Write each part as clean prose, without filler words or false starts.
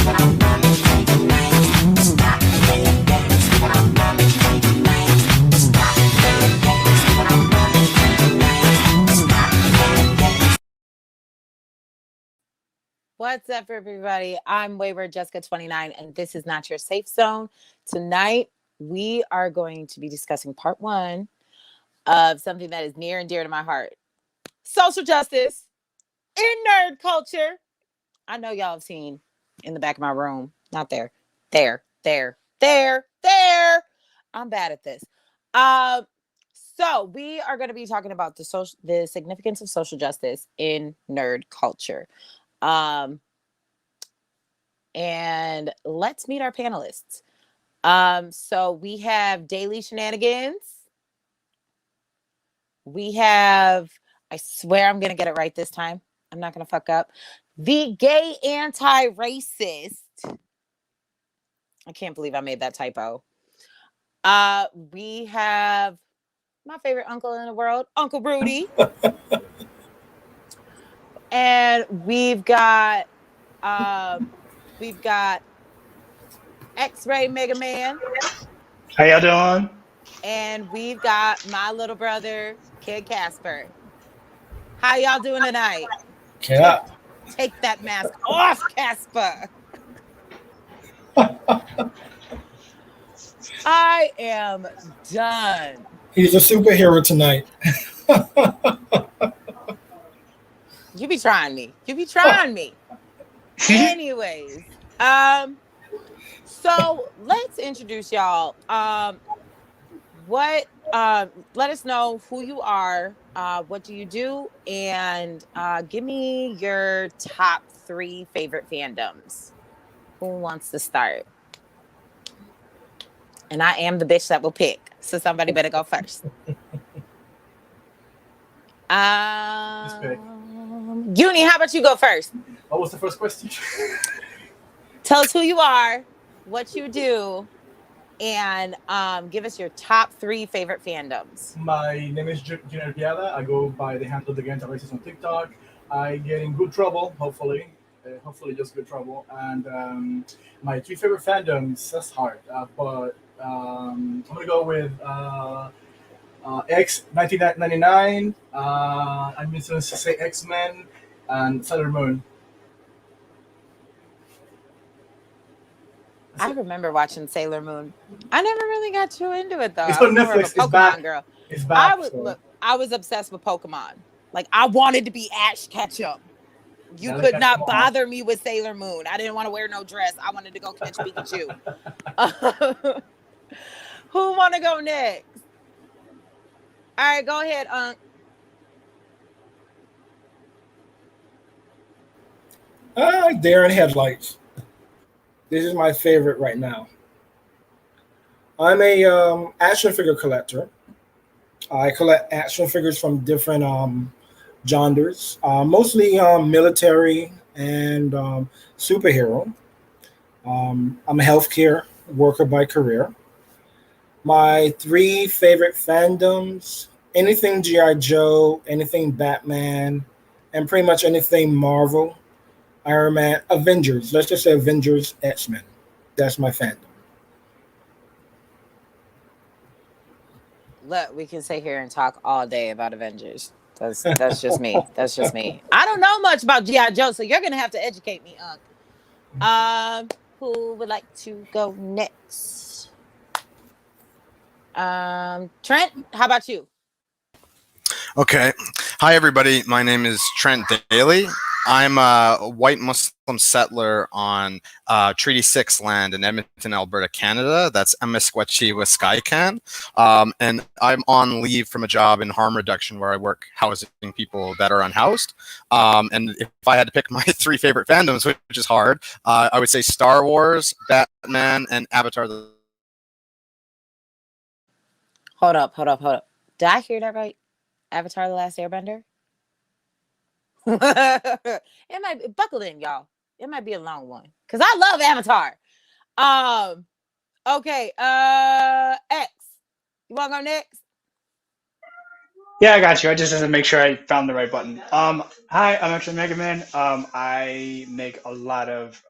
What's up, everybody? I'm Wayward Jessica 29, and this is Not Your Safe Zone. Tonight, we are going to be discussing part 1 of something that is near and dear to my heart. Social justice in nerd culture. I know y'all have seen in the back of my room. Not there. There. I'm bad at this. So we are going to be talking about the significance of social justice in nerd culture. And let's meet our panelists. So we have Daily Shenanigans. We have, I swear I'm going to get it right this time. I'm not going to fuck up. The Gay Anti-Racist. I can't believe I made that typo. We have my favorite uncle in the world, Uncle Rudy. And we've got X-Ray Mega Man. How y'all doing? And we've got my little brother, Kid Casper. How y'all doing tonight? Yeah. Take that mask off, Casper. I am done. He's a superhero tonight. You be trying me. Anyways, so let's introduce y'all. Let us know who you are, what do you do, and give me your top 3 favorite fandoms. Who wants to start? And I am the bitch that will pick, so somebody better go first. Uni, how about you go first? What was the first question? Tell us who you are, what you do, and give us your top 3 favorite fandoms. My name is Junior Viada. I go by the handle The Gay Anti-Racist on TikTok. I get in good trouble, hopefully just good trouble. And my 3 favorite fandoms, that's hard. But I'm going to go with X 1999. I'm just going to say X-Men and Sailor Moon. I remember watching Sailor Moon. I never really got too into it though. It's I was on more of a Netflix. Pokemon girl. It's back. I was obsessed with Pokemon. Like I wanted to be Ash Ketchum. You could not bother me with Sailor Moon. I didn't want to wear no dress. I wanted to go catch Pikachu. Who want to go next? All right, go ahead, Unc. Deer in Headlights. This is my favorite right now. I'm a action figure collector. I collect action figures from different genres, mostly military and superhero. I'm a healthcare worker by career. My 3 favorite fandoms, anything G.I. Joe, anything Batman, and pretty much anything Marvel, Iron Man, Avengers. Let's just say Avengers, X-Men. That's my fandom. Look, we can sit here and talk all day about Avengers. That's just me. That's just me. I don't know much about G.I. Joe, so you're gonna have to educate me, Unc. Who would like to go next? Trent, how about you? Okay. Hi, everybody. My name is Trent Daly. I'm a white Muslim settler on Treaty 6 land in Edmonton, Alberta, Canada. That's Amiskwachee, Wisconsin. And I'm on leave from a job in harm reduction where I work housing people that are unhoused. And if I had to pick my 3 favorite fandoms, which is hard, I would say Star Wars, Batman, and Avatar. Hold up. Did I hear that right? Avatar: The Last Airbender? It might be, buckle in, y'all. It might be a long one because I love Avatar. Okay. X, you want to go next? Yeah, I got you. I just had to make sure I found the right button. Hi, I'm actually Mega Man. I make a lot of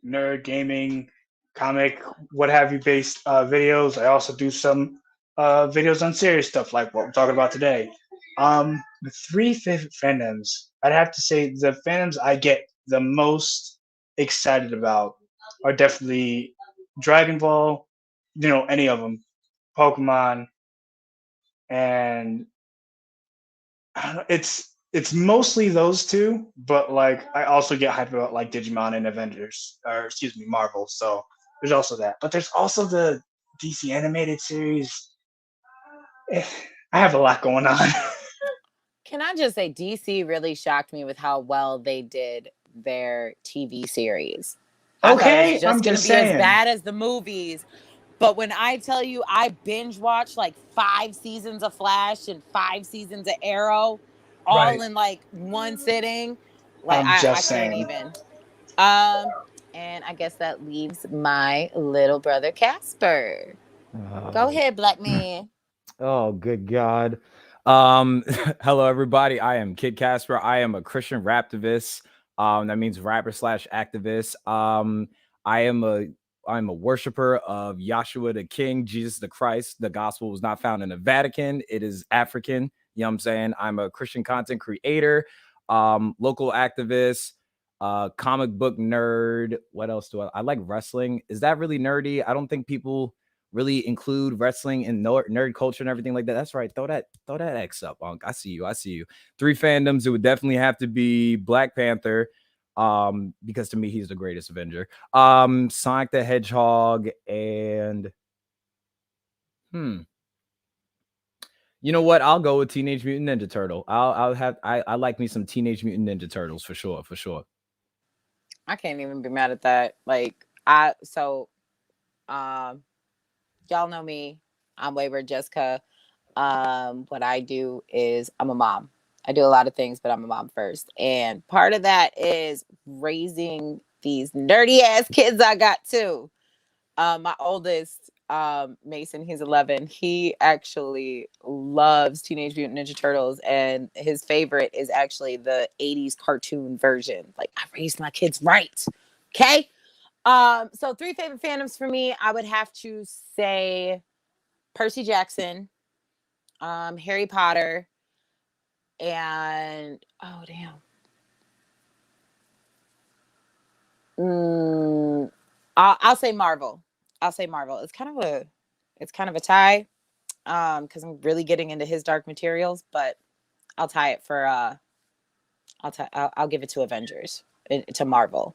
nerd, gaming, comic, what have you based videos. I also do some videos on serious stuff like what we're talking about today. The three favorite fandoms, I'd have to say the fandoms I get the most excited about are definitely Dragon Ball, any of them, Pokemon, and I don't know, it's mostly those two, but like I also get hyped about like Digimon and Avengers, or excuse me, Marvel. So there's also that, but there's also the DC animated series. Eh, I have a lot going on. Can I just say DC really shocked me with how well they did their TV series. I thought it was just going to be as bad as the movies. But when I tell you I binge watched like 5 seasons of Flash and 5 seasons of Arrow all in like one sitting, like I can't even. And I guess that leaves my little brother Casper. Go ahead, black man. Oh, good God. Hello, everybody. I am Kid Casper. I am a Christian raptivist. That means rapper / activist. I'm a worshiper of Yahshua the King, Jesus the Christ. The gospel was not found in the Vatican. It is African. You know what I'm saying? I'm a Christian content creator, local activist, comic book nerd. What else do I like? Wrestling. Is that really nerdy? I don't think people really include wrestling in nerd culture and everything like that. That's right. Throw that X up, Unc. I see you. 3 fandoms. It would definitely have to be Black Panther, because to me he's the greatest Avenger. Sonic the Hedgehog, and you know what? I'll go with Teenage Mutant Ninja Turtle. I like me some Teenage Mutant Ninja Turtles for sure. I can't even be mad at that. Like y'all know me. I'm Wayward Jessica. What I do is I'm a mom. I do a lot of things, but I'm a mom first. And part of that is raising these nerdy ass kids I got too. My oldest, Mason, he's 11. He actually loves Teenage Mutant Ninja Turtles, and his favorite is actually the 80s cartoon version. Like, I raised my kids right. Okay. So 3 favorite fandoms for me, I would have to say Percy Jackson, Harry Potter, and I'll say Marvel. It's kind of a tie, because I'm really getting into his Dark Materials, but I'll tie it for I'll give it to Avengers, to Marvel.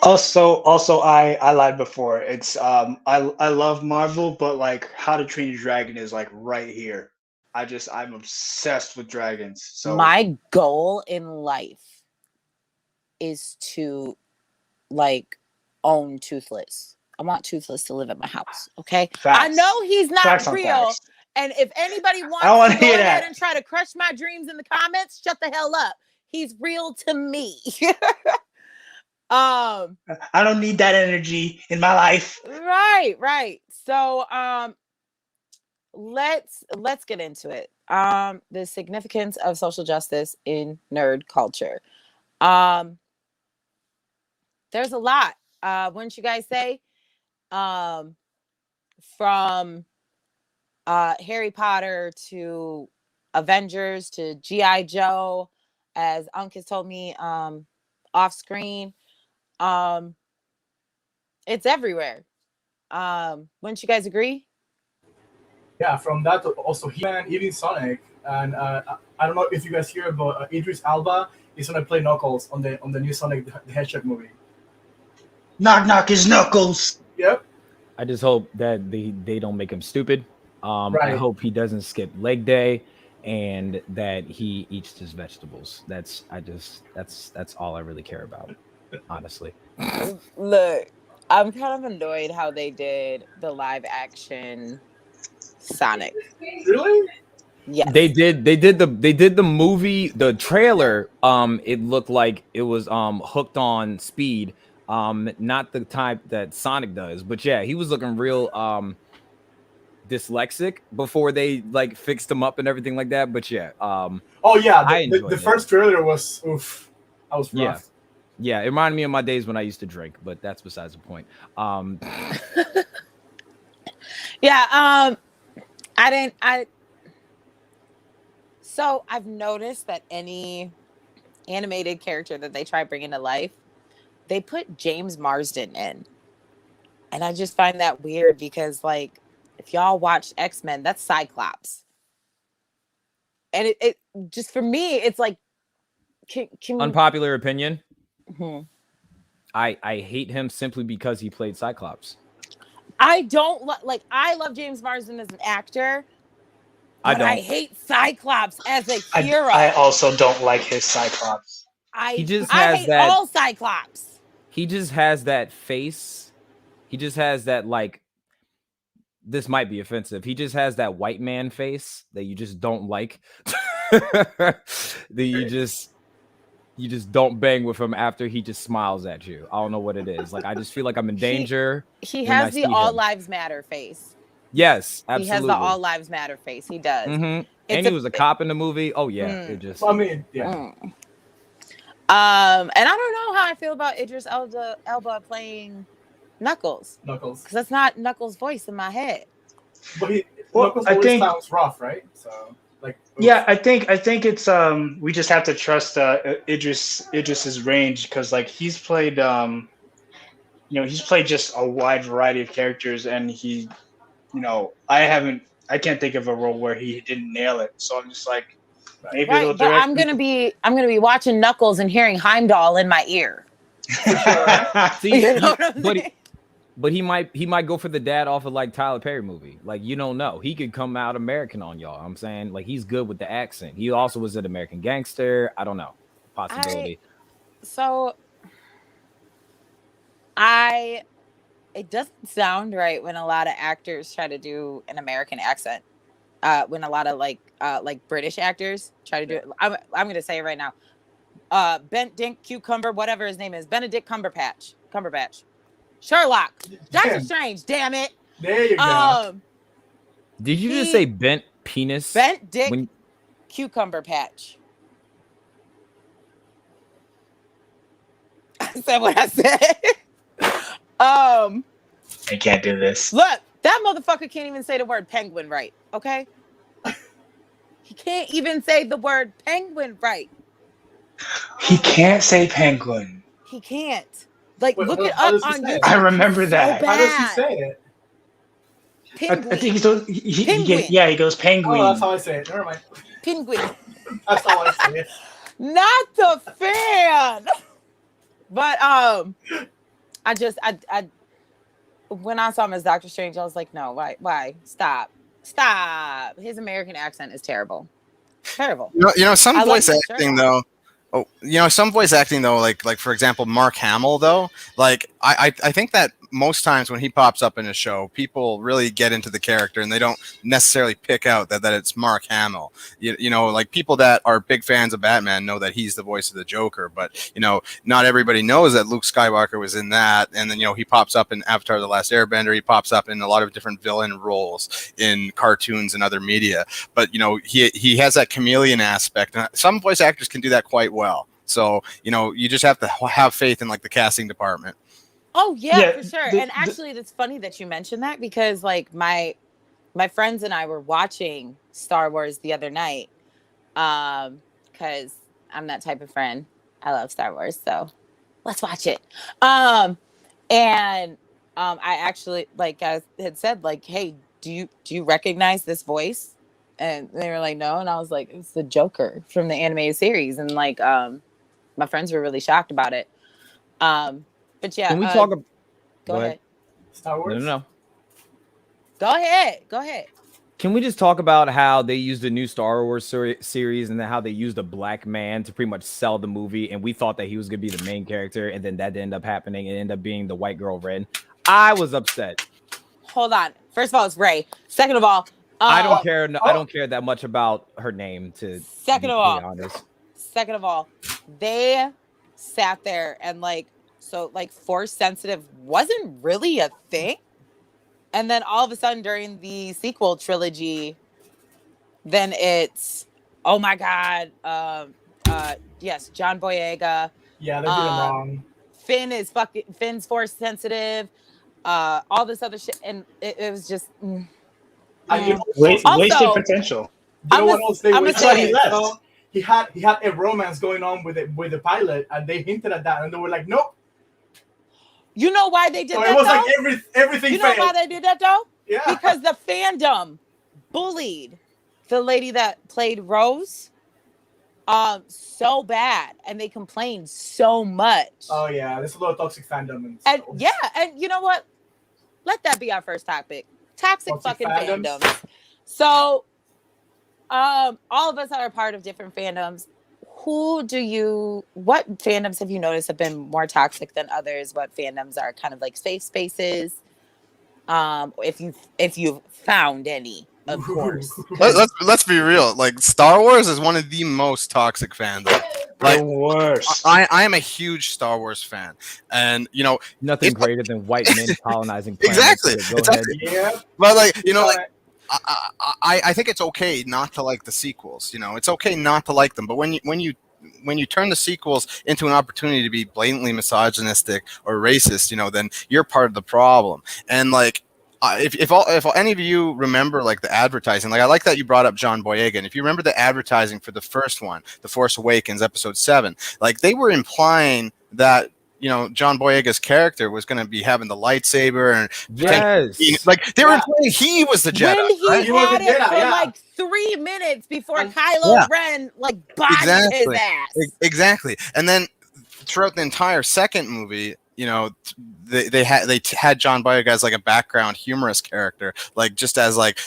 Also, I lied before. It's I love Marvel, but like How to Train Your Dragon is like right here. I'm obsessed with dragons. So my goal in life is to like own Toothless. I want Toothless to live at my house. Okay. Facts. I know he's not Facts real. And if anybody wants to go ahead and try to crush my dreams in the comments, shut the hell up. He's real to me. I don't need that energy in my life. Right. So let's get into it. The significance of social justice in nerd culture. There's a lot. Wouldn't you guys say? From Harry Potter to Avengers to G.I. Joe, as Unc has told me off screen. It's everywhere. Wouldn't you guys agree? Yeah, from that to also He-Man, even Sonic, and I don't know if you guys hear about Idris Elba is gonna play Knuckles on the new Sonic the Hedgehog movie. Knock his knuckles. Yep. I just hope that they don't make him stupid. Right. I hope he doesn't skip leg day, and that he eats his vegetables. That's all I really care about, honestly. Look, I'm kind of annoyed how they did the live action Sonic. Really? Yes. They did the movie, the trailer. It looked like it was hooked on speed. Not the type that Sonic does, but yeah, he was looking real dyslexic before they like fixed him up and everything like that. But yeah, oh yeah, I enjoyed the first trailer was oof. That was rough. Yeah, it reminded me of my days when I used to drink, but that's besides the point. Yeah, so I've noticed that any animated character that they try bringing to life, they put James Marsden in. And I just find that weird because, like, if y'all watched X-Men, that's Cyclops. And it just, for me, it's like, can Unpopular opinion. Mhm. I hate him simply because he played Cyclops. I don't like. I love James Marsden as an actor, I but don't. I hate Cyclops as a hero. I also don't like his Cyclops. He just I has hate that. all Cyclops. He just has that face. He just has that, like, this might be offensive. He just has that white man face that you just don't like. That you just don't bang with him after he just smiles at you. I don't know what it is. Like, I just feel like I'm in danger. He when I has the see All him. Lives Matter face. Yes, absolutely. He has the All Lives Matter face. He does. Mm-hmm. And he was a cop in the movie. Oh yeah, it just. I mean, yeah. And I don't know how I feel about Idris Elba playing Knuckles. Knuckles. Because that's not Knuckles' voice in my head. But Well, Knuckles I always think- sounds rough, right? So, like. Yeah, I think it's we just have to trust Idris's range, because like he's played he's played just a wide variety of characters, and he, I can't think of a role where he didn't nail it. So I'm just like, maybe they'll Right, but direct. I'm gonna be watching Knuckles and hearing Heimdall in my ear. See, You know what I'm saying? but he might go for the dad off of like Tyler Perry movie. Like, you don't know. He could come out American on y'all. I'm saying, like, he's good with the accent. He also was an American Gangster. I don't know. Possibility. It doesn't sound right when a lot of actors try to do an American accent. When a lot of like British actors try to do it. I'm gonna say it right now. Bent Dink Cucumber, whatever his name is, Benedict Cumberbatch. Sherlock. Doctor Strange, damn it. There you go. Did you just say bent penis? Bent dick cucumber patch. I said what I said. I can't do this. Look, that motherfucker can't even say the word penguin right, okay? He can't even say the word penguin right. He can't say penguin. He can't. Like, Wait, look how it does up he on say YouTube. it? I remember that. So How does he bad. say it? Penguin. I think he Penguin. he goes penguin. Oh, that's how I say it. Never mind. Penguin. That's how I say it. Not the fan. But I when I saw him as Doctor Strange, I was like, no, why? Stop. His American accent is terrible. Terrible. Some I voice like the acting Sherlock. though. Oh, some voice acting though, like for example, Mark Hamill though. Like I think that most times when he pops up in a show, people really get into the character and they don't necessarily pick out that it's Mark Hamill. Like people that are big fans of Batman know that he's the voice of the Joker, but not everybody knows that Luke Skywalker was in that. And then he pops up in Avatar: The Last Airbender. He pops up in a lot of different villain roles in cartoons and other media. But he has that chameleon aspect. And some voice actors can do that quite well. So, you just have to have faith in like the casting department. Oh yeah, for sure. And actually, it's funny that you mentioned that because like my friends and I were watching Star Wars the other night, because I'm that type of friend. I love Star Wars, so let's watch it. I actually, like I had said, like, hey, do you recognize this voice? And they were like, no. And I was like, it's the Joker from the animated series. And like, my friends were really shocked about it. But yeah, Can we talk? Go ahead. Star Wars? No. Go ahead. Can we just talk about how they used the new Star Wars series and then how they used a black man to pretty much sell the movie, and we thought that he was going to be the main character, and then that didn't end up happening. It ended up being the white girl Ren. I was upset. Hold on. First of all, it's Rey. Second of all, I don't care. I don't care that much about her name. To Second be of all, they sat there and like force sensitive wasn't really a thing. And then all of a sudden during the sequel trilogy, then it's, oh my God, yes, John Boyega, Yeah, they did him wrong. Finn's force sensitive, all this other shit, and it was just. And you know, Wasted Also, potential. you know what else they I'm wasted? That's why he left. So he had a romance going on with the pilot, and they hinted at that, and they were like, nope. You know why they did So that? it was though? like everything You know failed. why they did that though? Yeah. Because the fandom bullied the lady that played Rose so bad, and they complained so much. Oh yeah, there's a lot of toxic fandom and you know what? Let that be our first topic. Toxic fucking fandoms. So all of us are a part of different fandoms. What fandoms have you noticed have been more toxic than others? What fandoms are kind of like safe spaces? If you've found any, of course. Let's be real. Like, Star Wars is one of the most toxic fandoms. Like, The worst. I am a huge Star Wars fan, and you know, Nothing greater than white men colonizing planets. Exactly. Go ahead. Yeah. But like, you know, like, I think it's okay not to like the sequels. You know, it's okay not to like them. But when you turn the sequels into an opportunity to be blatantly misogynistic or racist, you know, then you're part of the problem. And like, if any of you remember like the advertising, like I like that you brought up John Boyega. And if you remember the advertising for the first one, The Force Awakens, Episode 7, like they were implying that, you know, John Boyega's character was going to be having the lightsaber, and Yes, like they were implying he was the Jedi. When he right? had it for like 3 minutes before Kylo Ren like bodied his ass. Exactly. And then throughout the entire second movie, you know, they had John Boyega as like a background humorous character, like just as like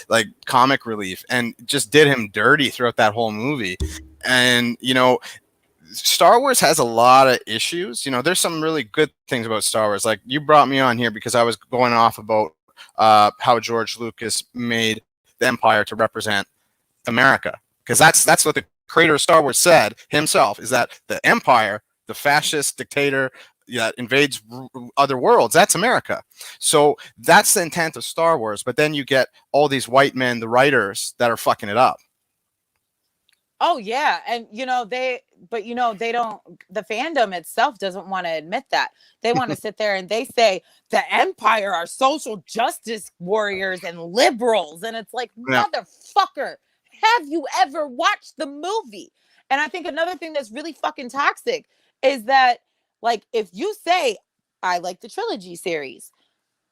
comic relief, and just did him dirty throughout that whole movie. And you know, Star Wars has a lot of issues. You know, there's some really good things about Star Wars. Like, you brought me on here because I was going off about how George Lucas made the Empire to represent America, because that's what the creator of Star Wars said himself, is that the Empire, the fascist dictator that invades other worlds, that's America. So that's the intent of Star Wars. But then you get all these white men, the writers, that are fucking it up. Oh yeah, and you know they don't. The fandom itself doesn't want to admit that. They want to sit there and they say the Empire are social justice warriors and liberals, and it's like, motherfucker, have you ever watched the movie? And I think another thing that's really fucking toxic is that, like, if you say I like the trilogy series,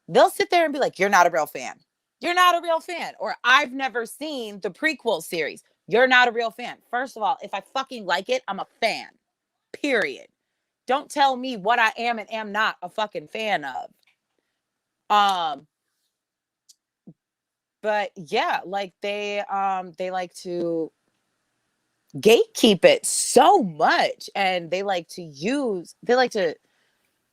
they'll sit there and be like, you're not a real fan. You're not a real fan. Or I've never seen the prequel series. You're not a real fan. First of all, if I fucking like it, I'm a fan. Period. Don't tell me what I am and am not a fucking fan of. But yeah, like they like to gatekeep it so much, and they like to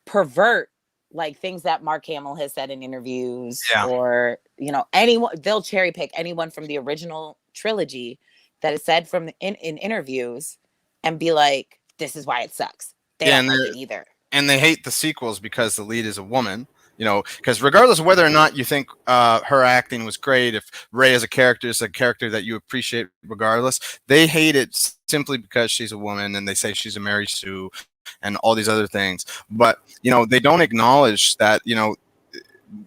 pervert like things that Mark Hamill has said in interviews, or you know, anyone. They'll cherry pick anyone from the original trilogy that is said in interviews and be like, this is why it sucks. They don't like it either. And they hate the sequels because the lead is a woman. You know, because regardless of whether or not you think her acting was great, if Rey as a character is a character that you appreciate regardless, they hate it simply because she's a woman, and they say she's a Mary Sue and all these other things. But, you know, they don't acknowledge that, you know,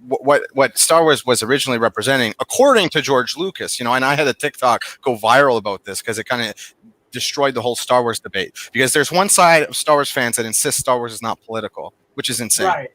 what Star Wars was originally representing, according to George Lucas, you know, and I had a TikTok go viral about this because it kind of destroyed the whole Star Wars debate, because there's one side of Star Wars fans that insists Star Wars is not political, which is insane. Right.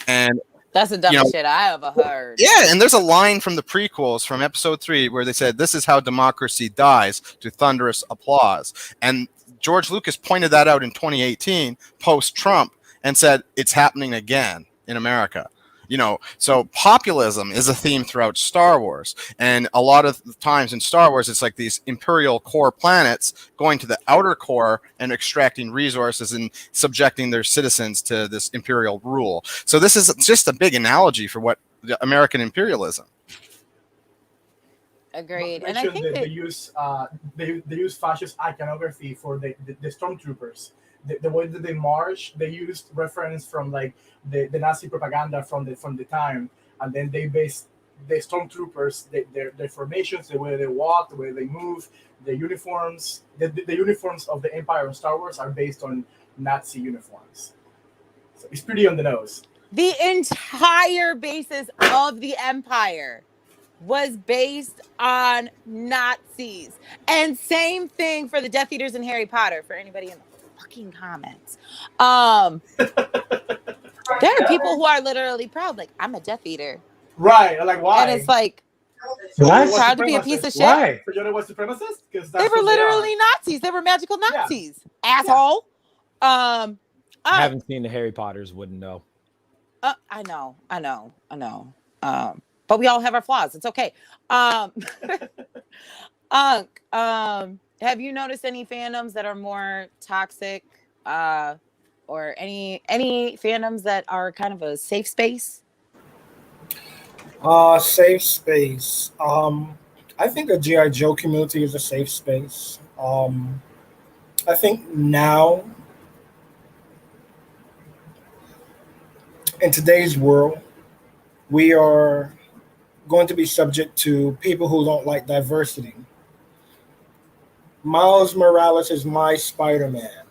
And that's the dumbest shit I ever heard. Yeah, and there's a line from the prequels from Episode 3 where they said, "This is how democracy dies," to thunderous applause. And George Lucas pointed that out in 2018, post-Trump, and said, it's happening again in America. You know, so populism is a theme throughout Star Wars. And a lot of the times in Star Wars, it's like these imperial core planets going to the outer core and extracting resources and subjecting their citizens to this imperial rule. So this is just a big analogy for what the American imperialism. Agreed. And I think they use fascist iconography for the stormtroopers. The way that they march, they used reference from like the Nazi propaganda from the time, and then they based the stormtroopers, their formations, the way they walk, the way they move, the uniforms. The uniforms of the Empire and Star Wars are based on Nazi uniforms. So it's pretty on the nose. The entire basis of the empire was based on Nazis. And same thing for the Death Eaters in Harry Potter, for anybody in the fucking comments. There are people who are literally proud, like, I'm a Death Eater. Right. Like, why? And it's like, What? White proud to be a piece of shit. Why? For you're a white supremacist? Because They were literally Nazis. They were magical Nazis. Asshole. I haven't seen the Harry Potters, wouldn't know. I know. But we all have our flaws. It's okay. Have you noticed any fandoms that are more toxic, or any fandoms that are kind of a safe space? Safe space. I think the GI Joe community is a safe space. I think now, in today's world, we are going to be subject to people who don't like diversity. Miles Morales is my Spider-Man.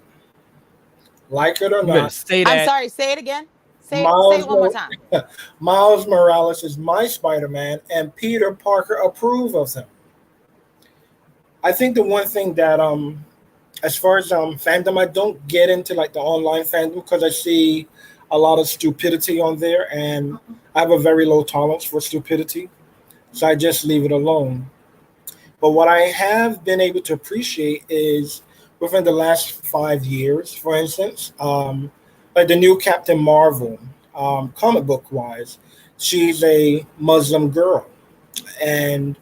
Like it or You better not, say I'm that. sorry. Say it again. Say Miles it one more time. Miles Morales is my Spider-Man, and Peter Parker approve of him. I think the one thing that as far as fandom, I don't get into like the online fandom because I see a lot of stupidity on there, and I have a very low tolerance for stupidity, so I just leave it alone. But what I have been able to appreciate is within the last 5 years, for instance, like the new Captain Marvel, comic book wise, she's a Muslim girl, and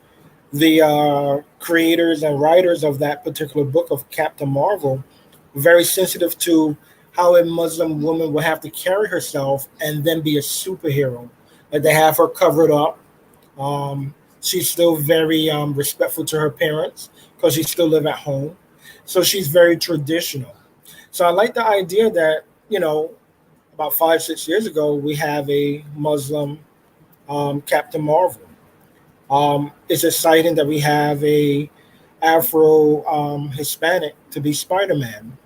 the creators and writers of that particular book of Captain Marvel were very sensitive to how a Muslim woman would have to carry herself and then be a superhero. Like they have her covered up. She's still very respectful to her parents because she still live at home. So she's very traditional. So I like the idea that, about 5, 6 years ago, we have a Muslim Captain Marvel. It's exciting that we have a Afro Hispanic to be Spider-Man.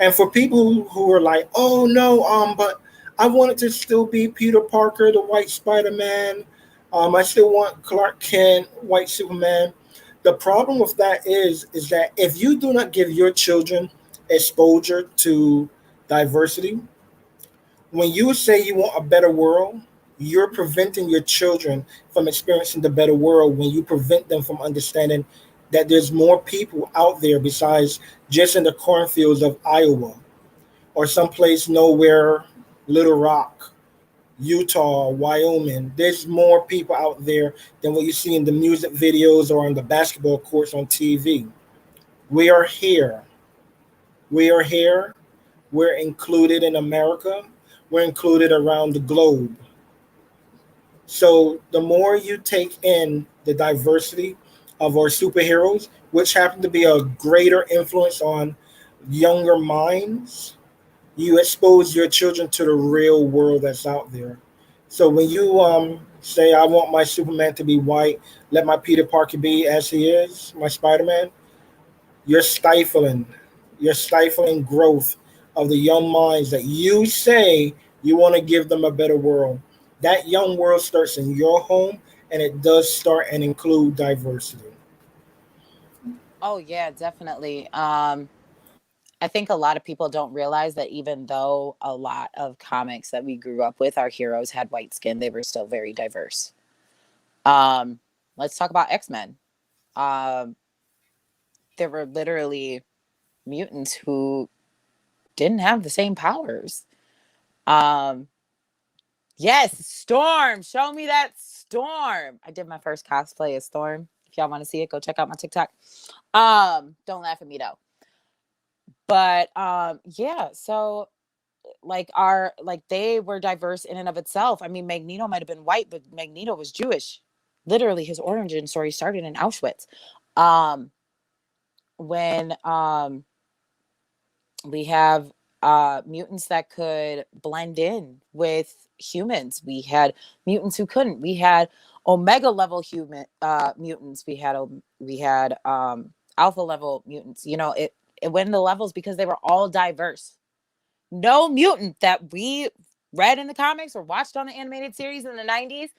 And for people who are like, oh no, but I want it to still be Peter Parker, the white Spider-Man. I still want Clark Kent, white Superman. The problem with that is that if you do not give your children exposure to diversity, when you say you want a better world, you're preventing your children from experiencing the better world when you prevent them from understanding that there's more people out there besides just in the cornfields of Iowa or someplace nowhere, Little Rock, Utah, Wyoming. There's more people out there than what you see in the music videos or on the basketball courts on TV. We are here. We are here. We're included in America. We're included around the globe. So the more you take in the diversity of our superheroes, which happen to be a greater influence on younger minds, you expose your children to the real world that's out there. So when you say, I want my Superman to be white, let my Peter Parker be as he is, my Spider-Man, you're stifling. You're stifling growth of the young minds that you say you want to give them a better world. That young world starts in your home, and it does start and include diversity. Oh yeah, definitely. I think a lot of people don't realize that even though a lot of comics that we grew up with, our heroes had white skin, they were still very diverse. Let's talk about X-Men. Um, there were literally mutants who didn't have the same powers. Um, yes, Storm. Show me that Storm. I did my first cosplay as Storm. If y'all want to see it, go check out my TikTok. Don't laugh at me though. But yeah, so they were diverse in and of itself. I mean, Magneto might have been white, but Magneto was Jewish. Literally, his origin story started in Auschwitz. Um, when we have mutants that could blend in with humans. We had mutants who couldn't. We had omega level human mutants. We had alpha level mutants. It went into levels because they were all diverse. no mutant that we read in the comics or watched on the animated series in the 90s,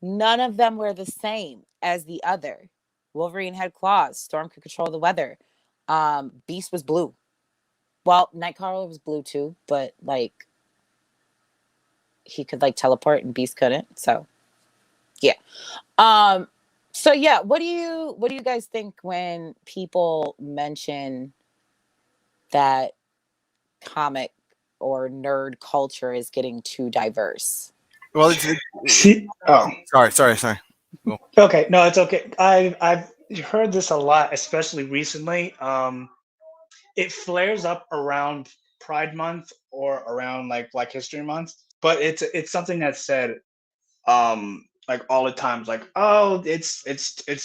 none of them were the same as the other. Wolverine had claws. Storm could control the weather. Beast was blue. Well, Nightcrawler was blue too, but like he could like teleport and Beast couldn't. So yeah. So yeah, what do you guys think when people mention that comic or nerd culture is getting too diverse? Well, See, oh, sorry. Cool. okay, no, it's okay. I've heard this a lot, especially recently. It flares up around Pride Month or around like Black History Month, but it's something that's said like all the times, like, oh, it's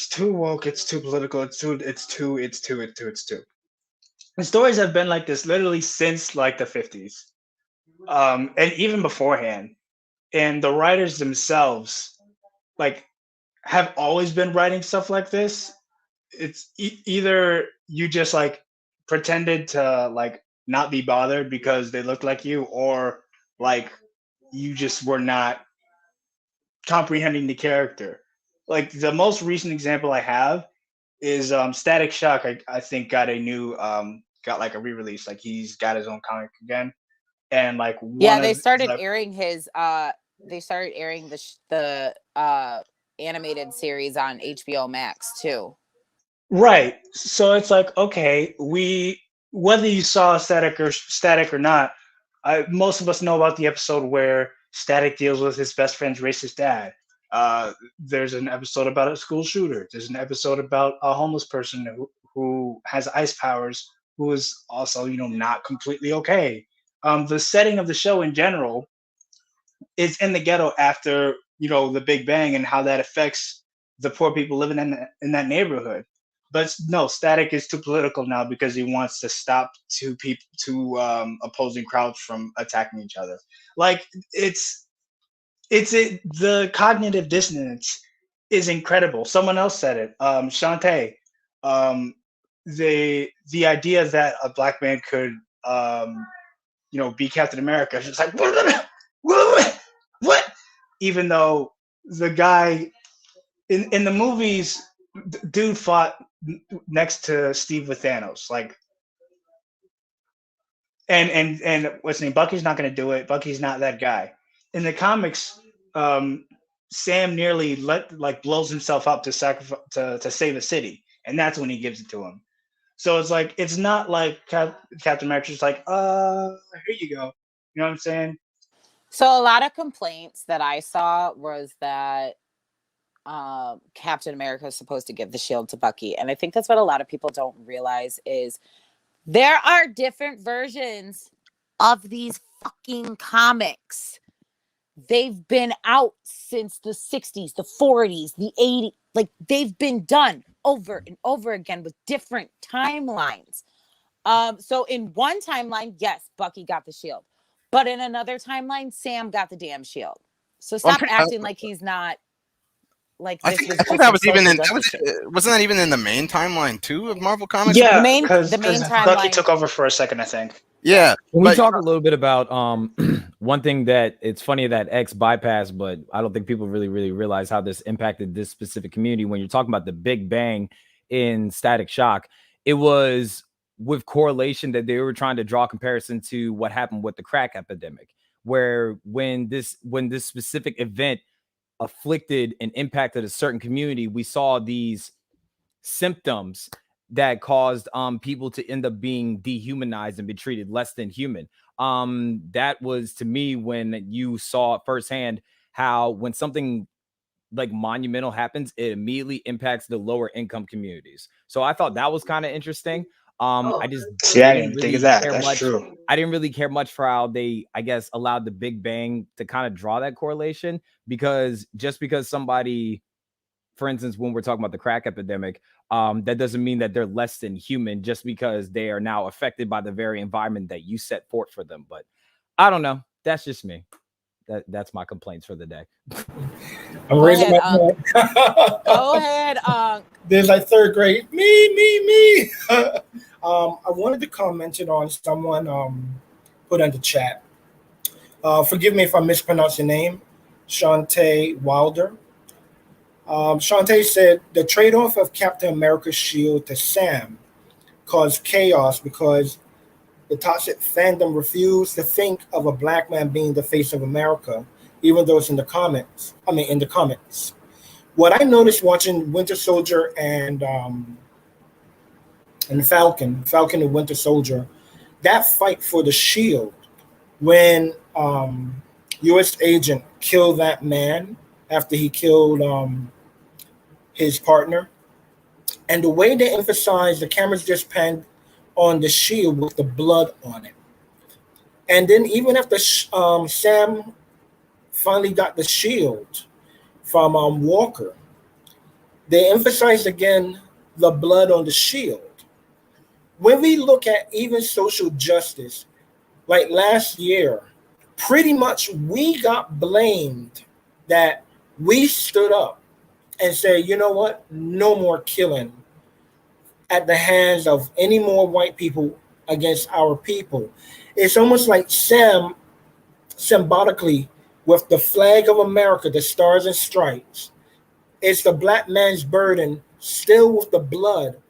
too woke, it's too political, it's too. The stories have been like this literally since like the 50s, and even beforehand. And the writers themselves, like, have always been writing stuff like this. It's either you just like pretended to like not be bothered because they looked like you, or like you just were not comprehending the character. Like the most recent example I have is Static Shock. I think got a new got like a re-release. Like he's got his own comic again, and like Yeah, they started airing his they started airing the animated series on HBO Max too. Right. So it's like, okay, whether you saw Static or not, most of us know about the episode where Static deals with his best friend's racist dad. There's an episode about a school shooter. There's an episode about a homeless person who has ice powers, who is also, not completely okay. The setting of the show in general is in the ghetto after, the Big Bang, and how that affects the poor people living in that neighborhood. But no, Static is too political now because he wants to stop two opposing crowds from attacking each other. Like the cognitive dissonance is incredible. Someone else said it. Shantae. The idea that a black man could be Captain America. It's just like what? Even though the guy in the movies, dude fought next to Steve with Thanos, like, and what's his name? Bucky's not going to do it. Bucky's not that guy. In the comics, Sam nearly blows himself up to sacrifice to save a city, and that's when he gives it to him. So it's like, it's not like Captain America's just like, here you go. You know what I'm saying? So a lot of complaints that I saw was that Captain America is supposed to give the shield to Bucky. And I think that's what a lot of people don't realize is there are different versions of these fucking comics. They've been out since the 60s, the 40s, the 80s. Like, they've been done over and over again with different timelines. So in one timeline, yes, Bucky got the shield. But in another timeline, Sam got the damn shield. So stop acting like he's not. Like, I think that was even wasn't that even in the main timeline too of Marvel Comics? Yeah, the main timeline. Bucky took over for a second, I think. Yeah. Can we talk a little bit about one thing that it's funny that X bypassed, but I don't think people really realize how this impacted this specific community. When you're talking about the Big Bang in Static Shock, it was with correlation that they were trying to draw comparison to what happened with the crack epidemic, where when this specific event afflicted and impacted a certain community, we saw these symptoms that caused people to end up being dehumanized and be treated less than human. That was, to me, when you saw firsthand how when something like monumental happens, it immediately impacts the lower income communities. So I thought that was kind of interesting. I didn't think of that. That's true. I didn't really care much for how they, I guess, allowed the Big Bang to kind of draw that correlation, because just because somebody, for instance, when we're talking about the crack epidemic, that doesn't mean that they're less than human just because they are now affected by the very environment that you set forth for them. But I don't know. That's just me. That's my complaints for the day. I'm raising my hand. Go ahead. There's like third grade. Me. I wanted to comment on someone put in the chat. Forgive me if I mispronounce your name, Shantae Wilder. Shantae said the trade-off of Captain America's shield to Sam caused chaos because the toxic fandom refused to think of a black man being the face of America, even though it's in the comments. In the comments. What I noticed watching Winter Soldier and Falcon and Winter Soldier, that fight for the shield, when U.S. agent killed that man after he killed his partner, and the way they emphasized, the cameras just panned on the shield with the blood on it, and then even after Sam finally got the shield from Walker, they emphasized again the blood on the shield. When we look at even social justice, like last year, pretty much we got blamed that we stood up and said, you know what, no more killing at the hands of any more white people against our people. It's almost like Sam, symbolically, with the flag of America, the stars and stripes, it's the black man's burden still with the blood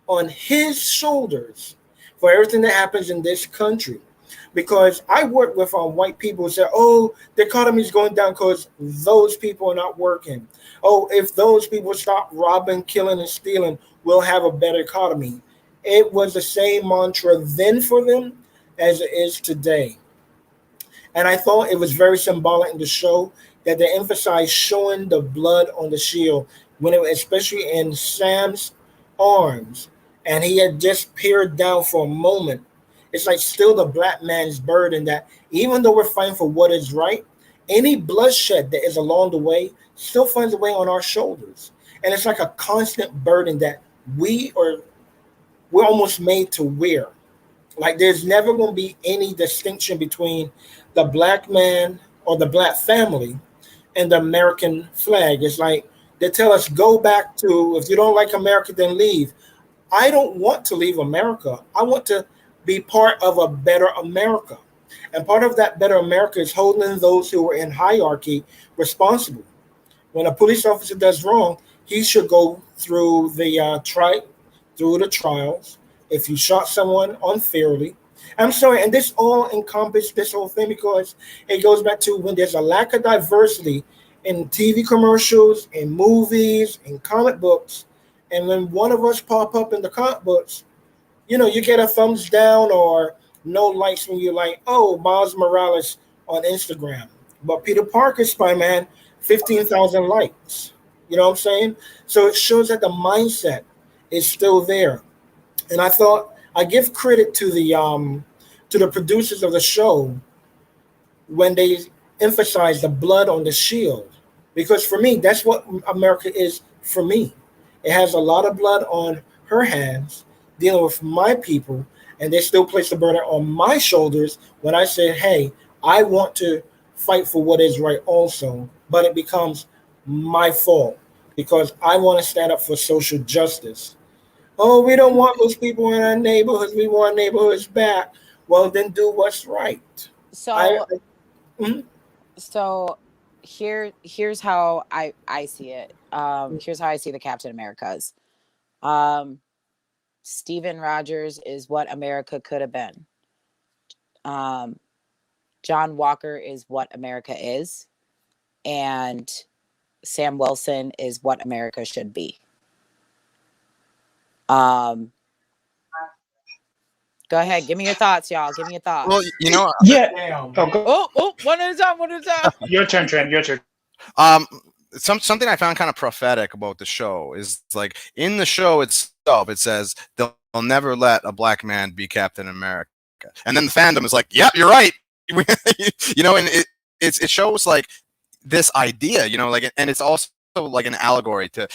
on his shoulders for everything that happens in this country. Because I work with white people who say, oh, the economy is going down because those people are not working. Oh, if those people stop robbing, killing, and stealing, we'll have a better economy. It was the same mantra then for them as it is today. And I thought it was very symbolic in the show that they emphasized showing the blood on the shield, when it was especially in Sam's arms, and he had just peered down for a moment. It's like still the black man's burden that even though we're fighting for what is right, any bloodshed that is along the way still finds a way on our shoulders. And it's like a constant burden that we're almost made to wear. Like there's never going to be any distinction between the black man or the black family and the American flag. It's like they tell us, go back to, if you don't like America, then leave. I don't want to leave America. I want to be part of a better America. And part of that better America is holding those who are in hierarchy responsible. When a police officer does wrong, he should go through the trials. If you shot someone unfairly, I'm sorry, and this all encompasses this whole thing because it goes back to when there's a lack of diversity in TV commercials, in movies, in comic books, and when one of us pop up in the comic books, you know, you get a thumbs down or no likes when you're like, oh, Miles Morales on Instagram. But Peter Parker, Spider-Man, 15,000 likes. You know what I'm saying? So it shows that the mindset is still there. And I thought I give credit to the producers of the show when they emphasize the blood on the shield. Because for me, that's what America is for me. It has a lot of blood on her hands dealing with my people, and they still place the burden on my shoulders when I say, hey, I want to fight for what is right also, but it becomes my fault because I want to stand up for social justice. Oh, we don't want those people in our neighborhoods. We want neighborhoods back. Well, then do what's right. So, so here's how I see it. Here's how I see the Captain Americas. Stephen Rogers is what America could have been. John Walker is what America is. And Sam Wilson is what America should be. Go ahead, give me your thoughts, y'all. Give me your thoughts. Well, you know, Yeah. One at a time. Your turn, Trent. Your turn. Something I found kind of prophetic about the show is like in the show itself, it says they'll never let a black man be Captain America, and then the fandom is like, "Yep, you're right." You know, and it shows like this idea, you know, like, and it's also like an allegory to,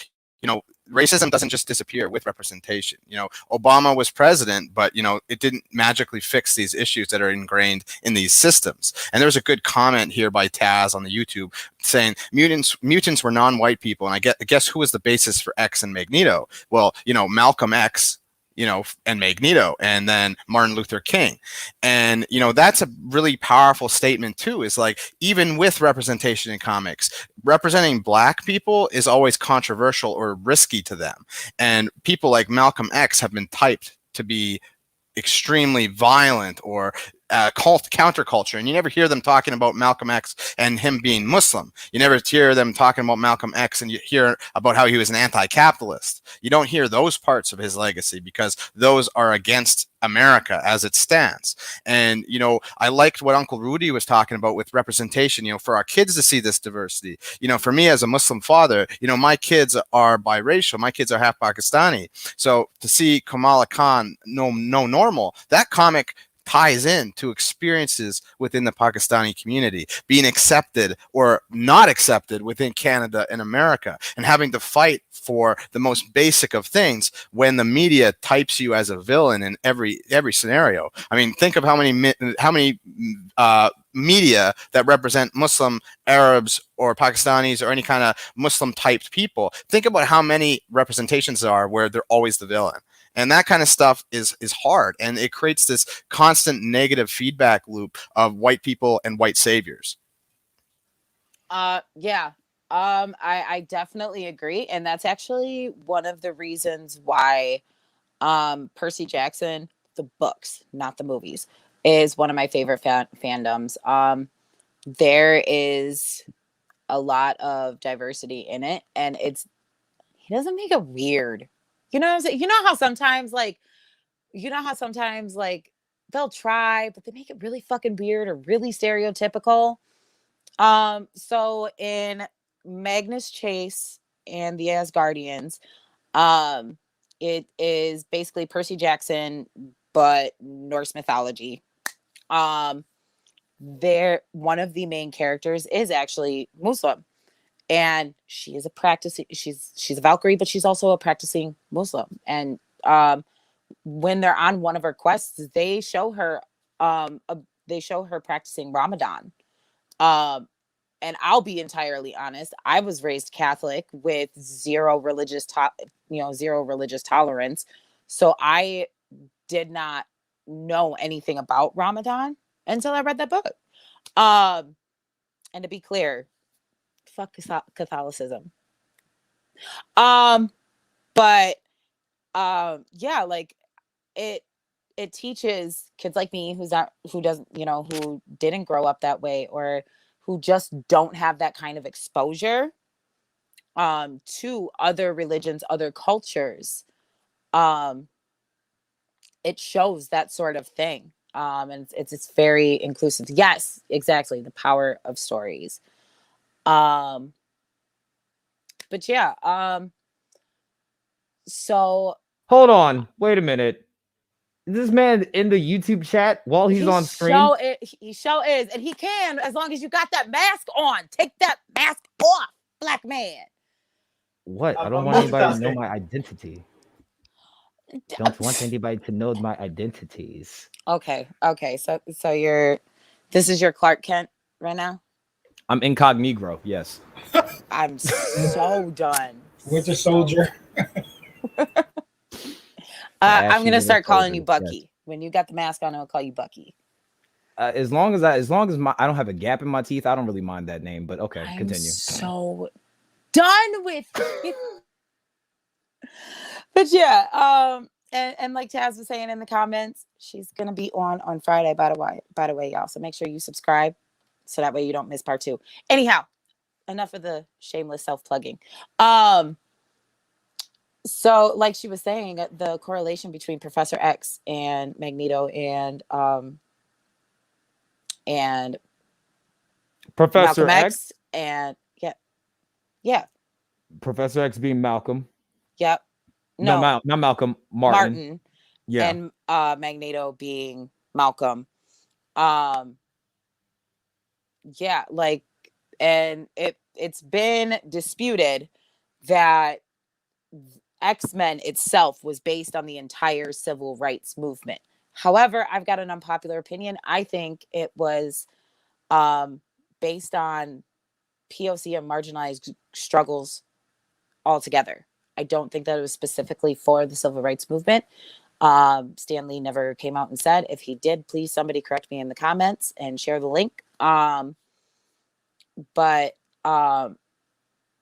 you know, racism doesn't just disappear with representation. You know, Obama was president, but, you know, it didn't magically fix these issues that are ingrained in these systems. And there's a good comment here by Taz on the YouTube saying mutants were non-white people. And I guess who was the basis for X and Magneto? Well, you know, Malcolm X, and Magneto, and then Martin Luther King. And, that's a really powerful statement too, is like, even with representation in comics, representing Black people is always controversial or risky to them. And people like Malcolm X have been typed to be extremely violent or counterculture, and you never hear them talking about Malcolm X and him being Muslim. You never hear them talking about Malcolm X and you hear about how he was an anti-capitalist. You don't hear those parts of his legacy because those are against America as it stands. And I liked what Uncle Rudy was talking about with representation, for our kids to see this diversity. For me as a Muslim father, my kids are biracial, my kids are half Pakistani. So to see Kamala Khan no normal, that comic ties in to experiences within the Pakistani community, being accepted or not accepted within Canada and America, and having to fight for the most basic of things when the media types you as a villain in every scenario. I mean, think of how many media that represent Muslim, Arabs, or Pakistanis, or any kind of Muslim typed people. Think about how many representations there are where they're always the villain. And that kind of stuff is hard, and it creates this constant negative feedback loop of white people and white saviors. Yeah. I definitely agree, and that's actually one of the reasons why Percy Jackson, the books, not the movies, is one of my favorite fandoms. There is a lot of diversity in it, and he doesn't make it weird. You know what I'm saying? You know how sometimes they'll try, but they make it really fucking weird or really stereotypical. So in Magnus Chase and the Asgardians, it is basically Percy Jackson, but Norse mythology. One of the main characters is actually Muslim. And she is she's a Valkyrie, but she's also a practicing Muslim. And when they're on one of her quests, they show her practicing Ramadan. And I'll be entirely honest, I was raised Catholic with zero religious tolerance. So I did not know anything about Ramadan until I read that book. And to be clear, fuck Catholicism. But yeah, like it teaches kids like me who didn't grow up that way, or who just don't have that kind of exposure to other religions, other cultures. It shows that sort of thing. And it's very inclusive. Yes, exactly. The power of stories. But yeah, so Hold on, wait a minute. Is this man in the YouTube chat while he's on screen? He sure is, and he can, as long as you got that mask on. Take that mask off, black man. What? I don't want anybody to know my identity. Don't want anybody to know my identities. Okay. So this is your Clark Kent right now? I'm incognito, yes. I'm so done. Winter Soldier. I'm gonna start calling you Bucky. Yes. When you got the mask on, I'll call you Bucky. As long as I don't have a gap in my teeth, I don't really mind that name. But okay, continue. So done with it. But yeah, and like Taz was saying in the comments, she's gonna be on Friday. By the way, y'all. So make sure you subscribe, so that way you don't miss part 2. Anyhow, enough of the shameless self-plugging. So like she was saying, the correlation between Professor X and Magneto and Professor Malcolm X and yeah. Professor X being Malcolm. Yep. No, not Malcolm. Martin. Yeah. And Magneto being Malcolm. Yeah, like, and it's been disputed that X-Men itself was based on the entire civil rights movement. However, I've got an unpopular opinion. I think it was based on POC and marginalized struggles altogether. I don't think that it was specifically for the civil rights movement. Stan Lee never came out and said. If he did, please somebody correct me in the comments and share the link. But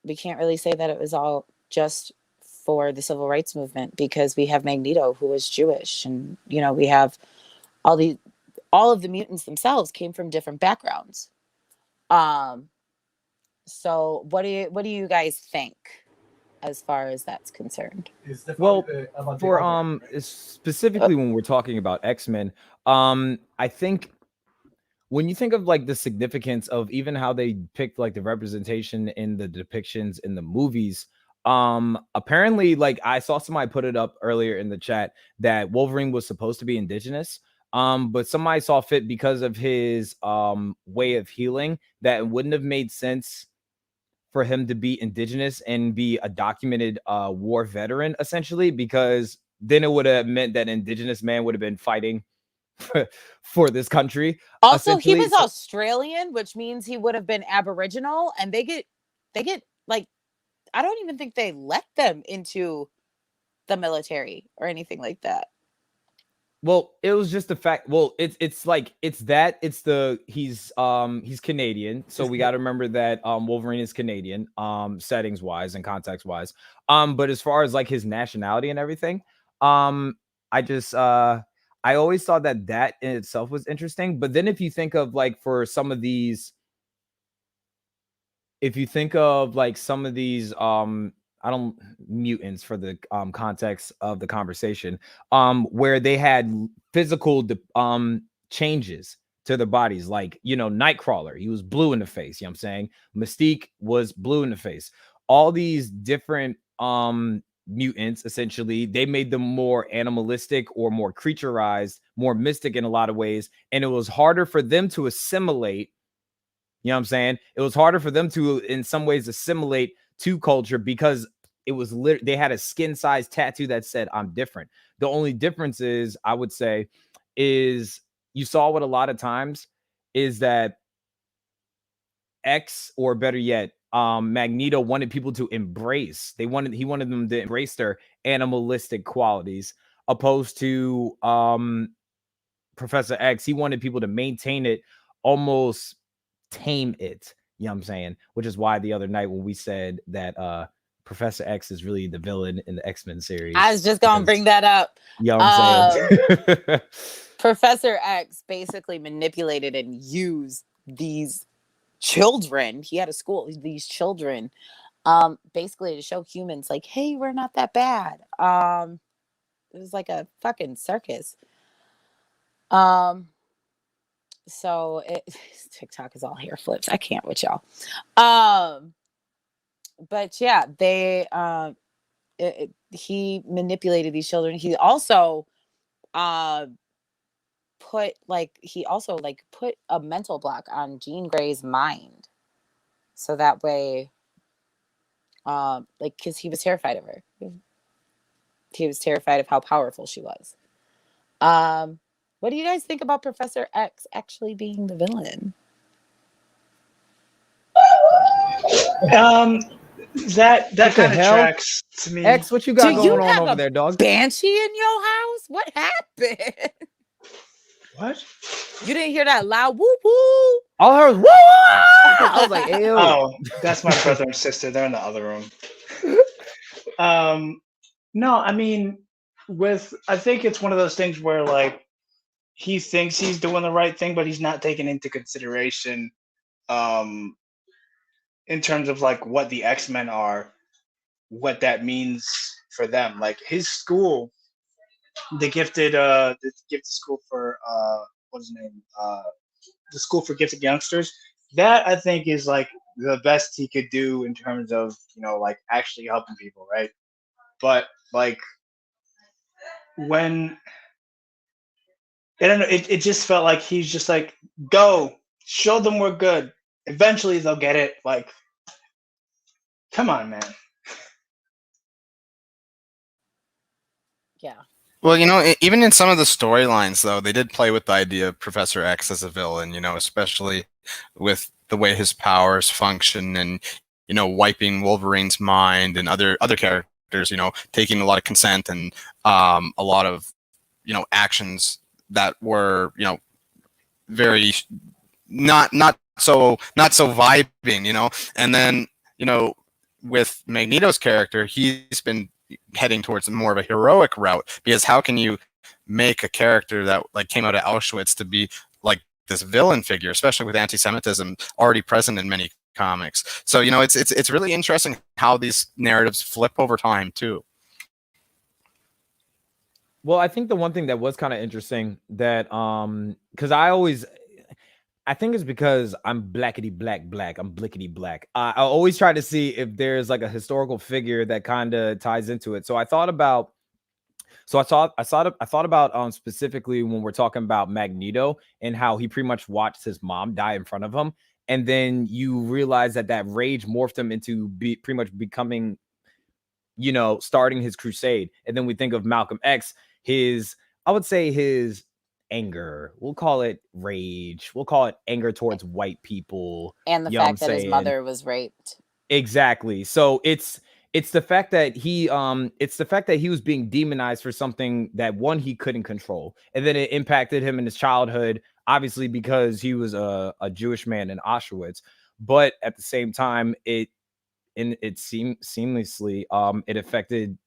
we can't really say that it was all just for the civil rights movement, because we have Magneto, who was Jewish, and we have all of the mutants themselves came from different backgrounds. So what do you guys think as far as that's concerned? Well, for specifically when we're talking about X-Men, I think when you think of like the significance of even how they picked like the representation in the depictions in the movies, apparently, like I saw somebody put it up earlier in the chat that Wolverine was supposed to be indigenous. But somebody saw fit because of his way of healing that it wouldn't have made sense for him to be indigenous and be a documented war veteran, essentially, because then it would have meant that indigenous man would have been fighting for this country. Also, he was Australian, which means he would have been Aboriginal, and they get like, I don't even think they let them into the military or anything like that. Well, it was just the fact. Well, he's Canadian, so we got to remember that Wolverine is Canadian, settings wise and context wise. But as far as like his nationality and everything, I always thought that in itself was interesting. But then if you think of like mutants for the context of the conversation, where they had physical changes to their bodies, like Nightcrawler, he was blue in the face, you know what I'm saying? Mystique was blue in the face. All these different mutants, essentially, they made them more animalistic or more creaturized, more mystic in a lot of ways, and it was harder for them to assimilate. You know what I'm saying? It was harder for them to, in some ways, assimilate to culture because it was they had a skin size tattoo that said, "I'm different." The only difference is, I would say, is you saw what a lot of times is that X, or better yet, Magneto wanted people to embrace. He wanted them to embrace their animalistic qualities, opposed to Professor X. He wanted people to maintain it, almost tame it. You know what I'm saying? Which is why the other night when we said that Professor X is really the villain in the X-Men series, I was just gonna bring that up. You know what I'm saying? Professor X basically manipulated and used these children. He had a school, these children, basically to show humans like, hey, we're not that bad. It was like a fucking circus. So TikTok is all hair flips. I can't with y'all. But yeah, he manipulated these children. He also put a mental block on Jean Grey's mind, so that way, because he was terrified of her. He was terrified of how powerful she was. What do you guys think about Professor X actually being the villain? That kind of tracks to me. X, what you got going on over there, dog? Banshee in your house? What happened? What? You didn't hear that loud whoop whoop? All I heard was whoop. I was like, ew. Oh, that's my brother and sister. They're in the other room. No, I mean, I think it's one of those things where like he thinks he's doing the right thing, but he's not taking into consideration in terms of like what the X-Men are, what that means for them. Like his school, the gifted school for what's his name? The school for gifted youngsters. That I think is like the best he could do in terms of, like actually helping people, right? But like when I don't know, it just felt like he's just like, go, show them we're good. Eventually they'll get it. Like, come on, man. Yeah. Well, even in some of the storylines, though, they did play with the idea of Professor X as a villain, especially with the way his powers function and, wiping Wolverine's mind and other characters, taking a lot of consent and a lot of actions that were very not so vibing, and then with Magneto's character, he's been heading towards more of a heroic route, because how can you make a character that like came out of Auschwitz to be like this villain figure, especially with anti-Semitism already present in many comics? So it's really interesting how these narratives flip over time too. Well, I think the one thing that was kind of interesting that because I think it's because I'm blackety black. I'm blickety black. I always try to see if there's like a historical figure that kind of ties into it. So I thought about specifically when we're talking about Magneto and how he pretty much watched his mom die in front of him, and then you realize that rage morphed him into pretty much becoming, starting his crusade. And then we think of Malcolm X, I would say his anger, we'll call it rage, we'll call it anger towards white people, and the fact that his mother was raped. Exactly. So it's the fact that he was being demonized for something that one, he couldn't control, and then it impacted him in his childhood, obviously because he was a Jewish man in Auschwitz. But at the same time, it seamlessly it affected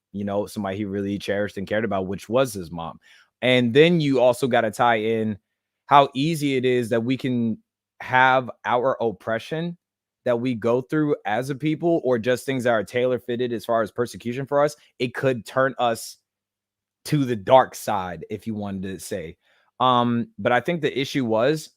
somebody he really cherished and cared about, which was his mom. And then you also got to tie in how easy it is that we can have our oppression that we go through as a people, or just things that are tailor fitted as far as persecution for us. It could turn us to the dark side, if you wanted to say. But I think the issue was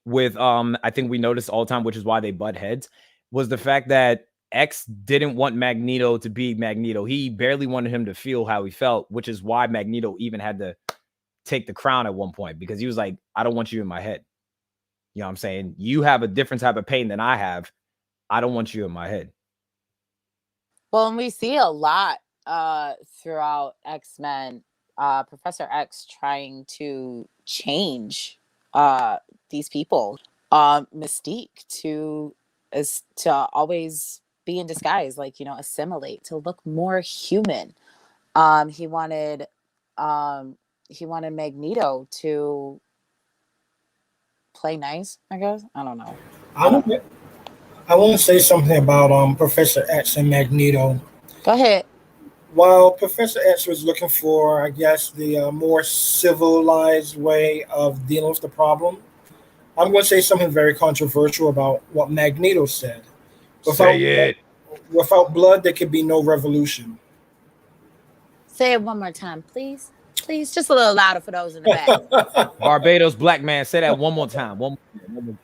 with I think we noticed all the time, which is why they butt heads, was the fact that X didn't want Magneto to be Magneto. He barely wanted him to feel how he felt, which is why Magneto even had to take the crown at one point, because he was like, I don't want you in my head. You know what I'm saying? You have a different type of pain than I have. I don't want you in my head. Well, and we see a lot throughout X-Men, Professor X trying to change these people, Mystique to always be in disguise, like, assimilate, to look more human. He wanted Magneto to play nice, I guess. I don't know. I want to say something about Professor X and Magneto. Go ahead. While Professor X was looking for, I guess, the more civilized way of dealing with the problem, I'm going to say something very controversial about what Magneto said. Without blood, there could be no revolution. Say it one more time, please. Please, just a little louder for those in the back. Barbados black man, say that one more time. One more.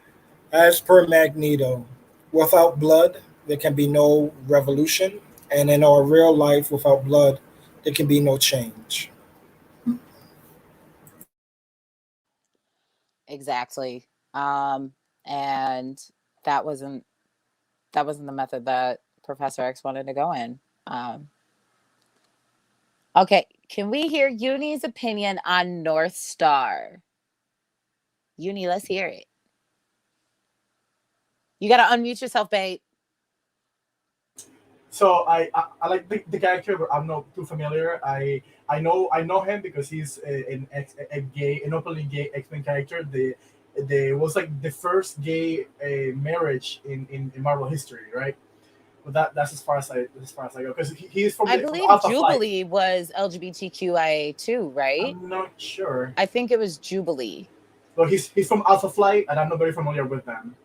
As per Magneto, without blood, there can be no revolution. And in our real life, without blood, there can be no change. Exactly. And that wasn't the method that Professor X wanted to go in. Okay, can we hear Uni's opinion on North Star? Uni, let's hear it. You got to unmute yourself, babe. So I like the character, but I'm not too familiar. I know him because he's an openly gay X-Men character. The was like the first gay marriage in Marvel history, right? But that's as far as I go, because he's from. I believe Alpha Jubilee Flight. was LGBTQIA too, right? I'm not sure. I think it was Jubilee. Well, he's from Alpha Flight, and I'm not very familiar with them.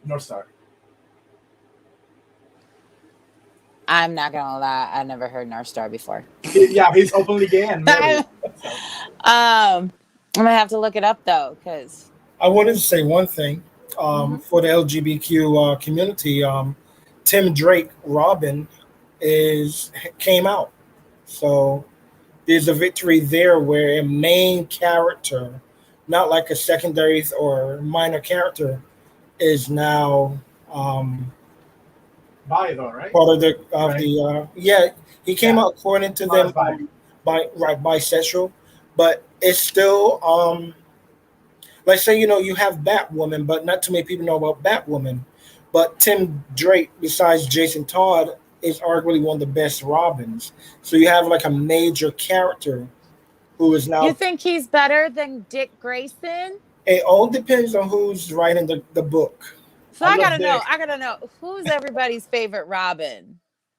North Star. I'm not gonna lie, I never heard North Star before. Yeah, he's openly gay and married. I'm gonna have to look it up though, because I wanted to say one thing for the LGBTQ community. Tim Drake Robin came out, so there's a victory there where a main character, not like a secondary or minor character, is now Bi though, right? part of the he came out according to them bisexual, but it's still let's say you have Batwoman, but not too many people know about Batwoman. But Tim Drake, besides Jason Todd, is arguably one of the best Robins. So you have like a major character who is now. You think he's better than Dick Grayson? It all depends on who's writing the book. So I I love gotta know. Dick. I gotta know who's everybody's favorite Robin.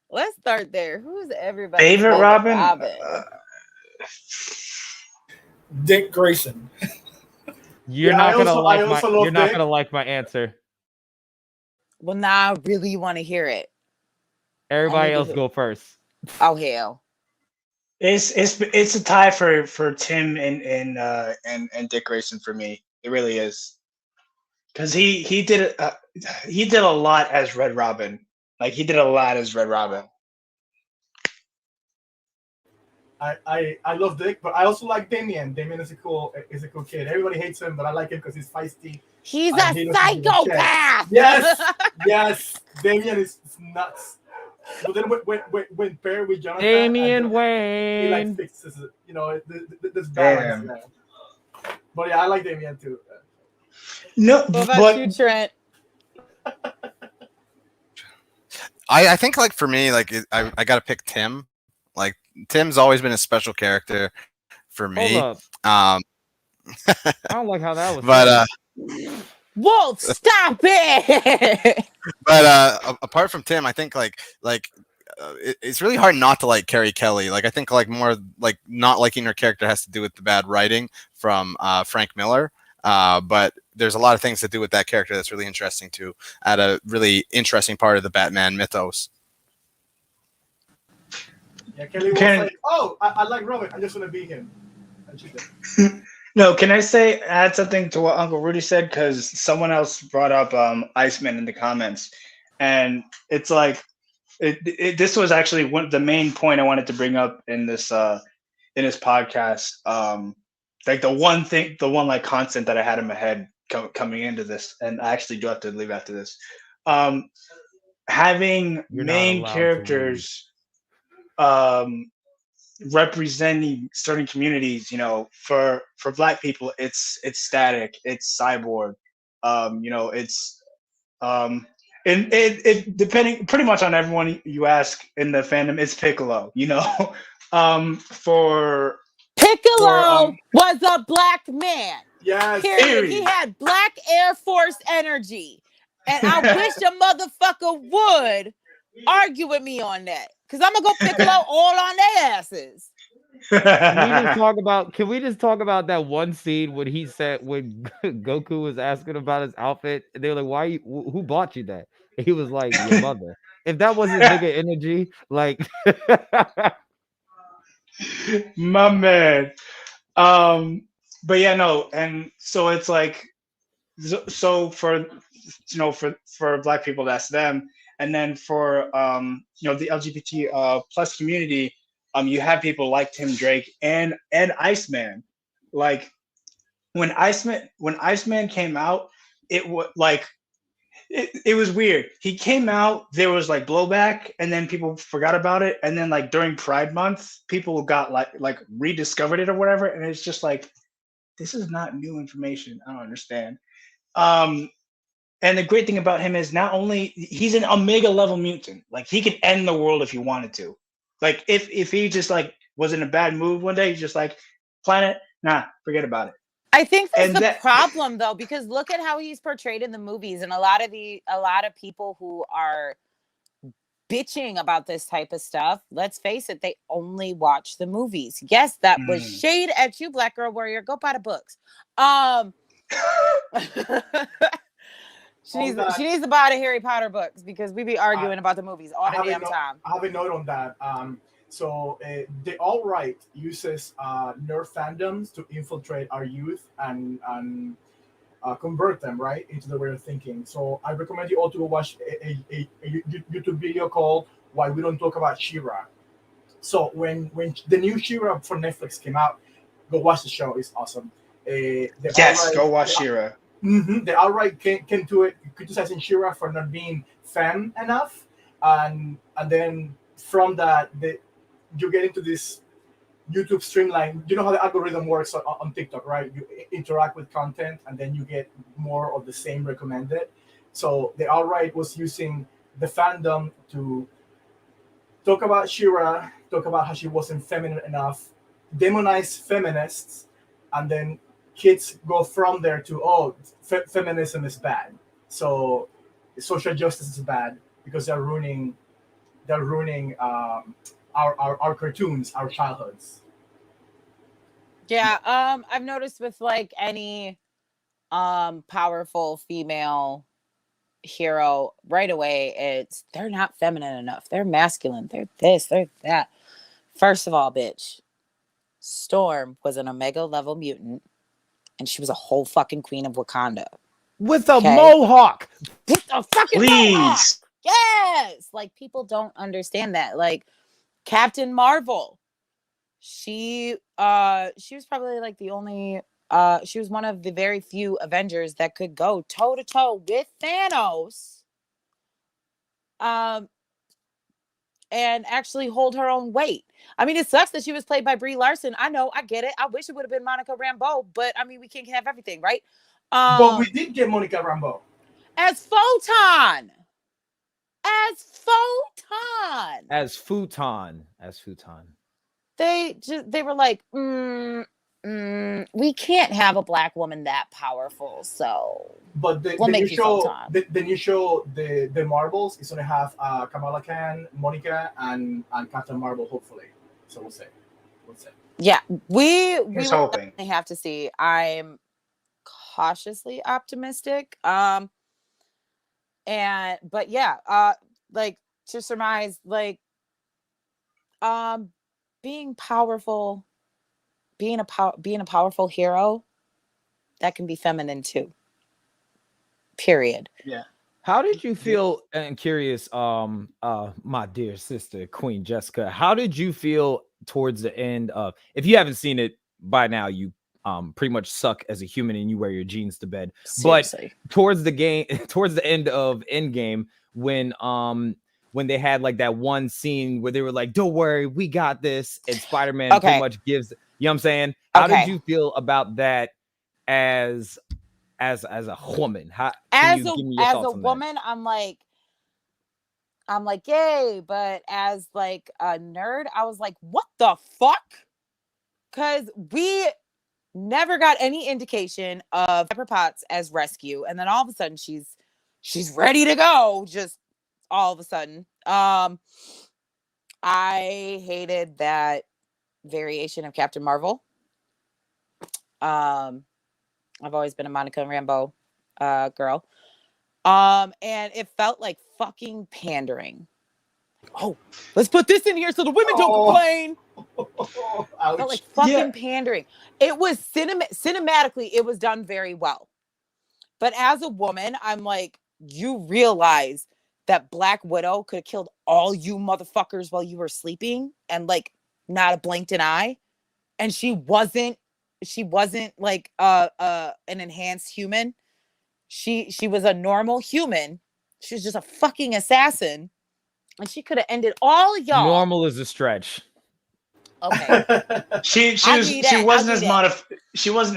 Let's start there. Who's everybody's Favorite Robin? Dick Grayson. You're Yeah, not I gonna also- like I my. also love You're not Dick. gonna like my answer. Well, now I really want to hear it. Everybody need to else hear- go first. Oh hell. It's a tie for Tim and Dick Grayson for me. It really is, because he did a lot as Red Robin. Like he did a lot as Red Robin. I love Dick, but I also like Damien. Damien is a cool kid. Everybody hates him, but I like him because he's feisty. He's And a he doesn't give a shit. psychopath. Yes, Damien is nuts. But then when paired with Jonathan, Damian he like Wayne. fixes it. You know, this balance. Damn. Yeah. But yeah, I like Damien too. No, What about but you, Trent? I think like for me, like I gotta pick Tim. Like Tim's always been a special character for me. Hold up. Um, I don't like how that was. but Wolf, stop it. apart from Tim, I think it's really hard not to like Carrie Kelly. Like I think like more like not liking her character has to do with the bad writing from Frank Miller. But there's a lot of things to do with that character that's really interesting to add a really interesting part of the Batman mythos. Yeah, Kelly was like, "Oh, I like Robin. I just want to be him." And she did. no, can I add something to what Uncle Rudy said? Because someone else brought up Iceman in the comments, and it's like this was actually the main point I wanted to bring up in this podcast. Like the one like constant that I had in my head coming into this, and I actually do have to leave after this. Having You're not main allowed to characters representing certain communities, you know, for Black people, it's Static, it's Cyborg, you know, it's and it depending pretty much on everyone you ask in the fandom, it's Piccolo, you know. Piccolo was a black man. Yes, Period. He had Black Air Force energy. And I wish a motherfucker would argue with me on that. Because I'm going to go Piccolo all on their asses. Can we just talk about that one scene when he said when Goku was asking about his outfit? And they were like, who bought you that? And he was like, your mother. If that wasn't nigga energy, like my man. But yeah, no, and so it's like, so for, you know, for Black people, that's them, and then for you know, the LGBT plus community, you have people like Tim Drake and Iceman. Like when Iceman came out, it was like it was weird. He came out, there was like blowback, and then people forgot about it, and then like during Pride Month, people got like rediscovered it or whatever, and it's just like, this is not new information. I don't understand. And the great thing about him is not only he's an Omega level mutant, like he could end the world if he wanted to. Like if he just like was in a bad mood one day, he's just like, planet, nah, forget about it. I think that's problem though, because look at how he's portrayed in the movies, and a lot of people who are bitching about this type of stuff, let's face it, they only watch the movies. Yes, that was shade at you, Black Girl Warrior. Go buy the books. She needs to buy the Harry Potter books because we be arguing about the movies all the damn time. I have a note on that. So the alt-right uses nerd fandoms to infiltrate our youth and convert them right into the way of thinking. So I recommend you all to go watch a YouTube video called "Why We Don't Talk About She-Ra." So when the new She-Ra for Netflix came out, go watch the show. It's awesome. Go watch She-Ra. The alt-right came to it, criticizing She-Ra for not being femme enough, and then from that, you get into this YouTube streamline. You know how the algorithm works on TikTok, right? You interact with content, and then you get more of the same recommended. So the alt-right was using the fandom to talk about Shira, talk about how she wasn't feminine enough, demonize feminists, and then kids go from there to, oh, feminism is bad. So social justice is bad because they're ruining our cartoons, our childhoods. Yeah, I've noticed with like any powerful female hero right away, it's they're not feminine enough. They're masculine. They're this, they're that. First of all, bitch, Storm was an Omega level mutant and she was a whole fucking queen of Wakanda. With a Okay. mohawk. With a fucking mohawk. Please. Yes. Like people don't understand that. Like Captain Marvel. She was probably like the only she was one of the very few Avengers that could go toe to toe with Thanos. And actually hold her own weight. I mean, it sucks that she was played by Brie Larson. I know, I get it. I wish it would have been Monica Rambeau, but I mean, we can't have everything, right? But we did get Monica Rambeau as Photon. As Photon. As futon. As futon. They were like, we can't have a black woman that powerful, so but we'll make you Photon. The new show, the Marvels, is going to have Kamala Khan, Monica, and Captain Marvel, hopefully. So we'll see. Yeah, we Here's will hoping. definitely have to see. I'm cautiously optimistic. But yeah, like to surmise, like being powerful, being a powerful hero, that can be feminine too. Period. Yeah. How did you feel? And curious, my dear sister, Queen Jessica, how did you feel towards the end of? If you haven't seen it by now, you pretty much suck as a human and you wear your jeans to bed. Seriously. But towards the end of Endgame, when they had like that one scene where they were like, "Don't worry, we got this," and Spider-Man pretty much gives, you know what I'm saying? How did you feel about that as a woman? How as a woman, I'm like, yay, but as like a nerd, I was like, what the fuck? Because we never got any indication of Pepper Potts as rescue, and then all of a sudden she's ready to go, just all of a sudden. I hated that variation of Captain Marvel. I've always been a Monica Rambeau girl. And it felt like fucking pandering. Oh, let's put this in here so the women don't complain. It felt like fucking pandering. It was cinematically, it was done very well. But as a woman, I'm like, you realize that Black Widow could have killed all you motherfuckers while you were sleeping and like not a blinked an eye. And she wasn't like an enhanced human. She was a normal human. She was just a fucking assassin. And she could have ended all of y'all. Normal is a stretch. Okay. she wasn't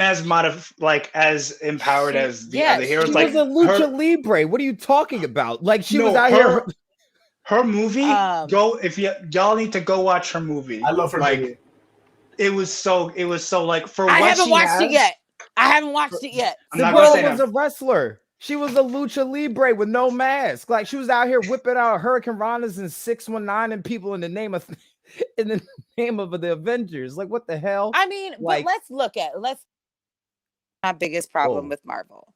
as empowered as the other heroes. She like was a lucha libre. What are you talking about? Like she was out here. Her movie. Y'all need to go watch her movie. I love her movie. It was so like for I what haven't she watched has, it yet. I haven't watched it yet. The girl was a wrestler. She was a lucha libre with no mask. Like she was out here whipping out Hurricane Ranas and 619 and people in the name of the Avengers. Like what the hell? I mean, like, but let's my biggest problem with Marvel.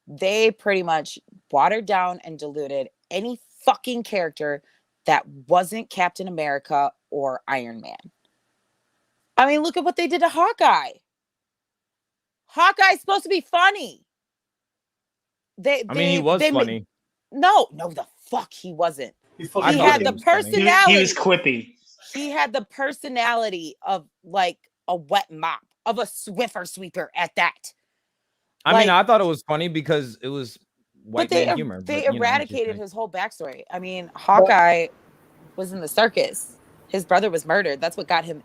They pretty much watered down and diluted any fucking character that wasn't Captain America or Iron Man. I mean, look at what they did to Hawkeye. Hawkeye's supposed to be funny. He was funny. No, the fuck he wasn't. He had the personality. He was quippy. He had the personality of like a wet mop, of a Swiffer sweeper at that. I mean, I thought it was funny because it was white man humor. They eradicated his whole backstory. I mean, Hawkeye was in the circus. His brother was murdered. That's what got him.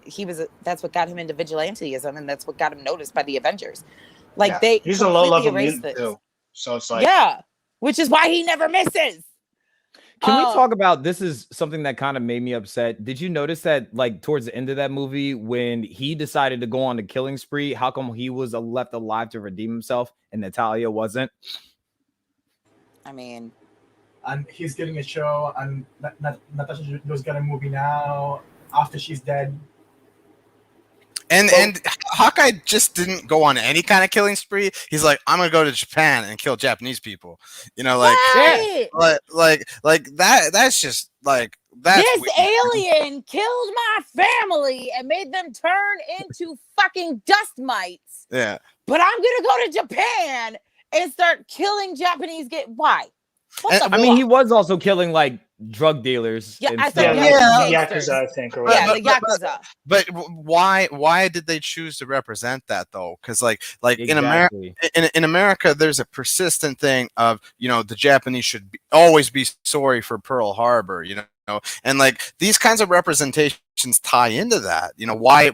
That's what got him into vigilantism, and that's what got him noticed by the Avengers. Like he's a low level mutant too. So it's like which is why he never misses. Can we talk about this? Is something that kind of made me upset. Did you notice that, like, towards the end of that movie, when he decided to go on the killing spree, how come he was left alive to redeem himself and Natalia wasn't? I mean, and he's getting a show, and Natasha just got a movie now after she's dead. And Hawkeye just didn't go on any kind of killing spree. He's like, I'm gonna go to Japan and kill Japanese people. You know, like that. That's just like that's this weird. alien killed my family and made them turn into fucking dust mites. Yeah. But I'm gonna go to Japan and start killing Japanese. Why? I mean, he was also killing like drug dealers. Yeah, I stuff. said Yakuza, I think. Or yeah, the Yakuza. But why did they choose to represent that though? Because like Exactly. in America, there's a persistent thing of, you know, the Japanese should always be sorry for Pearl Harbor, you know, and like these kinds of representations tie into that. You know, why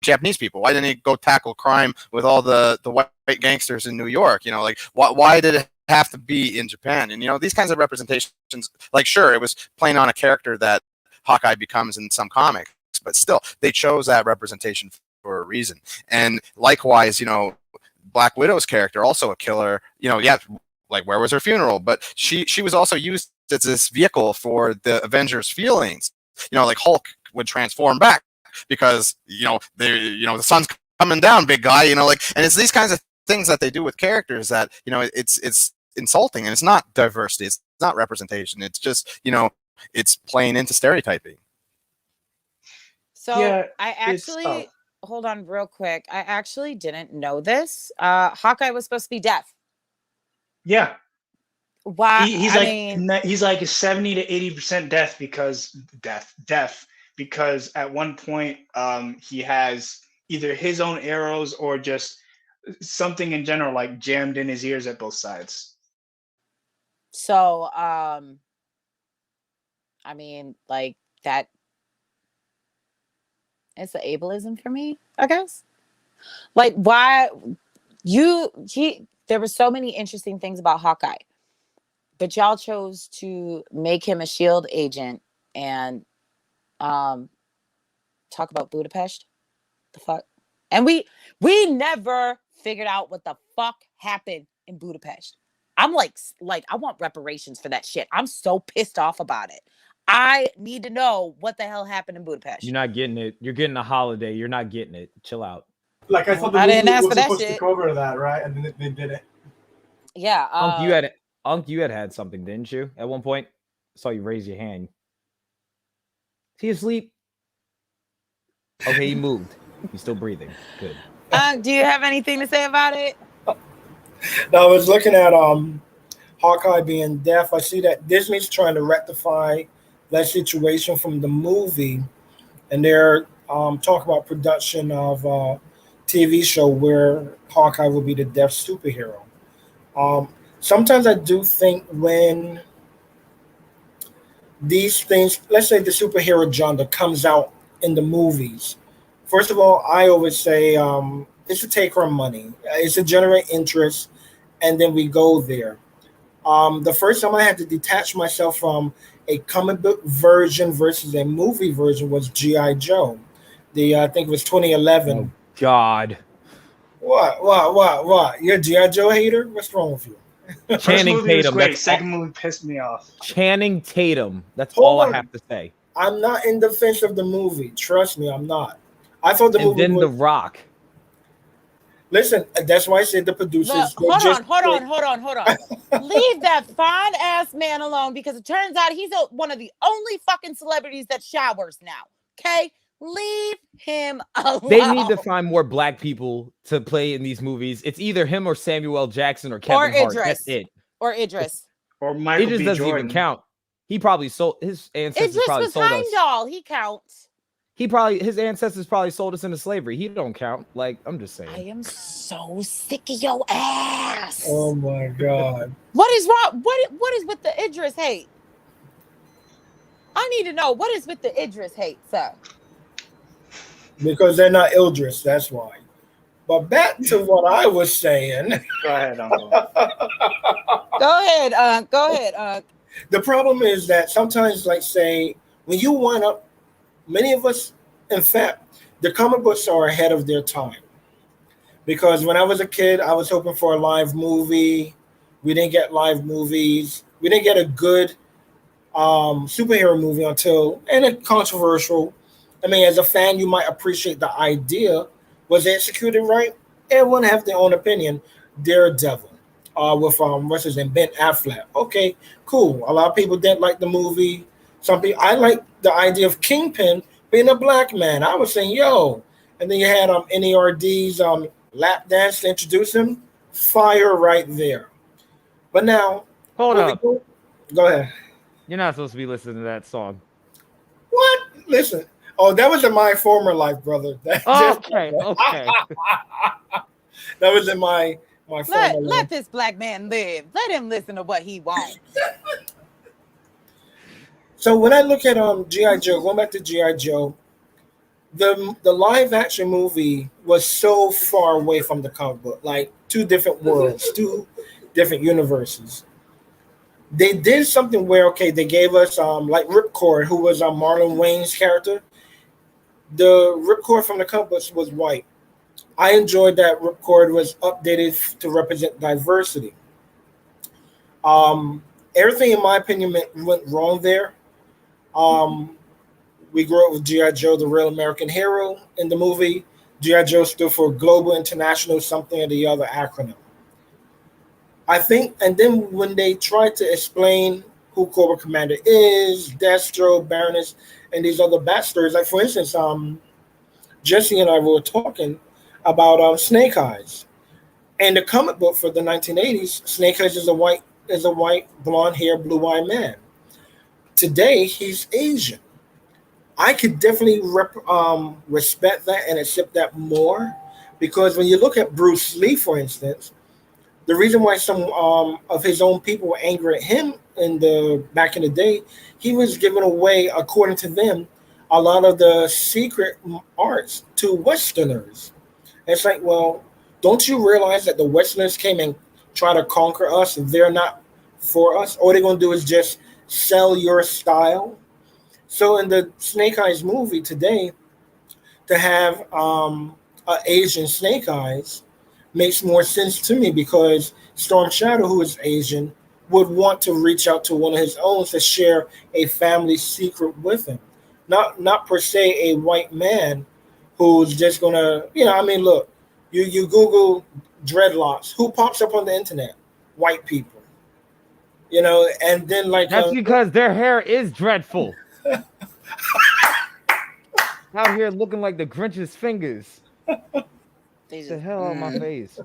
Japanese people? Why didn't he go tackle crime with all the white gangsters in New York? You know, like why did it have to be in Japan? And, you know, these kinds of representations, like, sure, it was playing on a character that Hawkeye becomes in some comics, but still, they chose that representation for a reason. And likewise, you know, Black Widow's character, also a killer, you know, yeah, like, where was her funeral? But she was also used as this vehicle for the Avengers' feelings. You know, like Hulk would transform back because, you know, the sun's coming down, big guy, you know, like, and it's these kinds of things that they do with characters that, you know, it's insulting, and it's not diversity, it's not representation, it's just, you know, it's playing into stereotyping. So Yeah, I actually hold on real quick. I actually didn't know this. Hawkeye was supposed to be deaf. Yeah. Why? He's like 70 to 80% deaf because at one point he has either his own arrows or just something in general like jammed in his ears at both sides. So I mean, like, that it's an ableism for me, I guess. Like, why there were so many interesting things about Hawkeye, but y'all chose to make him a SHIELD agent and talk about Budapest. The fuck? And we never figured out what the fuck happened in Budapest. I'm like I want reparations for that shit. I'm so pissed off about it. I need to know what the hell happened in Budapest. You're not getting it. You're getting a holiday. You're not getting it. Chill out. Like, I thought the movie was supposed to cover that, right? And then they did it. Yeah. Unc, you had something, didn't you? At one point, I saw you raise your hand. Is he asleep? Okay, he moved. He's still breathing. Good. Do you have anything to say about it? Now, I was looking at Hawkeye being deaf. I see that Disney's trying to rectify that situation from the movie, and they're talking about production of a TV show where Hawkeye will be the deaf superhero. Sometimes I do think when these things, let's say the superhero genre comes out in the movies, first of all, I always say it's to take our money. It's to generate interest, and then we go there. The first time I had to detach myself from a comic book version versus a movie version was G.I. Joe. I think it was 2011. Oh, God. What? You're a G.I. Joe hater? What's wrong with you? Channing Tatum. Great. Second movie pissed me off. Channing Tatum. That's all I have to say. I'm not in defense of the movie. Trust me, I'm not. I thought the movie then was... The Rock. Listen, that's why I said the producers... Hold on. Leave that fine ass man alone, because it turns out he's one of the only fucking celebrities that showers now. Okay? Leave him alone. They need to find more black people to play in these movies. It's either him or Samuel L. Jackson or Kevin Hart. That's it. Or Idris. Or Michael Idris B. doesn't Jordan. even count. He probably sold his ancestors. Idris probably was sold us. Heimdall. He counts. His ancestors probably sold us into slavery. He don't count. Like, I'm just saying. I am so sick of your ass. Oh my God. What is wrong? What is with the Idris hate? I need to know what is with the Idris hate, sir. Because they're not Idris, that's why. But back to what I was saying. Go ahead, Uncle. Go ahead. The problem is that sometimes, like, say, when you wind up, many of us, in fact, the comic books are ahead of their time. Because when I was a kid, I was hoping for a live movie. We didn't get live movies. We didn't get a good superhero movie until, and a controversial. I mean, as a fan, you might appreciate the idea. Was it executed right? Everyone have their own opinion. Daredevil, with what's his name, Ben Affleck. Okay, cool. A lot of people didn't like the movie. Some people, I like the idea of Kingpin being a black man. I was saying, yo, and then you had NERD's lap dance to introduce him. Fire right there. But now, Hold up. Go ahead. You're not supposed to be listening to that song. What? Listen. Oh, that was in my former life, brother. Okay. That was in my former life. Let this black man live. Let him listen to what he wants. So when I look at G.I. Joe, going back to G.I. Joe, the live action movie was so far away from the comic book, like two different worlds, two different universes. They did something where, okay, they gave us like Ripcord, who was Marlon Wayne's character. The Ripcord from the comic books was white. I enjoyed that Ripcord was updated to represent diversity. Everything, in my opinion, went wrong there. We grew up with G.I. Joe, the real American hero. In the movie, G.I. Joe stood for Global International something or the other acronym. I think, and then when they tried to explain who Cobra Commander is, Destro, Baroness, and these other backstories, like for instance, Jesse and I were talking about Snake Eyes. And the comic book for the 1980s, Snake Eyes is a white, blonde hair, blue-eyed man. Today, he's Asian. I could definitely respect that and accept that more, because when you look at Bruce Lee, for instance, the reason why some of his own people were angry at him back in the day, he was giving away, according to them, a lot of the secret arts to Westerners. And it's like, well, don't you realize that the Westerners came and try to conquer us and they're not for us? All they're going to do is just sell your style. So in the Snake Eyes movie today, to have an Asian Snake Eyes makes more sense to me, because Storm Shadow, who is Asian, would want to reach out to one of his own to share a family secret with him. Not per se a white man who's just gonna, look, you Google dreadlocks, who pops up on the internet? White people. And then like that's because their hair is dreadful. Out here looking like the Grinch's fingers. Get the hell out of my face.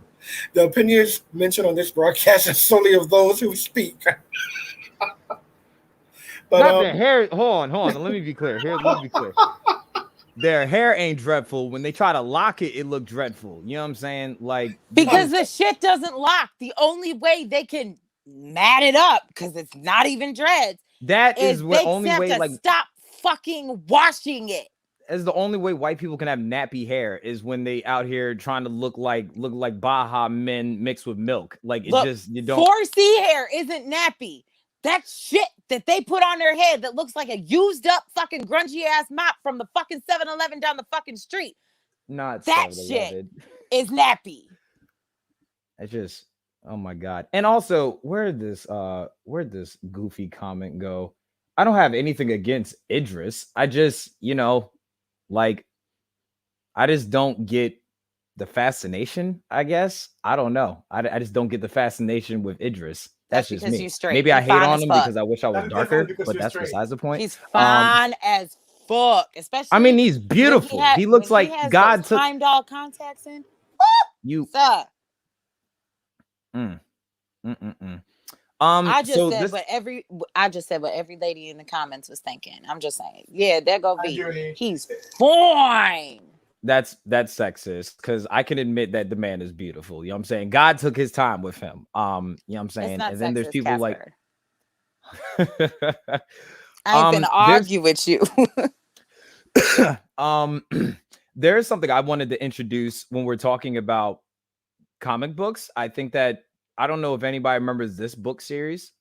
The opinions mentioned on this broadcast are solely of those who speak. But not their hair. Hold on. Let me be clear. Their hair ain't dreadful. When they try to lock it, it look dreadful. You know what I'm saying? Like, because the shit doesn't lock. The only way they can mat it up, because it's not even dreads. That is the only way. Like, stop fucking washing it. Is the only way white people can have nappy hair is when they out here trying to look like Baja men mixed with milk. Like, you don't. 4C hair isn't nappy. That shit that they put on their head that looks like a used up fucking grungy ass mop from the fucking 7-Eleven down the fucking street. Not that 7-Eleven. Shit is nappy. It's just, oh my God. And also, where'd this goofy comment go? I don't have anything against Idris. I just, I just don't get the fascination, I guess. I don't know. I just don't get the fascination with Idris. That's just me. Maybe I hate on him because I wish I was darker, but that's besides the point. He's fine as fuck, especially. I mean, he's beautiful. He looks like God took time doll contacts in. You. Sir. I just said what every lady in the comments was thinking. I'm just saying, yeah, there go V. He's fine. That's sexist, because I can admit that the man is beautiful. You know what I'm saying? God took his time with him. You know what I'm saying? And then there's people Casper. I ain't gonna argue with you. There's something I wanted to introduce when we're talking about comic books. I think that I don't know if anybody remembers this book series.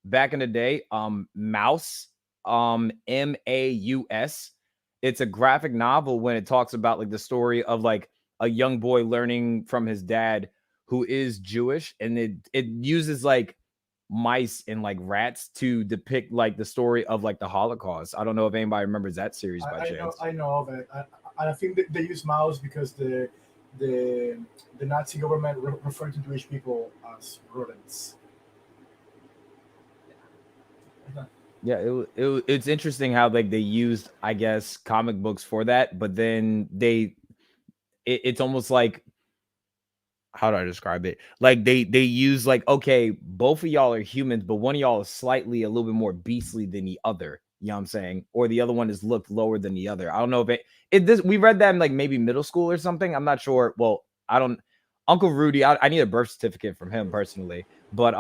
back in the day, Mouse, Maus. It's a graphic novel when it talks about like the story of like a young boy learning from his dad who is Jewish, and it uses like mice and like rats to depict like the story of like the Holocaust. I don't know if anybody remembers that series by chance. I know of it. I think that they use mouse because the Nazi government referred to Jewish people as rodents. Yeah, it's interesting how like they used, I guess, comic books for that, but then it's almost like, how do I describe it? Like they use like, okay, both of y'all are humans, but one of y'all is slightly a little bit more beastly than the other. You know what I'm saying? Or the other one is looked lower than the other. I don't know if this we read that in like maybe middle school or something. I'm not sure. Well, I don't. Uncle Rudy, I need a birth certificate from him personally, but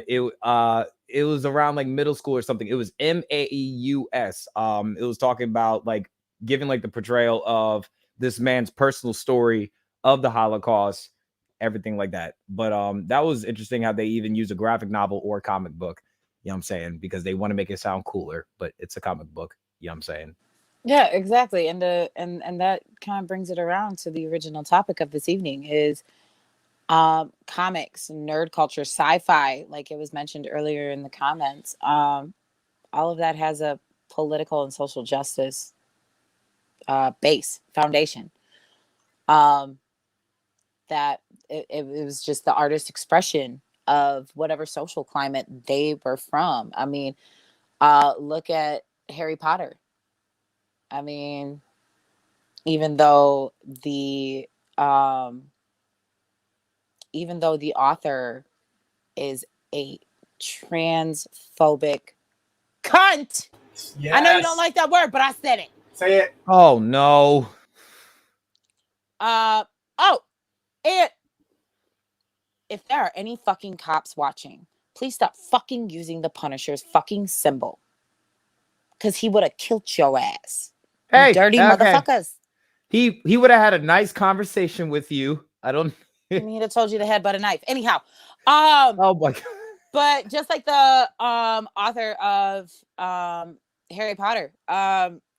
it was around like middle school or something. It was Maus. It was talking about like giving like the portrayal of this man's personal story of the Holocaust, everything like that. But that was interesting how they even use a graphic novel or comic book. You know what I'm saying? Because they want to make it sound cooler, but it's a comic book. You know what I'm saying? Yeah, exactly. And that kind of brings it around to the original topic of this evening is comics, nerd culture, sci-fi, like it was mentioned earlier in the comments. All of that has a political and social justice base foundation. That it was just the artist expression of whatever social climate they were from. I mean, look at Harry Potter. I mean, even though the author is a transphobic cunt. Yes. I know you don't like that word, but I said it. Say it. Oh no. And if there are any fucking cops watching, please stop fucking using the Punisher's fucking symbol. Because he would have killed your ass. Hey, you dirty motherfuckers. He would have had a nice conversation with you. I don't. And he'd have told you to headbutt a knife. Anyhow, Oh my god. But just like the author of Harry Potter,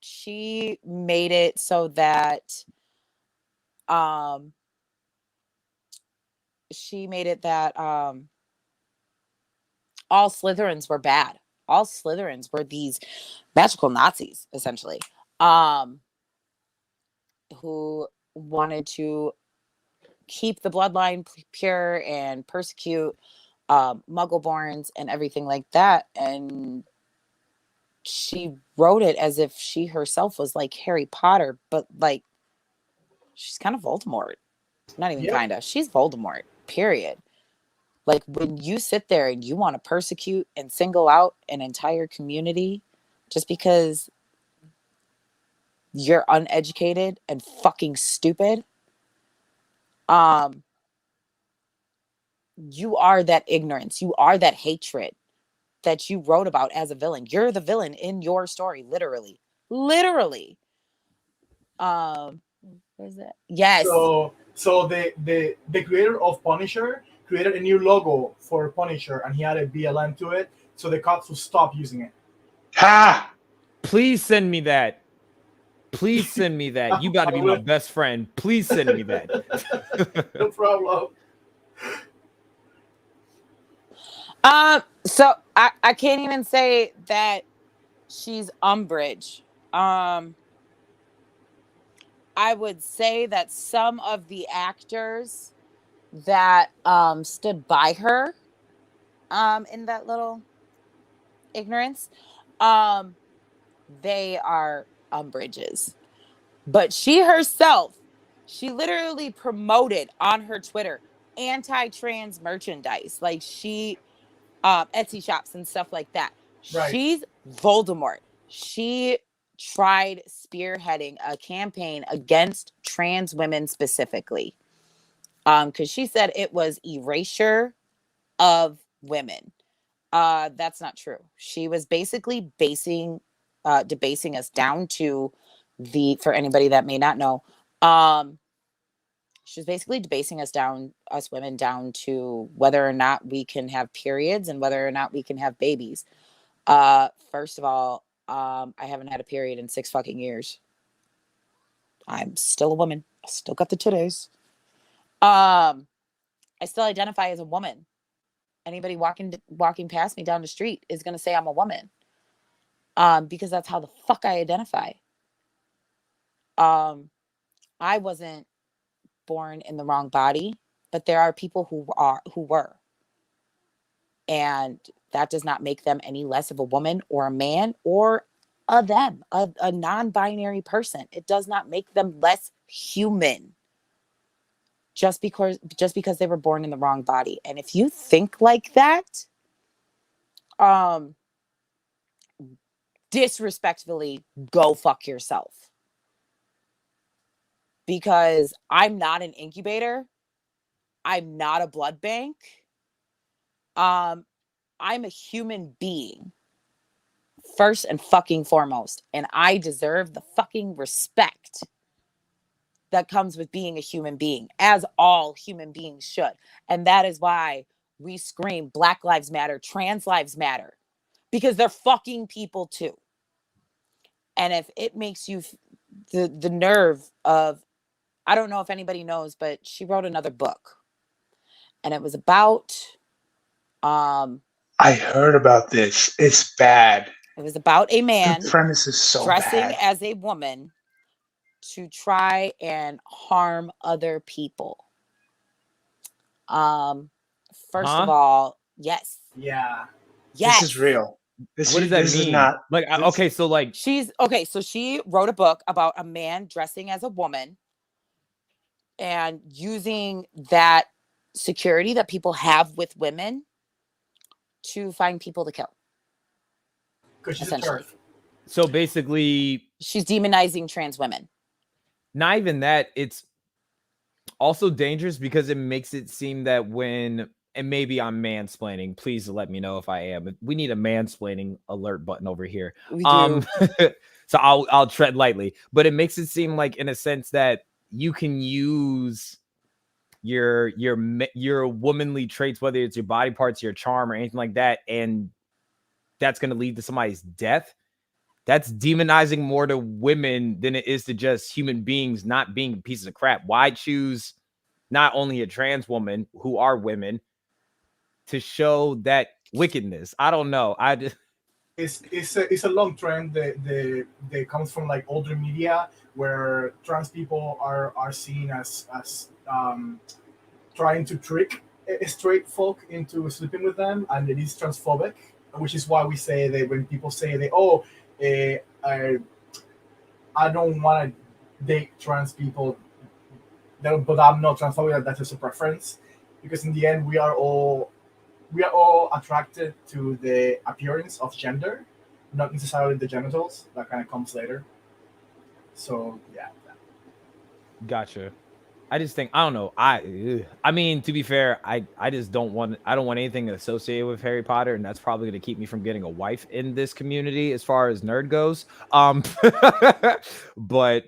she made it so that all Slytherins were bad. All Slytherins were these magical Nazis, essentially, who wanted to keep the bloodline pure and persecute Muggleborns and everything like that. And she wrote it as if she herself was like Harry Potter, but like she's kind of Voldemort. Not even kind of. She's Voldemort, period. Like when you sit there and you want to persecute and single out an entire community just because you're uneducated and fucking stupid, you are that ignorance. You are that hatred that you wrote about as a villain. You're the villain in your story, literally. Literally. What is that? Yes. So the creator of Punisher created a new logo for Punisher, and he added BLM to it, so the cops will stop using it. Ha! Please send me that. Please send me that. You got to be my best friend. Please send me that. No problem. So I can't even say that she's Umbridge. I would say that some of the actors that stood by her in that little ignorance, they are Umbridges. But she herself, she literally promoted on her Twitter anti-trans merchandise. Like she Etsy shops and stuff like that. Right. She's Voldemort. She tried spearheading a campaign against trans women specifically. Because she said it was erasure of women. That's not true. She was basically debasing us down to for anybody that may not know, She was basically debasing us women down to whether or not we can have periods and whether or not we can have babies. First of all, I haven't had a period in 6 fucking years. I'm still a woman. I still got the titties. I still identify as a woman. Anybody walking past me down the street is gonna say I'm a woman. Because that's how the fuck I identify. I wasn't born in the wrong body, but there are people who were. And that does not make them any less of a woman or a man or a non-binary person. It does not make them less human just because they were born in the wrong body. And if you think like that, disrespectfully, go fuck yourself. Because I'm not an incubator. I'm not a blood bank. I'm a human being. First and fucking foremost. And I deserve the fucking respect that comes with being a human being, as all human beings should. And that is why we scream Black Lives Matter, trans lives matter, because they're fucking people too. And if it makes you the nerve of, I don't know if anybody knows, but she wrote another book. And it was about I heard about this. It's bad. It was about a man The premise is so dressing bad. as a woman to try and harm other people. First of all, yes. Yeah. Yes. This is real. What does that this mean? Is not like this, okay, so like so she wrote a book about a man dressing as a woman and using that security that people have with women to find people to kill. Because she's a turf. So basically, she's demonizing trans women. Not even that, it's also dangerous because it makes it seem that when, and maybe I'm mansplaining, please let me know if I am. We need a mansplaining alert button over here. We do. So I'll tread lightly, but it makes it seem like, in a sense, that you can use your womanly traits, whether it's your body parts, your charm, or anything like that, and that's going to lead to somebody's death. That's demonizing more to women than it is to just human beings not being pieces of crap. Why choose not only a trans woman, who are women, to show that wickedness? I don't know. It's a long trend that comes from like older media where trans people are seen as trying to trick straight folk into sleeping with them, and it is transphobic, which is why we say that when people say I don't want to date trans people, but I'm not transphobic. That's just a preference, because in the end we are all attracted to the appearance of gender, not necessarily the genitals. That kind of comes later. So yeah. Gotcha. I just think, I don't know. I mean, to be fair, I just don't want anything associated with Harry Potter, and that's probably going to keep me from getting a wife in this community as far as nerd goes. But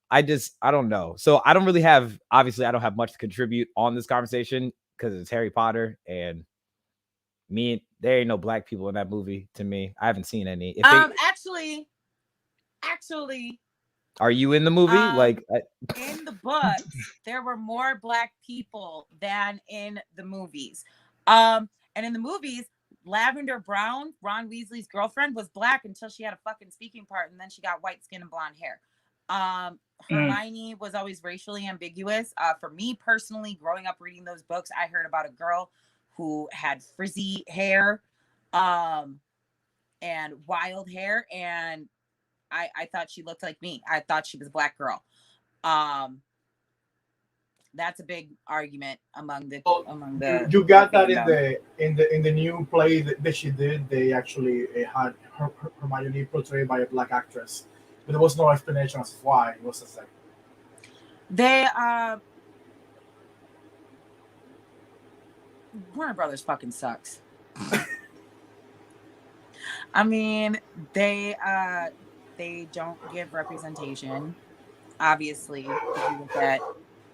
I don't know. So I don't really have, obviously I don't have much to contribute on this conversation because it's Harry Potter, and there ain't no black people in that movie to me. I haven't seen any. Actually, are you in the movie? In the books, there were more black people than in the movies. And in the movies, Lavender Brown, Ron Weasley's girlfriend, was black until she had a fucking speaking part, and then she got white skin and blonde hair. Hermione was always racially ambiguous. For me personally, growing up reading those books, I heard about a girl who had frizzy hair, and wild hair, and I thought she looked like me. I thought she was a black girl. That's a big argument among the You got that in the new play that she did. They actually had Hermione portrayed by a black actress, but there was no explanation as to why. It was just like Warner Brothers fucking sucks. I mean, they don't give representation. Obviously, if you look at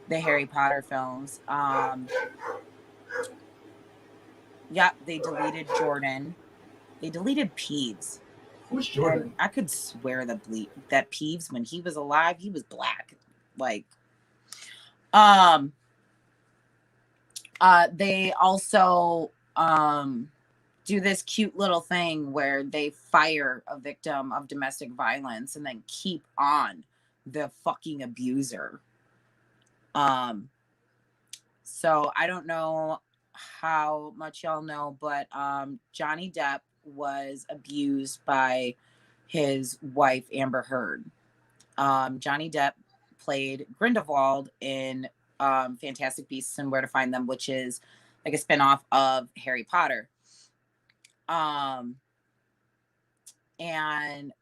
the Harry Potter films. Yeah, they deleted Jordan. They deleted Peeves. Who's Jordan? And I could swear that Peeves, when he was alive, he was black. Like, they also do this cute little thing where they fire a victim of domestic violence and then keep on the fucking abuser. So I don't know how much y'all know, but Johnny Depp was abused by his wife Amber Heard. Johnny Depp played Grindelwald in Fantastic Beasts and Where to Find Them, which is like a spinoff of Harry Potter. And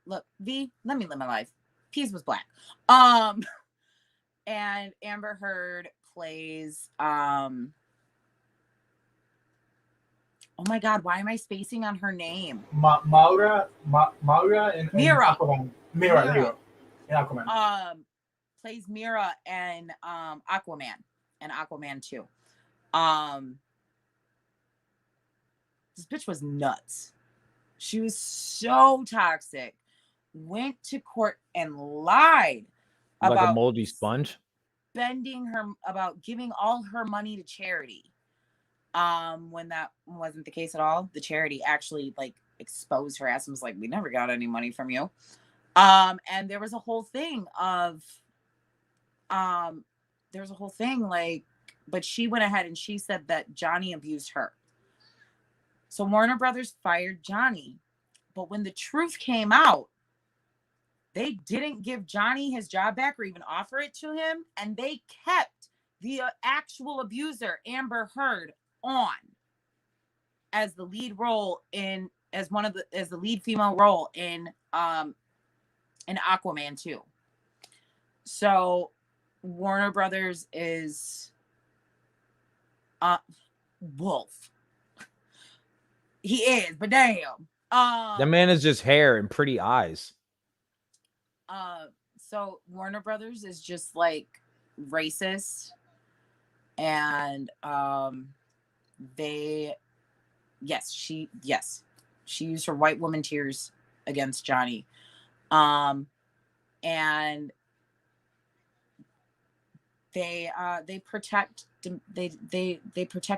look, V, let me live my life. Pease was black. And Amber Heard plays oh my god, why am I spacing on her name? Maura and Mira. Aquaman. Mira. There you go. In Aquaman. Plays Mira and Aquaman and Aquaman 2. This bitch was nuts. She was so toxic. Went to court and lied Like about a moldy sponge. about giving all her money to charity. When that wasn't the case at all. The charity actually like exposed her ass and was like, we never got any money from you. And there was a whole thing like, but she went ahead and she said that Johnny abused her. So Warner Brothers fired Johnny. But when the truth came out, they didn't give Johnny his job back or even offer it to him. And they kept the actual abuser, Amber Heard, on as the lead role as the lead female role in Aquaman 2. So Warner Brothers is wolf. He is, but damn. That man is just hair and pretty eyes. So Warner Brothers is just like racist, and she used her white woman tears against Johnny, and they protect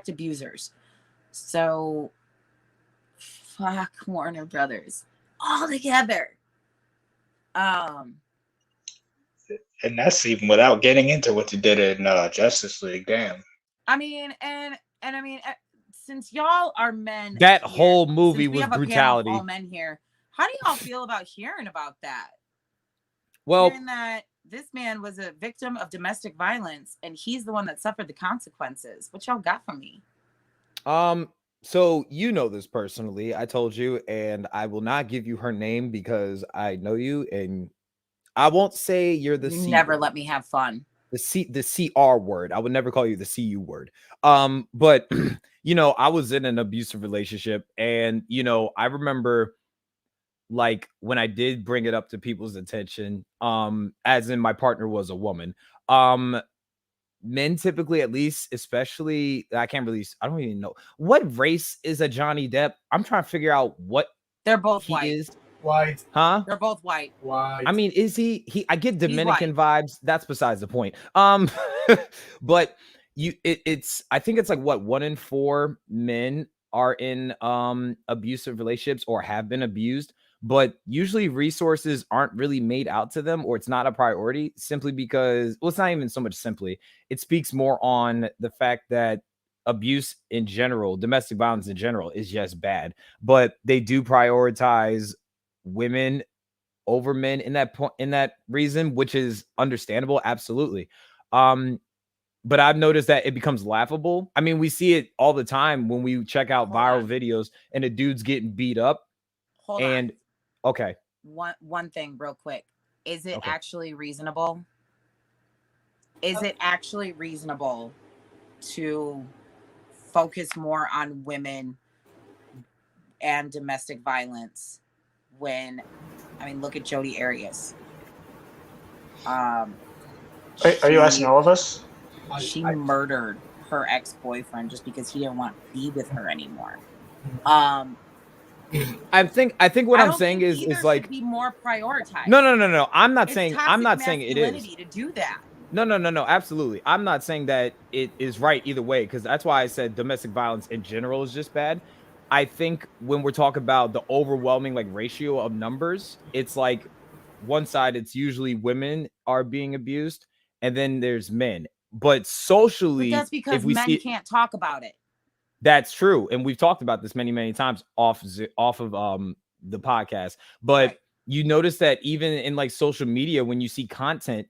abusers. So fuck Warner Brothers all together. And that's even without getting into what you did in Justice League. Damn. I mean, and I mean, since y'all are men, That here, whole movie since we was have a panel of brutality. all men here. How do y'all feel about hearing about that? Well, hearing that this man was a victim of domestic violence and he's the one that suffered the consequences. What y'all got from me? So you know this personally. I told you, and I will not give you her name because I know you, and I won't say you're the C never word. Let me have fun. The CR word. I would never call you the CU word. But you know, I was in an abusive relationship, and you know, I remember like when I did bring it up to people's attention, as in my partner was a woman. Men typically, at least, especially, I don't even know what race is a Johnny Depp. I'm trying to figure out what they're both he white. is. White. Huh? They're both white. White. I mean, is he? I get Dominican white. vibes. That's besides the point. But it's I think it's like what 1 in 4 men are in abusive relationships or have been abused. But usually resources aren't really made out to them, or it's not a priority simply because, well, it's not even so much simply. It speaks more on the fact that abuse in general, domestic violence in general, is just bad. But they do prioritize women over men in that reason, which is understandable. Absolutely. But I've noticed that it becomes laughable. I mean, we see it all the time when we check out viral videos and a dude's getting beat up. Hold on. Okay. One thing real quick. Is it actually reasonable? Is it actually reasonable to focus more on women and domestic violence when, I mean, look at Jodi Arias. Are you asking all of us? she murdered her ex-boyfriend just because he didn't want to be with her anymore. I think what I'm saying think is like should be more prioritized. No. I'm not It's saying it is. to do that. No, absolutely. I'm not saying that it is right either way, because that's why I said domestic violence in general is just bad. I think when we're talking about the overwhelming like ratio of numbers, it's like one side, it's usually women are being abused, and then there's men. But socially, But that's because men can't talk about it. That's true, and we've talked about this many times off of the podcast. But right. You notice that even in like social media, when you see content,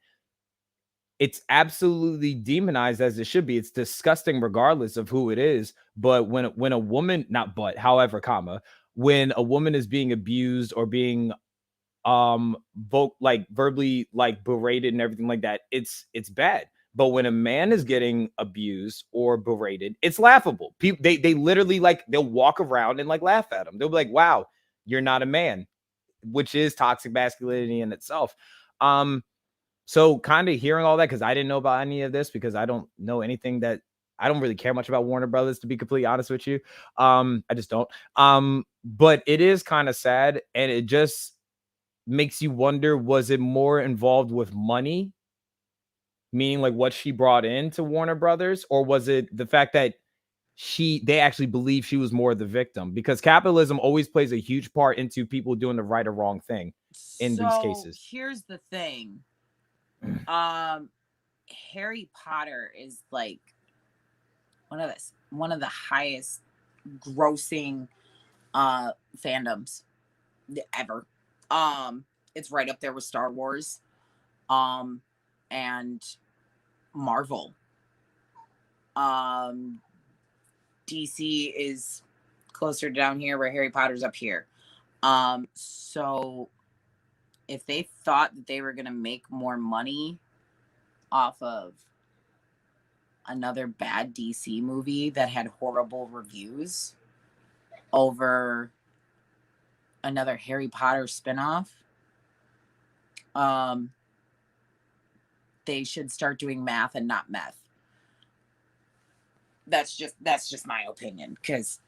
it's absolutely demonized, as it should be. It's disgusting regardless of who it is. But when a woman, not but, however, comma, when a woman is being abused or being verbally like berated and everything like that, it's bad. But when a man is getting abused or berated, it's laughable. People they literally like they'll walk around and like laugh at him. They'll be like, "Wow, you're not a man," which is toxic masculinity in itself. So kind of hearing all that, because I didn't know about any of this, because I don't know anything that I don't really care much about Warner Brothers, to be completely honest with you. I just don't. But it is kind of sad, and it just makes you wonder, was it more involved with money, meaning like what she brought in to Warner Brothers, or was it the fact that they actually believe she was more the victim? Because capitalism always plays a huge part into people doing the right or wrong thing in these cases. Here's the thing. Harry Potter is like one of the highest grossing fandoms ever. It's right up there with Star Wars and Marvel. DC is closer down here, where Harry Potter's up here. So if they thought that they were going to make more money off of another bad DC movie that had horrible reviews over another Harry Potter spinoff, they should start doing math and not meth. That's just my opinion, because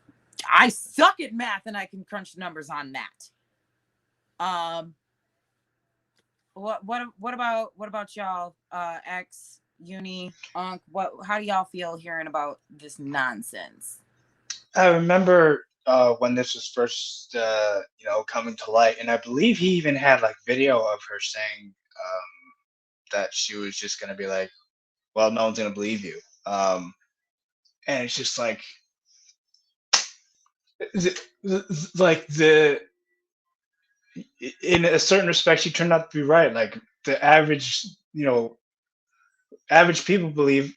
I suck at math and I can crunch the numbers on that. What about y'all? X, Uni, Unc, how do y'all feel hearing about this nonsense? I remember when this was first coming to light, and I believe he even had like video of her saying that she was just gonna be like, well, no one's gonna believe you. And it's just like in a certain respect, she turned out to be right. Like the average people believed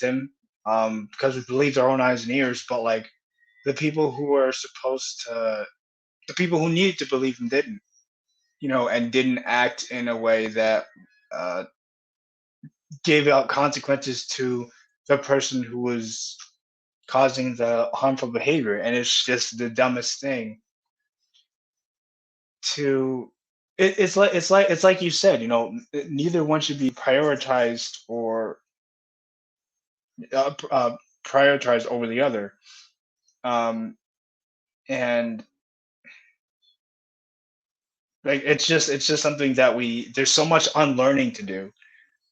him because we believed our own eyes and ears. But like the people who needed to believe him didn't, and didn't act in a way that gave out consequences to the person who was causing the harmful behavior. And it's just the dumbest thing it's like you said, neither one should be prioritized or prioritized over the other. And like it's just something that there's so much unlearning to do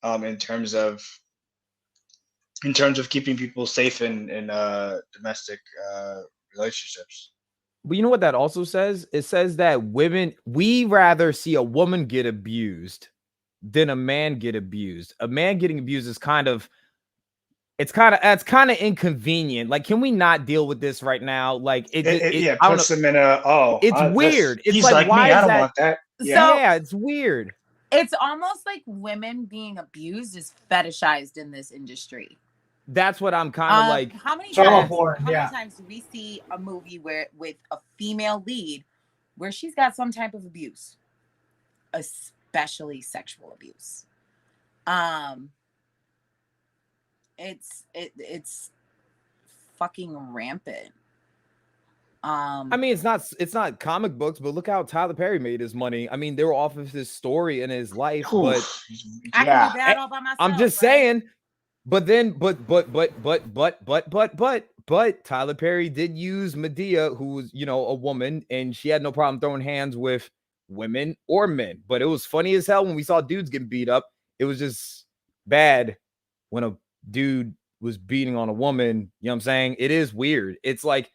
in terms of keeping people safe in domestic relationships. But you know what that also says? It says that we rather see a woman get abused than a man get abused. A man getting abused is kind of inconvenient. Like, can we not deal with this right now? Like it puts them in it's weird. It's he's like why me, I don't want that. Yeah, it's weird. It's almost like women being abused is fetishized in this industry. That's what I'm kind of like. How many times do we see a movie with a female lead where she's got some type of abuse, especially sexual abuse? It's fucking rampant. I mean, it's not comic books, but look how Tyler Perry made his money. I mean, they were off of his story and his life, but I can do that all by myself. I'm just saying. But Tyler Perry did use Medea, who was, a woman, and she had no problem throwing hands with women or men. But it was funny as hell when we saw dudes getting beat up. It was just bad when a dude was beating on a woman. You know what I'm saying? It is weird. It's like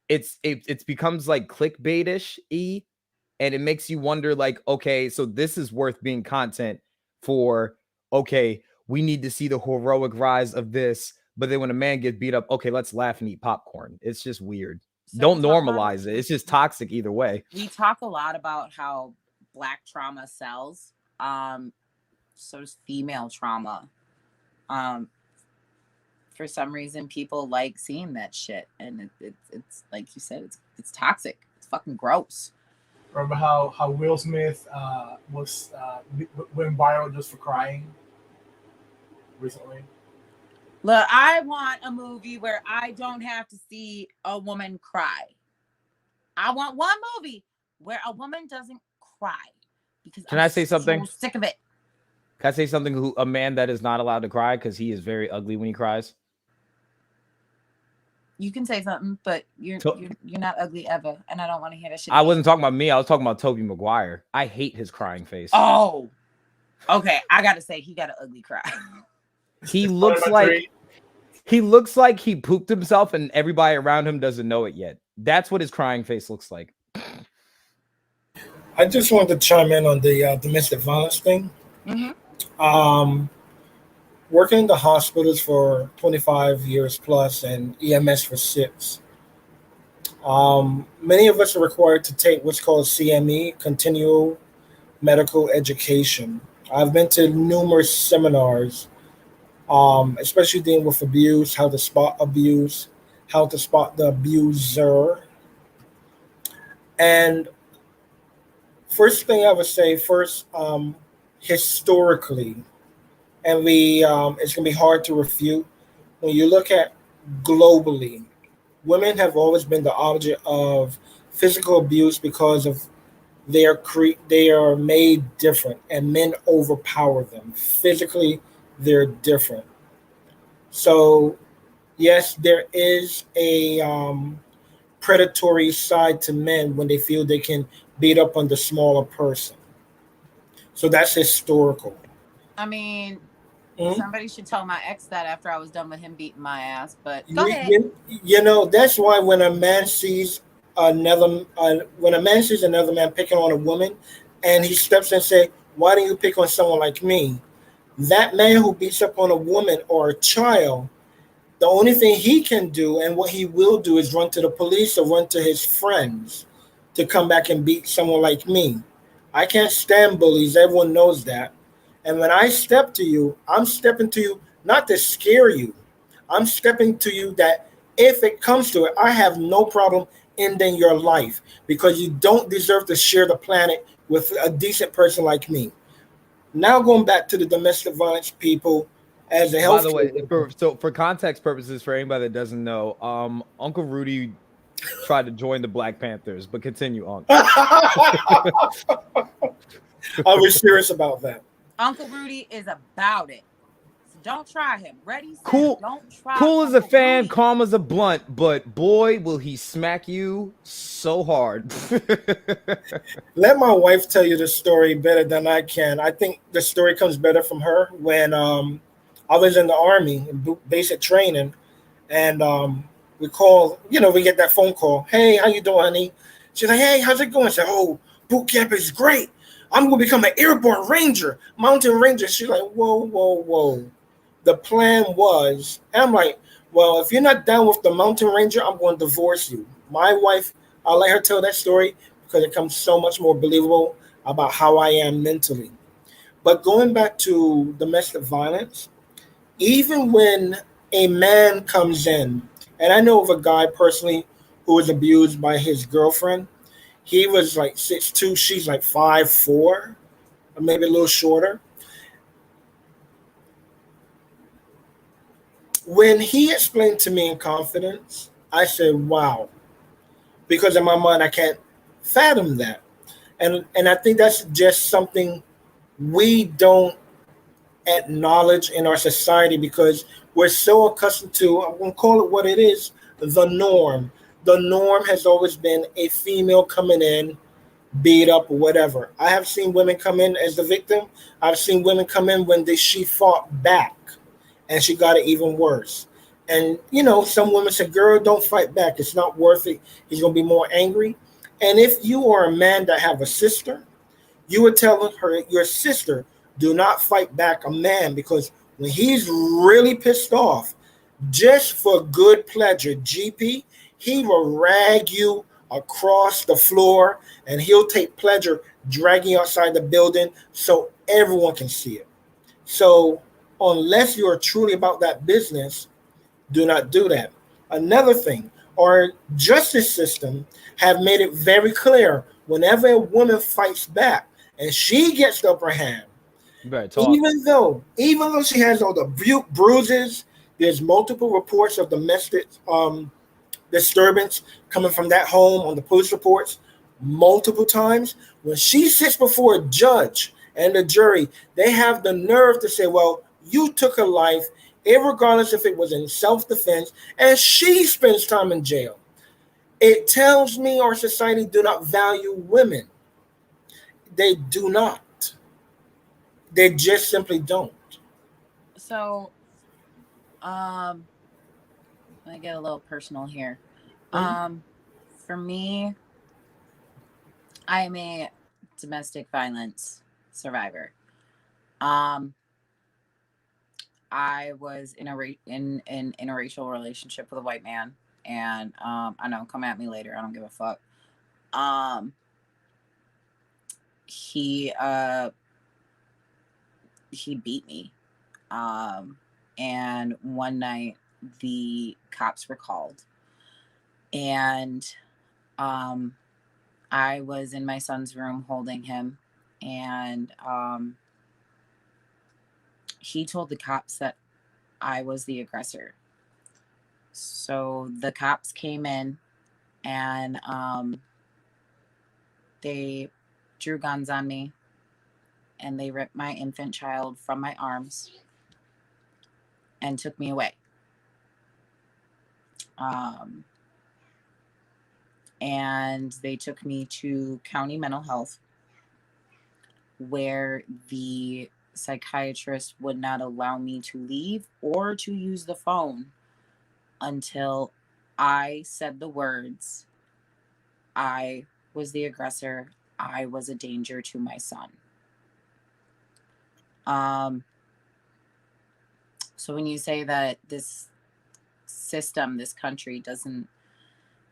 it becomes like clickbaitish and it makes you wonder, like, okay, so this is worth being content for. Okay, we need to see the heroic rise of this, but then when a man gets beat up, okay, let's laugh and eat popcorn. It's just weird. So Don't normalize it. It's just toxic either way. We talk a lot about how Black trauma sells. So does female trauma. For some reason, people like seeing that shit, and it's like you said, it's toxic. It's fucking gross. Remember how Will Smith went viral just for crying recently? Look, I want a movie where I don't have to see a woman cry. I want one movie where a woman doesn't cry because Can I say something? So sick of it. Can I say something? A man that is not allowed to cry because he is very ugly when he cries. You can say something, but you're not ugly ever, and I don't want to hear that shit. I wasn't talking about me. I was talking about Tobey Maguire. I hate his crying face. Oh, okay. I gotta say he got an ugly cry. He looks like he pooped himself, and everybody around him doesn't know it yet. That's what his crying face looks like. I just wanted to chime in on the domestic violence thing. Mm-hmm. Working in the hospitals for 25 years plus and EMS for 6. Many of us are required to take what's called CME, Continual Medical Education. I've been to numerous seminars, especially dealing with abuse, how to spot abuse, how to spot the abuser. And first thing I would say, historically, and it's going to be hard to refute. When you look at globally, women have always been the object of physical abuse because of they are made different, and men overpower them. Physically, they're different. So, yes, there is a predatory side to men when they feel they can beat up on the smaller person. So that's historical. I mean, somebody should tell my ex that after I was done with him beating my ass. But go ahead. That's why when a man sees another man picking on a woman, and he steps and say, "Why do you pick on someone like me?" That man who beats up on a woman or a child, the only thing he can do and what he will do is run to the police or run to his friends to come back and beat someone like me. I can't stand bullies. Everyone knows that. And when I step to you, I'm stepping to you not to scare you. I'm stepping to you that if it comes to it, I have no problem ending your life because you don't deserve to share the planet with a decent person like me. Now going back to the domestic violence people as a health. By the way, for context purposes, for anybody that doesn't know, Uncle Rudy tried to join the Black Panthers, but continue on. I was serious about that. Uncle Rudy is about it. So don't try him. Ready? Set, cool. Don't try. Cool as a fan, Rudy. calm as a blunt, but boy, will he smack you so hard. Let my wife tell you the story better than I can. I think the story comes better from her. When I was in the Army, in basic training, and we get that phone call. Hey, how you doing, honey? She's like, hey, how's it going? I said, oh, boot camp is great. I'm going to become an airborne ranger, mountain ranger. She's like, whoa. The plan was, and I'm like, well, if you're not down with the mountain ranger, I'm going to divorce you. My wife, I'll let her tell that story because it comes so much more believable about how I am mentally. But going back to domestic violence, even when a man comes in, and I know of a guy personally who was abused by his girlfriend. He was like 6'2", she's like 5'4", or maybe a little shorter. When he explained to me in confidence, I said, wow. Because in my mind, I can't fathom that. And I think that's just something we don't acknowledged in our society because we're so accustomed to, I'm going to call it what it is, the norm. The norm has always been a female coming in, beat up or whatever. I have seen women come in as the victim. I've seen women come in when she fought back and she got it even worse. And, you know, some women say, girl, don't fight back. It's not worth it. He's going to be more angry. And if you are a man that have a sister, you would tell her, your sister, do not fight back a man, because when he's really pissed off, just for good pleasure, GP, he will rag you across the floor and he'll take pleasure dragging you outside the building so everyone can see it. So unless you're truly about that business, do not do that. Another thing, our justice system have made it very clear whenever a woman fights back and she gets the upper hand, even though she has all the bruises, there's multiple reports of domestic disturbance coming from that home on the police reports multiple times. When she sits before a judge and the jury, they have the nerve to say, well, you took a life, regardless if it was in self-defense, and she spends time in jail. It tells me our society do not value women. They do not. They just simply don't. So, let me get a little personal here. For me, I am a domestic violence survivor. I was in an interracial relationship with a white man, and I know, come at me later, I don't give a fuck. He beat me, and one night the cops were called, and I was in my son's room holding him, and he told the cops that I was the aggressor. So the cops came in and they drew guns on me and they ripped my infant child from my arms and took me away. And they took me to county mental health, where the psychiatrist would not allow me to leave or to use the phone until I said the words, I was the aggressor, I was a danger to my son. So when you say that this system, this country doesn't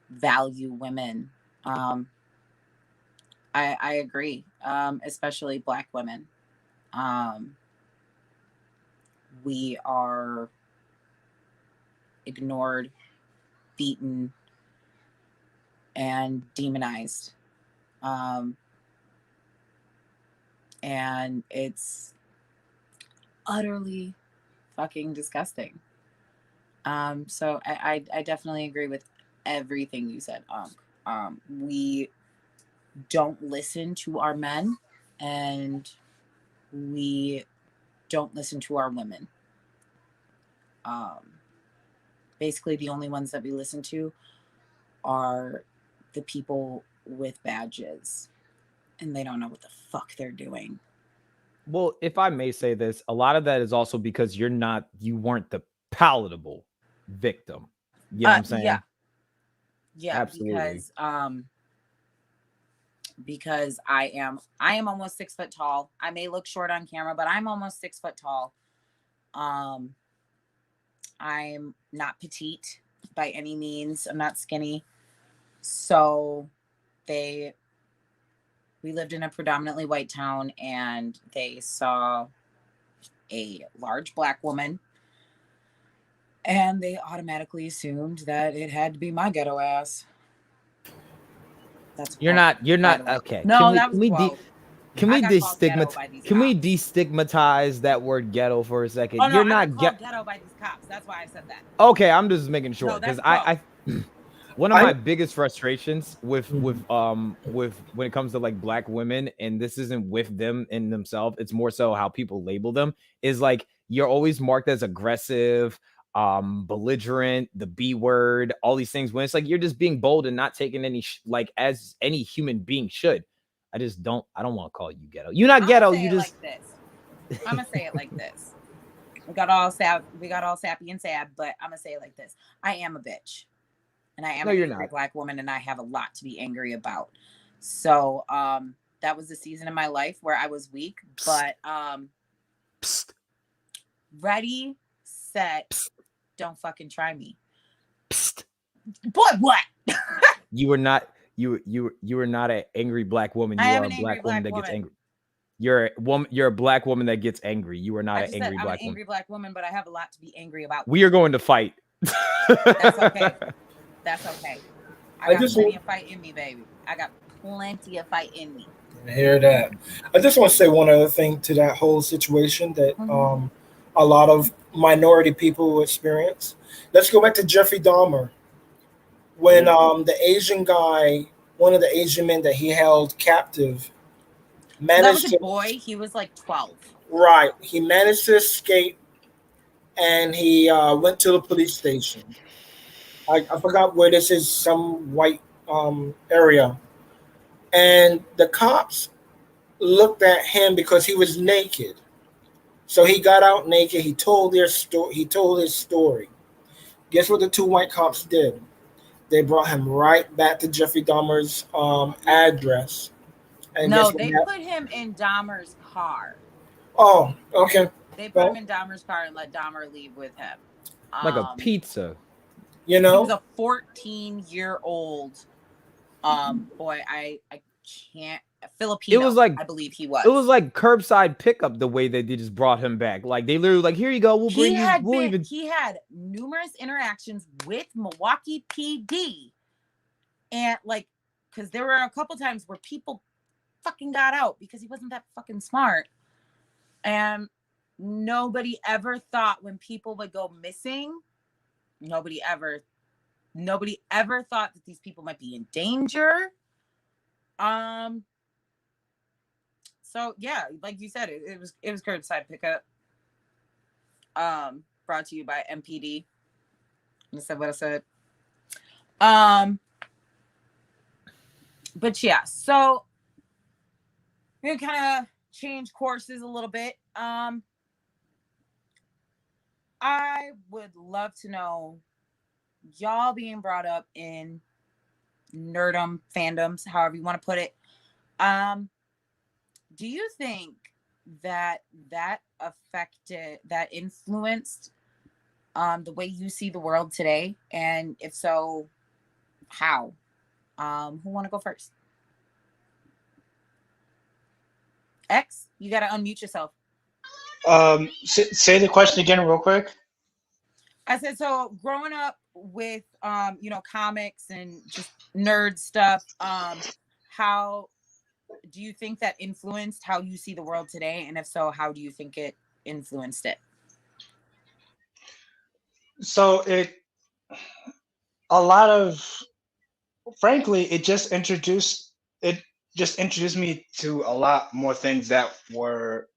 value women, I agree, especially Black women. We are ignored, beaten, and demonized. And it's utterly fucking disgusting. So I definitely agree with everything you said. We don't listen to our men, and we don't listen to our women. Basically, the only ones that we listen to are the people with badges, and they don't know what the fuck they're doing. Well, if I may say this, a lot of that is also because you weren't the palatable victim. You know what I'm saying? Yeah, absolutely. Because I am almost 6 foot tall. I may look short on camera, but I'm almost 6 foot tall. I'm not petite by any means. I'm not skinny. So we lived in a predominantly white town, and they saw a large Black woman, and they automatically assumed that it had to be my ghetto ass. That's you're not okay. No, can we destigmatize that word ghetto for a second? You're not called ghetto by these cops. That's why I said that. Okay, I'm just making sure, because One of my biggest frustrations with when it comes to like black women, and this isn't with them in themselves, it's more so how people label them, is like you're always marked as aggressive, belligerent, the B word, all these things, when it's like you're just being bold and not taking any like as any human being should. I don't want to call you ghetto. You're not ghetto. You just like this. I'm gonna say it like this. We got all sappy and sad, but I'm gonna say it like this. I am a bitch. And I am an angry black woman, and I have a lot to be angry about. So that was the season of my life where I was weak, but ready, set, don't fucking try me. Boy, what? You were not an angry black woman. You are a black woman that gets angry. You're a black woman that gets angry. You are not an angry black woman. I'm an angry black woman, but I have a lot to be angry about. We are going to fight. That's okay. That's okay. I got plenty of fight in me, baby. I got plenty of fight in me. I hear that. I just want to say one other thing to that whole situation that a lot of minority people will experience. Let's go back to Jeffrey Dahmer. When the Asian guy, one of the Asian men that he held captive, managed that was a boy. He was like 12. Right. He managed to escape, and he went to the police station. I forgot where this is, some white area. And the cops looked at him because he was naked. So he got out naked. He told his story. Guess what the two white cops did? They brought him right back to Jeffrey Dahmer's address. And no, they put him in Dahmer's car. Oh, okay. They put him in Dahmer's car and let Dahmer leave with him. Like a pizza. You know? He was a 14-year-old boy. I can't. Filipino. It was like, I believe he was. It was like curbside pickup the way they just brought him back. Like they literally like, here you go. He had numerous interactions with Milwaukee PD, and like, because there were a couple times where people fucking got out because he wasn't that fucking smart, and nobody ever thought when people would go missing. Nobody ever thought that these people might be in danger. So yeah, like you said, it was curbside pickup. Brought to you by MPD. I said what I said. But yeah, so we're gonna kind of change courses a little bit. I would love to know, y'all being brought up in nerdum fandoms, however you want to put it. Do you think that influenced the way you see the world today? And if so, how? Who want to go first? X, you got to unmute yourself. Say the question again real quick. I said, so growing up with, comics and just nerd stuff, how do you think that influenced how you see the world today? And if so, how do you think it influenced it? So frankly, it just introduced me to a lot more things that were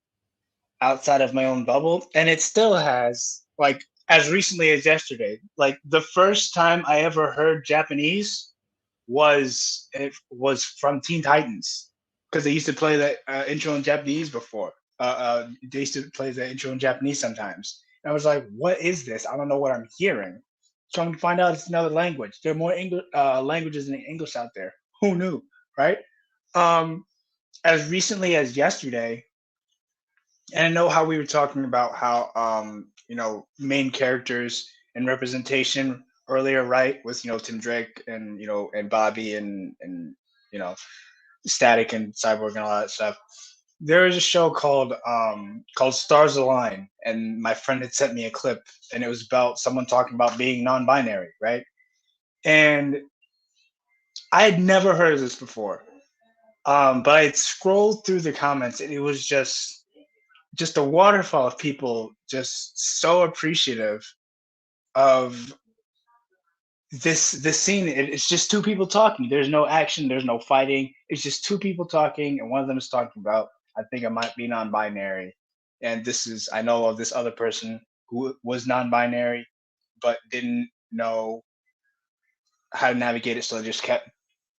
outside of my own bubble. And it still has, like, as recently as yesterday, like the first time I ever heard Japanese was from Teen Titans, because they used to play that intro in Japanese before. They used to play the intro in Japanese sometimes. And I was like, what is this? I don't know what I'm hearing. So I'm going to find out it's another language. There are more languages than English out there. Who knew, right? As recently as yesterday, and I know how we were talking about how, main characters and representation earlier, right? With, Tim Drake and, and Bobby and Static and Cyborg and all that stuff. There is a show called Stars Align, and my friend had sent me a clip, and it was about someone talking about being non-binary, right? And I had never heard of this before, but I had scrolled through the comments, and it was just a waterfall of people just so appreciative of this scene, it's just two people talking. There's no action, there's no fighting. It's just two people talking, and one of them is talking about, I think I might be non-binary, and I know of this other person who was non-binary but didn't know how to navigate it, so they just kept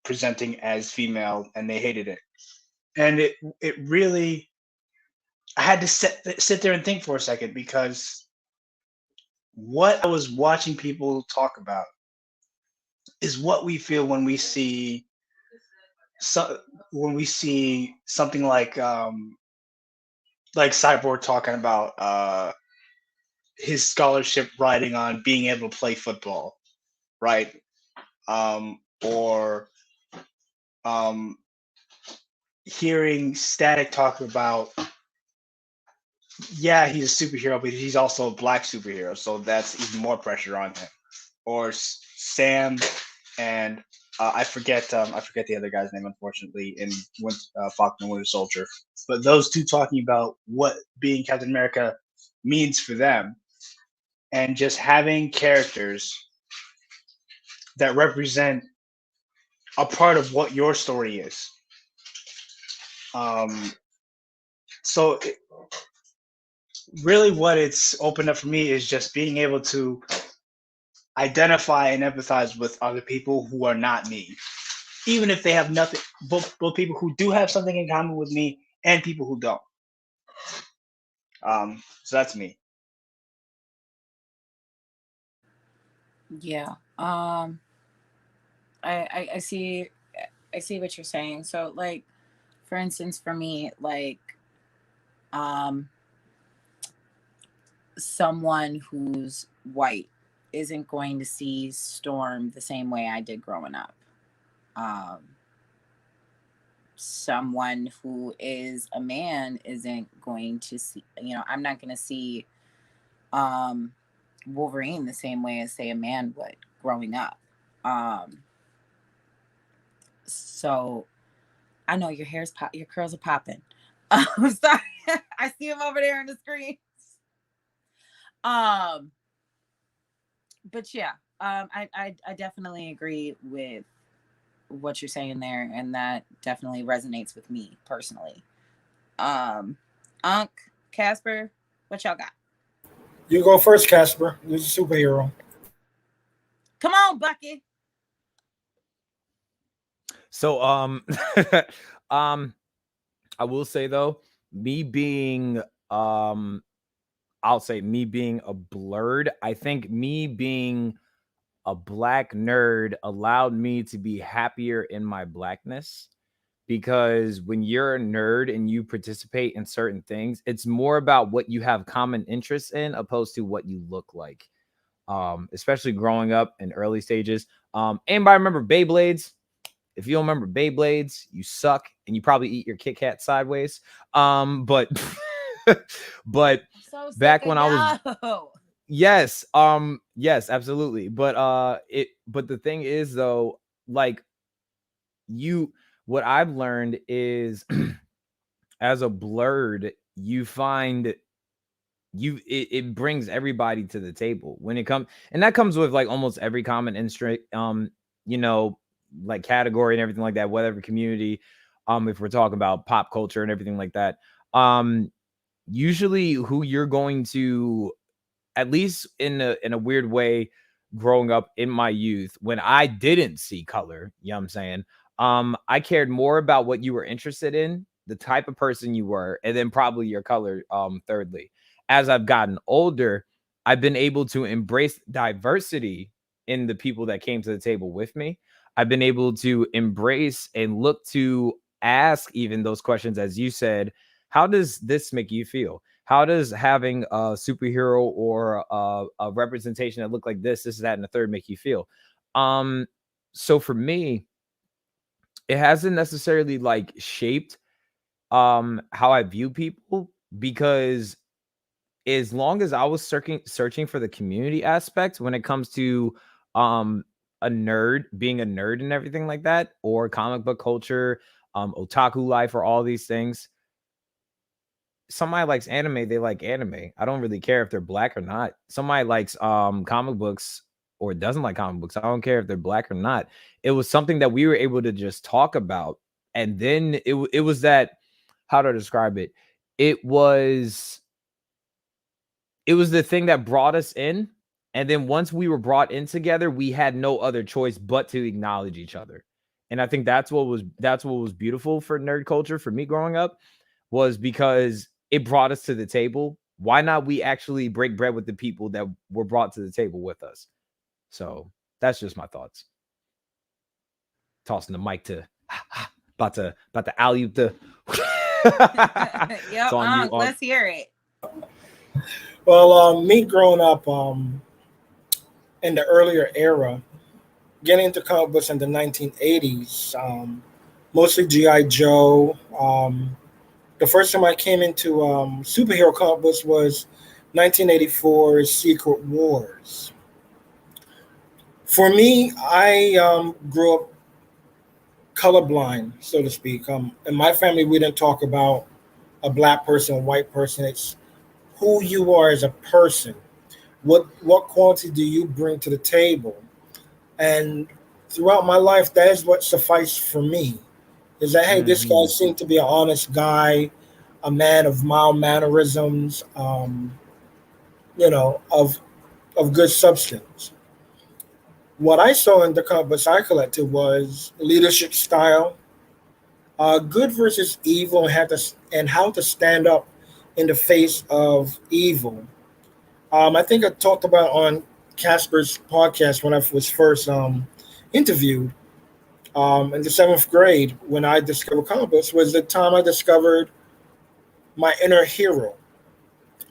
presenting as female, and they hated it. And it really, I had to sit there and think for a second, because what I was watching people talk about is what we feel when we see something like Cyborg talking about his scholarship riding on being able to play football, right? Or hearing Static talk about, yeah, he's a superhero, but he's also a black superhero, so that's even more pressure on him. Or Sam and I forget the other guy's name, unfortunately, in Falcon and Winter Soldier. But those two talking about what being Captain America means for them, and just having characters that represent a part of what your story is. So really what it's opened up for me is just being able to identify and empathize with other people who are not me, even if they have nothing. Both people who do have something in common with me and people who don't. So that's me. Yeah. I see what you're saying. So like, for instance, for me, like someone who's white isn't going to see Storm the same way I did growing up. Someone who is a man isn't going to see, I'm not going to see Wolverine the same way as, say, a man would growing up. So I know your your curls are popping. I'm sorry. I see them over there on the screen. But yeah, I definitely agree with what you're saying there, and that definitely resonates with me personally. Unc, Casper, what y'all got? You go first, Casper. You're a superhero. Come on, Bucky. So I will say though, me being I'll say me being a blurred, I think me being a black nerd allowed me to be happier in my blackness, because when you're a nerd and you participate in certain things, it's more about what you have common interests in opposed to what you look like. Especially growing up in early stages. Anybody remember Beyblades? If you don't remember Beyblades, you suck, and you probably eat your Kit Kat sideways. But but So back when I was yes, absolutely. But the thing is though, like what I've learned is as a blurred, you find it brings everybody to the table when it comes, and that comes with like almost every common interest, like category and everything like that, whatever community, if we're talking about pop culture and everything like that, usually who you're going to, at least in a weird way, growing up in my youth when I didn't see color, you know what I'm saying? I cared more about what you were interested in, the type of person you were, and then probably your color, thirdly. As I've gotten older, I've been able to embrace diversity in the people that came to the table with me. I've been able to embrace and look to ask even those questions, as you said, how does this make you feel? How does having a superhero or a representation that look like this, that, and the third make you feel? So for me, it hasn't necessarily like shaped how I view people, because as long as I was searching for the community aspect when it comes to a nerd, being a nerd and everything like that, or comic book culture, otaku life, or all these things. Somebody likes anime, they like anime. I don't really care if they're black or not. Somebody likes comic books, or doesn't like comic books. I don't care if they're black or not. It was something that we were able to just talk about. And then it was that, how to describe it? It was the thing that brought us in. And then once we were brought in together, we had no other choice but to acknowledge each other. And I think that's what was beautiful for nerd culture for me growing up, was because it brought us to the table. Why not we actually break bread with the people that were brought to the table with us? So that's just my thoughts. Tossing the mic to about to alley-oop the Yep, let's hear it. Well, me growing up in the earlier era, getting into comic books in the 1980s, mostly G.I. Joe. The first time I came into superhero comic books was 1984's Secret Wars. For me, I grew up colorblind, so to speak. In my family, we didn't talk about a black person, a white person. It's who you are as a person. What quality do you bring to the table? And throughout my life, that is what sufficed for me. Is that, hey, this guy seemed to be an honest guy, a man of mild mannerisms, of good substance. What I saw in the comic books I collected was leadership style, good versus evil, and how to stand up in the face of evil. I think I talked about on Casper's podcast when I was first interviewed in the seventh grade when I discovered comic books was the time I discovered my inner hero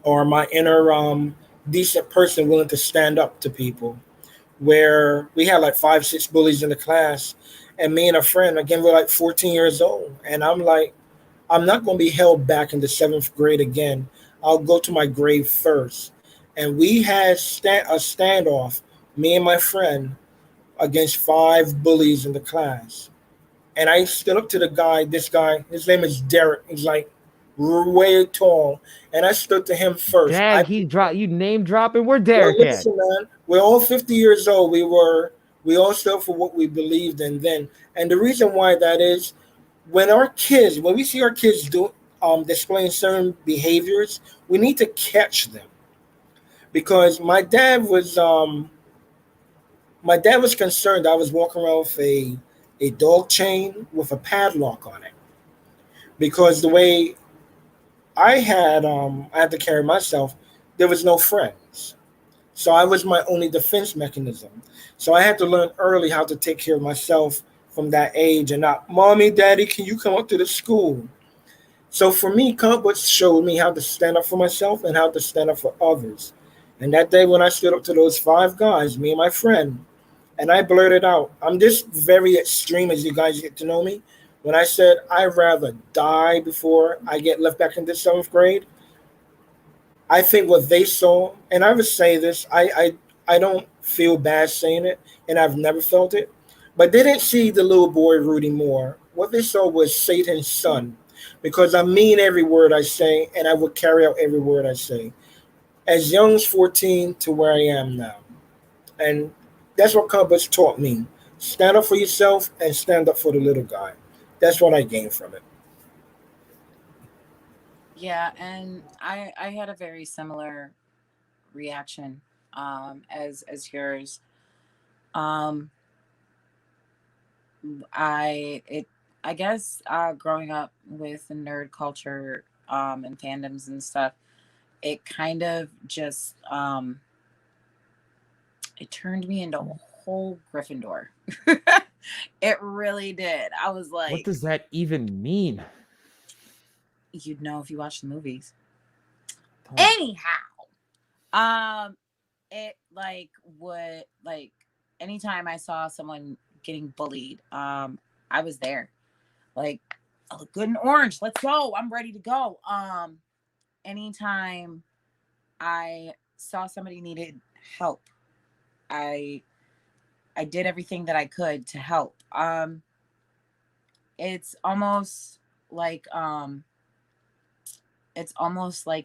or my inner decent person willing to stand up to people. Where we had like 5, 6 bullies in the class, and me and a friend, again, we're like 14 years old. And I'm like, I'm not going to be held back in the seventh grade again. I'll go to my grave first. And we had a standoff, me and my friend, against 5 bullies in the class. And I stood up to this guy, his name is Derek. He's like way tall. And I stood to him first. Dang, you name dropping. Where Derek at? Listen, man, we're all 50 years old. We all stood for what we believed in then. And the reason why that is when we see our kids displaying certain behaviors, we need to catch them. Because my dad was concerned I was walking around with a dog chain with a padlock on it. Because the way I had to carry myself, there was no friends. So I was my only defense mechanism. So I had to learn early how to take care of myself from that age and not, Mommy, Daddy, can you come up to the school? So for me, comic books showed me how to stand up for myself and how to stand up for others. And that day when I stood up to those 5 guys, me and my friend, and I blurted out, I'm just very extreme as you guys get to know me. When I said I'd rather die before I get left back into 7th grade, I think what they saw, and I would say this, I don't feel bad saying it, and I've never felt it, but they didn't see the little boy Rudy Moore. What they saw was Satan's son, because I mean every word I say, and I would carry out every word I say. As young as 14 to where I am now. And that's what comics taught me. Stand up for yourself and stand up for the little guy. That's what I gained from it. Yeah, and I had a very similar reaction as yours. Um I guess growing up with the nerd culture and fandoms and stuff, it kind of just it turned me into a whole Gryffindor. It really did. I was like, what does that even mean? You'd know if you watch the movies. Don't. Anyhow, it would anytime I saw someone getting bullied, I was there. Like, I look good in orange. Let's go. I'm ready to go. Anytime I saw somebody needed help, I did everything that I could to help. It's almost like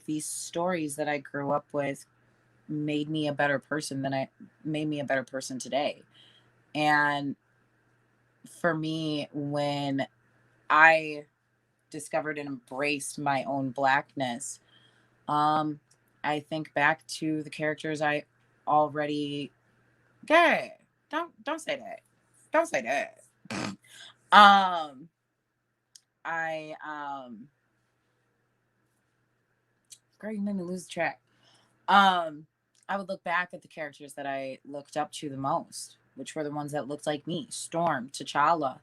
these stories that I grew up with made me a better person today. And for me, when I discovered and embraced my own Blackness, I think back to the characters I already. Okay, don't say that. Don't say that. Girl, you made me lose the track. I would look back at the characters that I looked up to the most, which were the ones that looked like me: Storm, T'Challa.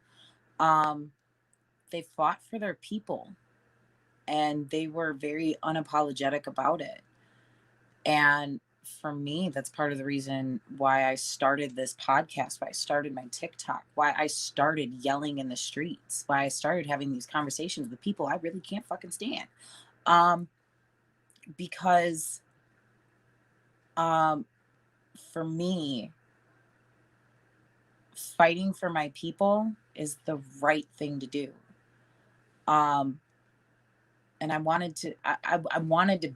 They fought for their people, and they were very unapologetic about it. And for me, that's part of the reason why I started this podcast, why I started my TikTok, why I started yelling in the streets, why I started having these conversations with people I really can't fucking stand. Because for me, fighting for my people is the right thing to do. And I wanted to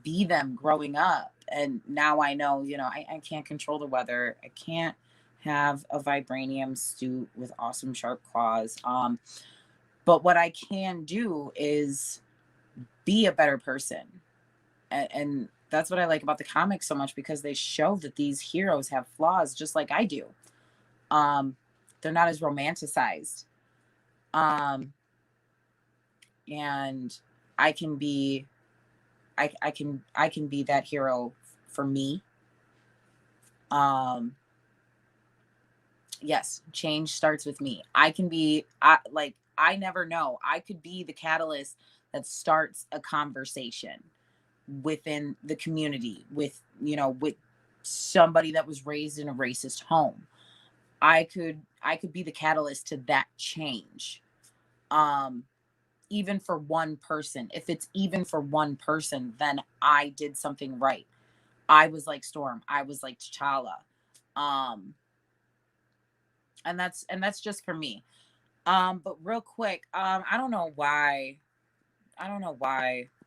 be them growing up. And now I know, I can't control the weather. I can't have a vibranium suit with awesome sharp claws. But what I can do is be a better person. And that's what I like about the comics so much, because they show that these heroes have flaws just like I do. They're not as romanticized. And I can be that hero for me. Yes, change starts with me. I never know. I could be the catalyst that starts a conversation within the community with somebody that was raised in a racist home. I could be the catalyst to that change. Even for one person. If it's even for one person, then I did something right. I was like Storm. I was like T'Challa. And that's just for me. But real quick, I don't know why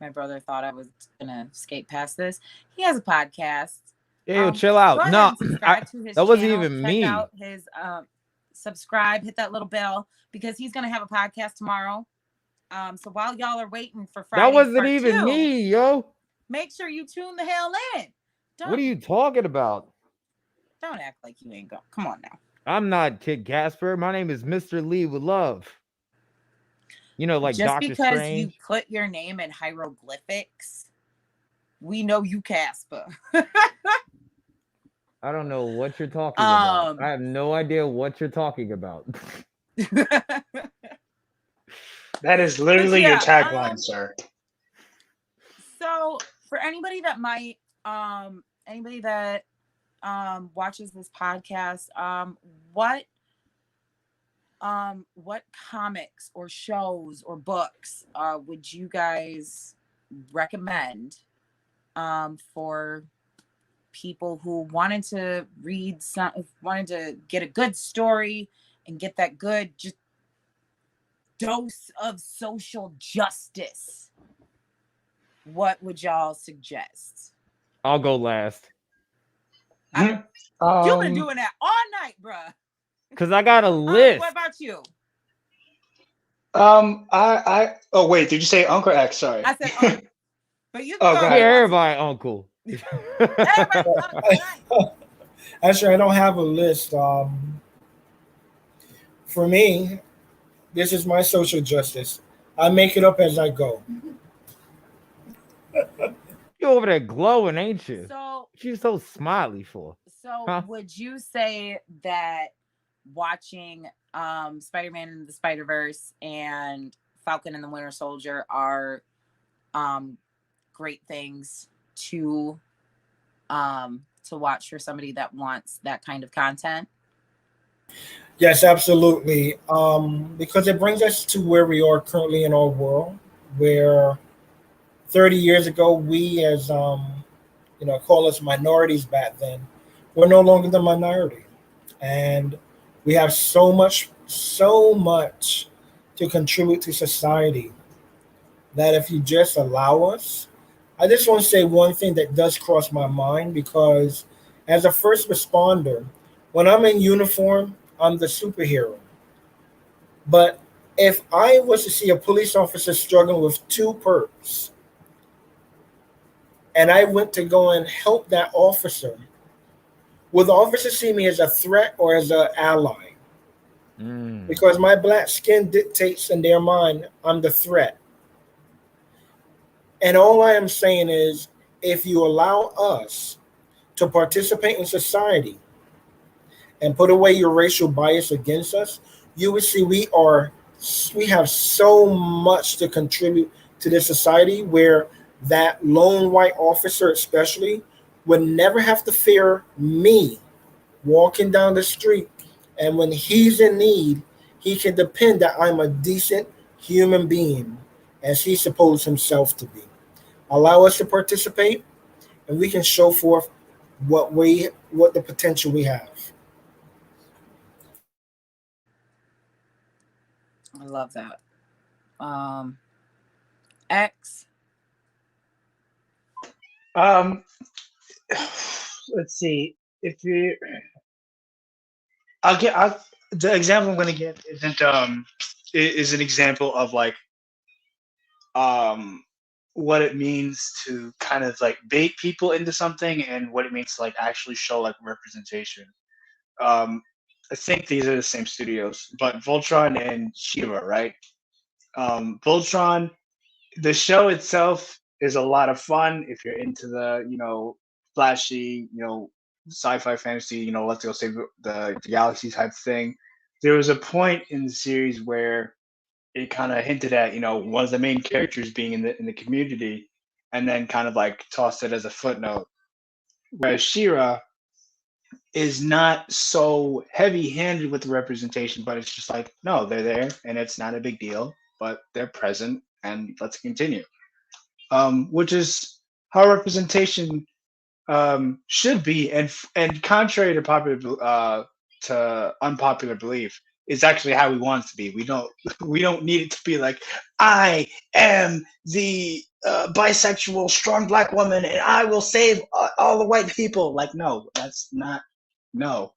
my brother thought I was gonna skate past this. He has a podcast. Yo, chill out. Go ahead No, and subscribe to his that wasn't channel. even Check me. out his subscribe, hit that little bell, because he's gonna have a podcast tomorrow. So while y'all are waiting for Friday, that wasn't even me, yo. Make sure you tune the hell in. What are you talking about? Don't act like you ain't go. Come on now. I'm not Kid Casper. My name is Mr. Lee with love. Like just Doctor because Strange. You put your name in hieroglyphics, we know you Casper. I don't know what you're talking about. I have no idea what you're talking about. That is literally your tagline, sir. So for anybody that might watches this podcast, what comics or shows or books would you guys recommend for people who wanted to get a good story and get that good dose of social justice? What would y'all suggest? I'll go last. You've been doing that all night, bruh. Because I got a list. What about you? Oh wait, did you say Uncle X? Sorry. I said Uncle. But you can go. Everybody Uncle. Everybody Uncle. Actually, I don't have a list. For me, this is my social justice. I make it up as I go. You over there glowing, ain't you? So she's so smiley for. So would you say that watching Spider-Man and the Spider-Verse and Falcon and the Winter Soldier are great things to watch for somebody that wants that kind of content? Yes, absolutely. Because it brings us to where we are currently in our world, where 30 years ago, we as, call us minorities back then, we're no longer the minority. And we have so much to contribute to society that if you just allow us, I just want to say one thing that does cross my mind because as a first responder, when I'm in uniform, I'm the superhero. But if I was to see a police officer struggling with two perps and I went to go and help that officer, would the officer see me as a threat or as an ally? Mm. Because my black skin dictates in their mind I'm the threat. And all I am saying is if you allow us to participate in society and put away your racial bias against us, you will see we have so much to contribute to this society where that lone white officer especially would never have to fear me walking down the street, and when he's in need he can depend that I'm a decent human being as he supposed himself to be. Allow us to participate and we can show forth what the potential we have. I love that. X. Um, let's see. If you, the example I'm going to get is an example of like um what it means to kind of like bait people into something and what it means to like actually show like representation. Um, I think these are the same studios, but Voltron and Shiva, right? Voltron, the show itself is a lot of fun if you're into the flashy sci-fi fantasy let's go save the galaxy type thing. There was a point in the series where it kind of hinted at one of the main characters being in the community, and then kind of like tossed it as a footnote. Whereas Shira is not so heavy-handed with the representation, but it's just like, no, they're there and it's not a big deal, but they're present and let's continue. Which is how representation should be, and contrary to unpopular belief, is actually how we want it to be. We don't need it to be like, I am the bisexual strong black woman and I will save all the white people. Like, no, that's not. No.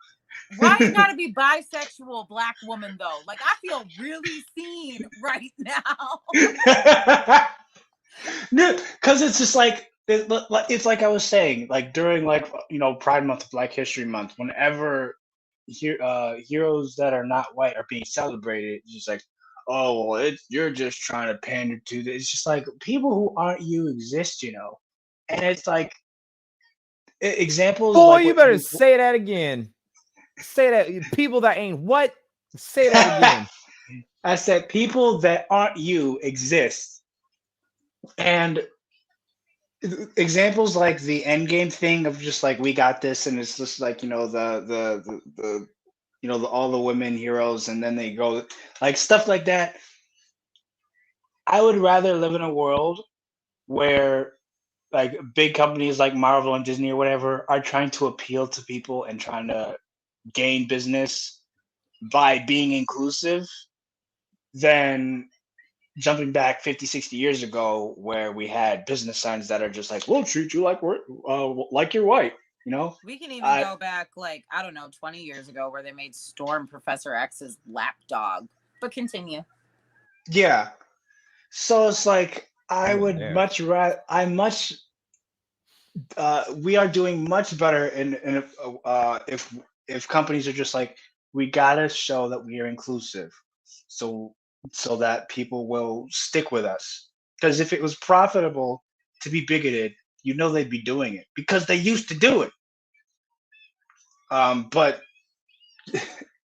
Why it gotta be bisexual black woman though? Like I feel really seen right now. No, because it's just like it's like I was saying, like during like Pride Month, Black History Month, whenever heroes that are not white are being celebrated, it's just like, oh well, you're just trying to pander to this. It's just like people who aren't you exist, and it's like examples Boy, like you better say that again. Say that. People that ain't what? Say that again. I said people that aren't you exist, and examples like the Endgame thing of just like we got this, and it's just like all the women heroes, and then they go like stuff like that. I would rather live in a world where like big companies like Marvel and Disney or whatever are trying to appeal to people and trying to gain business by being inclusive than jumping back 50, 60 years ago where we had business signs that are just like, we'll treat you like you're white, We can even go back like, I don't know, 20 years ago where they made Storm Professor X's lapdog. But continue. Yeah. So it's like I would much rather we are doing much better in if companies are just like, we gotta show that we are inclusive, so that people will stick with us. Because if it was profitable to be bigoted, they'd be doing it because they used to do it. But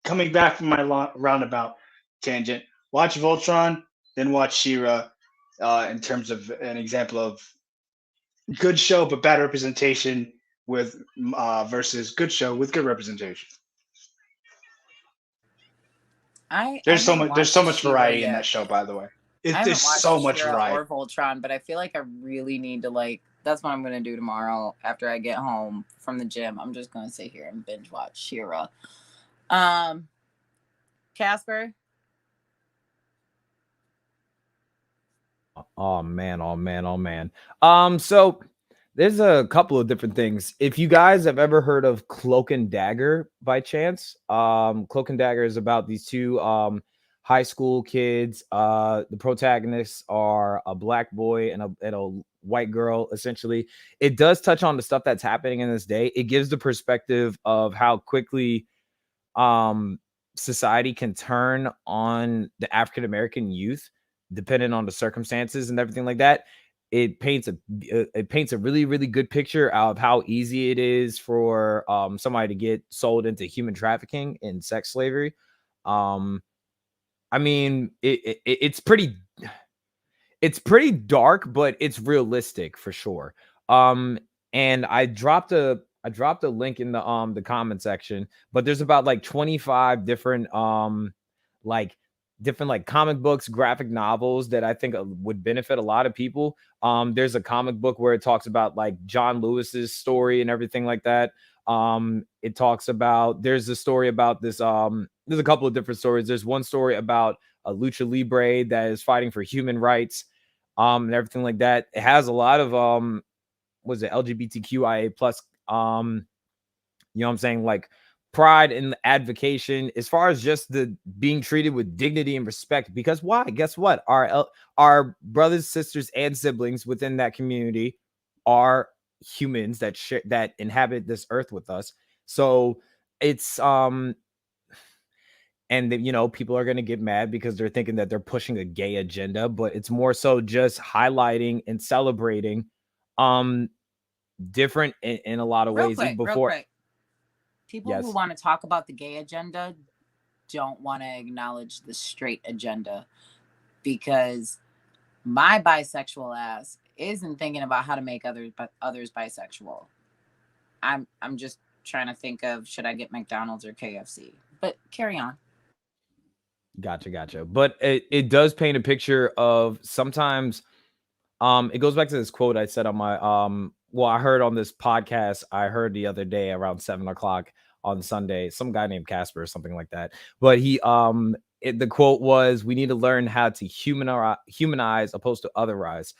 coming back from my roundabout tangent, watch Voltron, then watch She-Ra, in terms of an example of good show but bad representation with versus good show with good representation. There's so much variety in that show, by the way. There's so much variety. Or Voltron, but I feel like I really need to that's what I'm gonna do tomorrow after I get home from the gym. I'm just gonna sit here and binge watch She-Ra. Casper. Oh man, oh man, oh man. So there's a couple of different things. If you guys have ever heard of Cloak and Dagger by chance, Cloak and Dagger is about these two high school kids. The protagonists are a black boy and a white girl, essentially. It does touch on the stuff that's happening in this day. It gives the perspective of how quickly society can turn on the African American youth, depending on the circumstances and everything like that. It paints a really, really good picture of how easy it is for somebody to get sold into human trafficking and sex slavery. I mean, it's pretty dark, but it's realistic for sure. And I dropped a link in the comment section, but there's about like 25 different like comic books, graphic novels that I think would benefit a lot of people. There's a comic book where it talks about like John Lewis's story and everything like that. It talks about, there's a story about this, there's a couple of different stories. There's one story about a lucha libre that is fighting for human rights, and everything like that. It has a lot of was it LGBTQIA plus, you know what I'm saying, like pride and advocation as far as just the being treated with dignity and respect. Because why? Guess what? Our brothers, sisters, and siblings within that community are humans that inhabit this earth with us. So it's and you know, people are going to get mad because they're thinking that they're pushing a gay agenda, but it's more so just highlighting and celebrating different in a lot of ways. Real quick. People Yes. who want to talk about the gay agenda don't want to acknowledge the straight agenda, because my bisexual ass isn't thinking about how to make others bisexual. I'm just trying to think of, should I get McDonald's or KFC? But carry on. Gotcha. But it does paint a picture of sometimes it goes back to this quote I said on my well, I heard on this podcast, I heard the other day around 7:00 on Sunday, some guy named Casper or something like that. But he the quote was, we need to learn how to humanize opposed to otherize.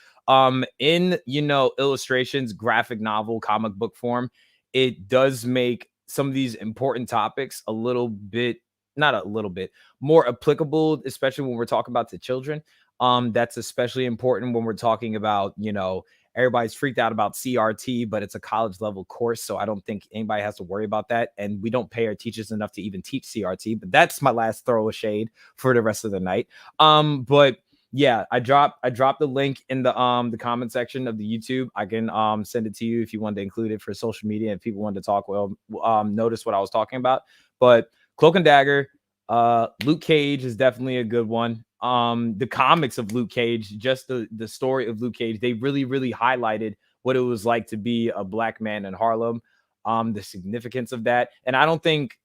In, you know, illustrations, graphic novel, comic book form, it does make some of these important topics a little bit, not a little bit, more applicable, especially when we're talking about the children. That's especially important when we're talking about, you know, everybody's freaked out about CRT, but it's a college level course, so I don't think anybody has to worry about that. And we don't pay our teachers enough to even teach CRT. But that's my last throw of shade for the rest of the night. But yeah, I dropped the link in the comment section of the YouTube. I can send it to you if you wanted to include it for social media. If people wanted to talk, notice what I was talking about. But Cloak and Dagger, Luke Cage is definitely a good one. The comics of Luke Cage, just the story of Luke Cage, they really, really highlighted what it was like to be a black man in Harlem, the significance of that. And I don't think,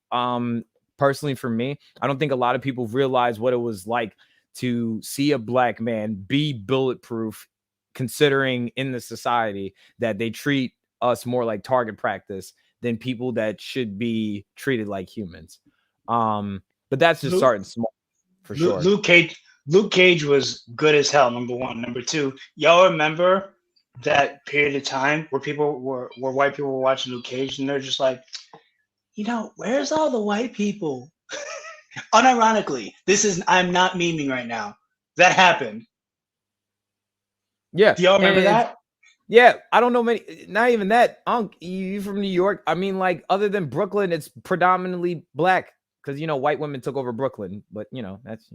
personally for me, I don't think a lot of people realize what it was like to see a black man be bulletproof, considering in the society that they treat us more like target practice than people that should be treated like humans. But that's just starting small for sure. Luke Cage was good as hell, number one. Number two, y'all remember that period of time where white people were watching Luke Cage and they're just like, you know, where's all the white people? Unironically, I'm not memeing right now. That happened. Yeah. Do y'all remember that? Yeah, I don't know many, not even that. You from New York? I mean, like, other than Brooklyn, it's predominantly black because, you know, white women took over Brooklyn. But, you know, that's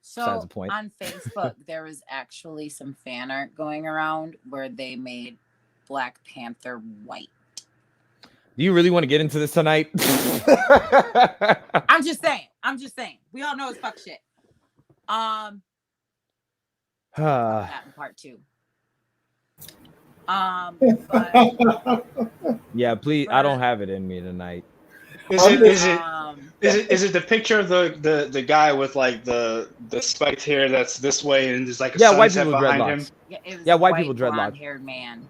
besides the point. On Facebook, there was actually some fan art going around where they made Black Panther white. Do you really want to get into this tonight? I'm just saying. We all know it's fuck shit. That in part 2. But, yeah, please. I don't have it in me tonight. Is it the picture of the guy with like the spiked hair that's this way and there's like a sunset behind him? Yeah, white people dreadlocks. Haired man.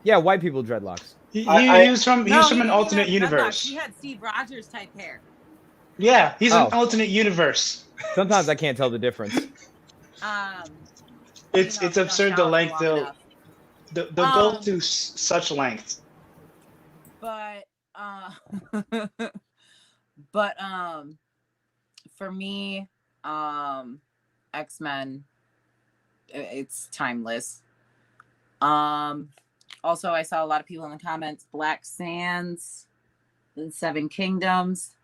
Yeah, white people dreadlocks. He was from an alternate universe. He had Steve Rogers type hair. Yeah, he's an alternate universe. Sometimes I can't tell the difference. It's if you don't absurd the shower for length long they'll enough. they'll go Um, to such length. but but for me, X-Men, it's timeless. Also, I saw a lot of people in the comments, Black Sands, the Seven Kingdoms.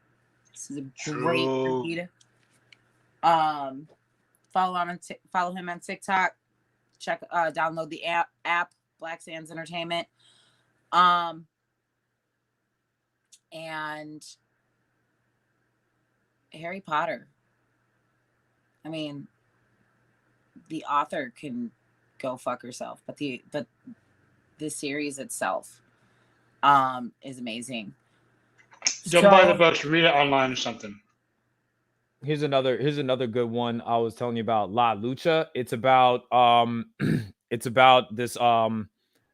This is a great True. read. Follow him on TikTok. Download the app Black Sands Entertainment. And Harry Potter. I mean, the author can go fuck herself, but the series itself is amazing. Don't buy the books, read it online or something. Here's another good one I was telling you about, La Lucha. It's about it's about this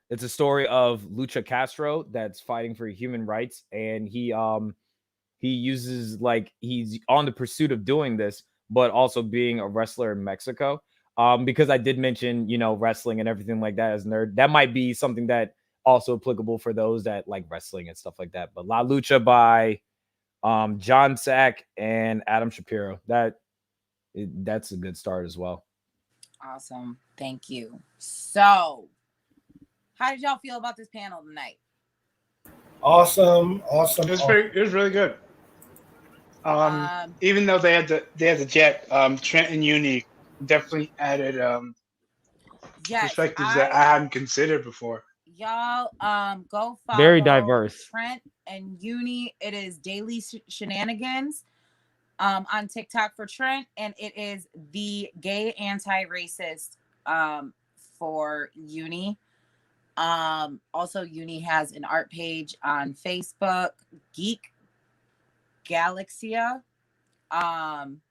it's a story of Lucha Castro that's fighting for human rights, and he uses, like, he's on the pursuit of doing this, but also being a wrestler in Mexico. Because I did mention, wrestling and everything like that as a nerd. That might be something that also applicable for those that like wrestling and stuff like that. But La Lucha by John Sack and Adam Shapiro. That's a good start as well. Awesome. Thank you. So, how did y'all feel about this panel tonight? Awesome. It was really good. Even though they had the jet, Trent and Uni definitely added perspectives that I hadn't considered before. Y'all, go follow Very diverse. Trent and Uni. It is Daily Shenanigans on TikTok for Trent, and it is the gay anti-racist for Uni. Also, Uni has an art page on Facebook, Geek Galaxia, Galaxia,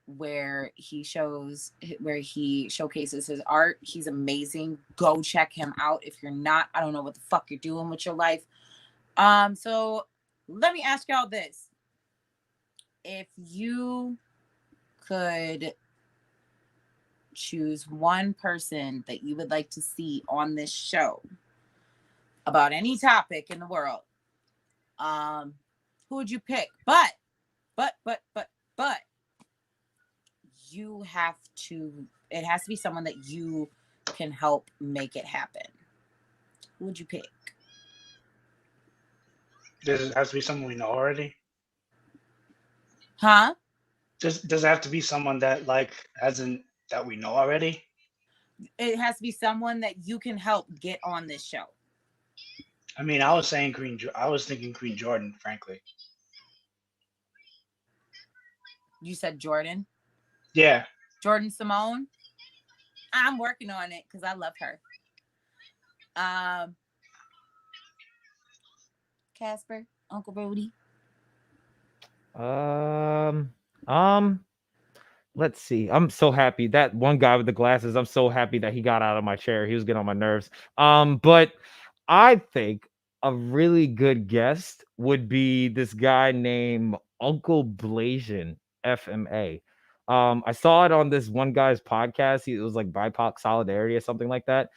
where he showcases his art. He's amazing. Go check him out. If you're not, I don't know what the fuck you're doing with your life. So let me ask y'all this. If you could choose one person that you would like to see on this show about any topic in the world, who would you pick? But you have to, it has to be someone that you can help make it happen. Who would you pick? Does it have to be someone we know already? Huh? Does it have to be someone that that we know already? It has to be someone that you can help get on this show. I mean, I was thinking Queen Jordan, frankly. You said Jordan? Yeah. Jordan Simone? I'm working on it because I love her. Casper, Uncle Brody. Let's see. I'm so happy that one guy with the glasses. I'm so happy that he got out of my chair. He was getting on my nerves. But I think a really good guest would be this guy named Uncle Blasian, FMA. I saw it on this one guy's podcast. It was like BIPOC Solidarity or something like that.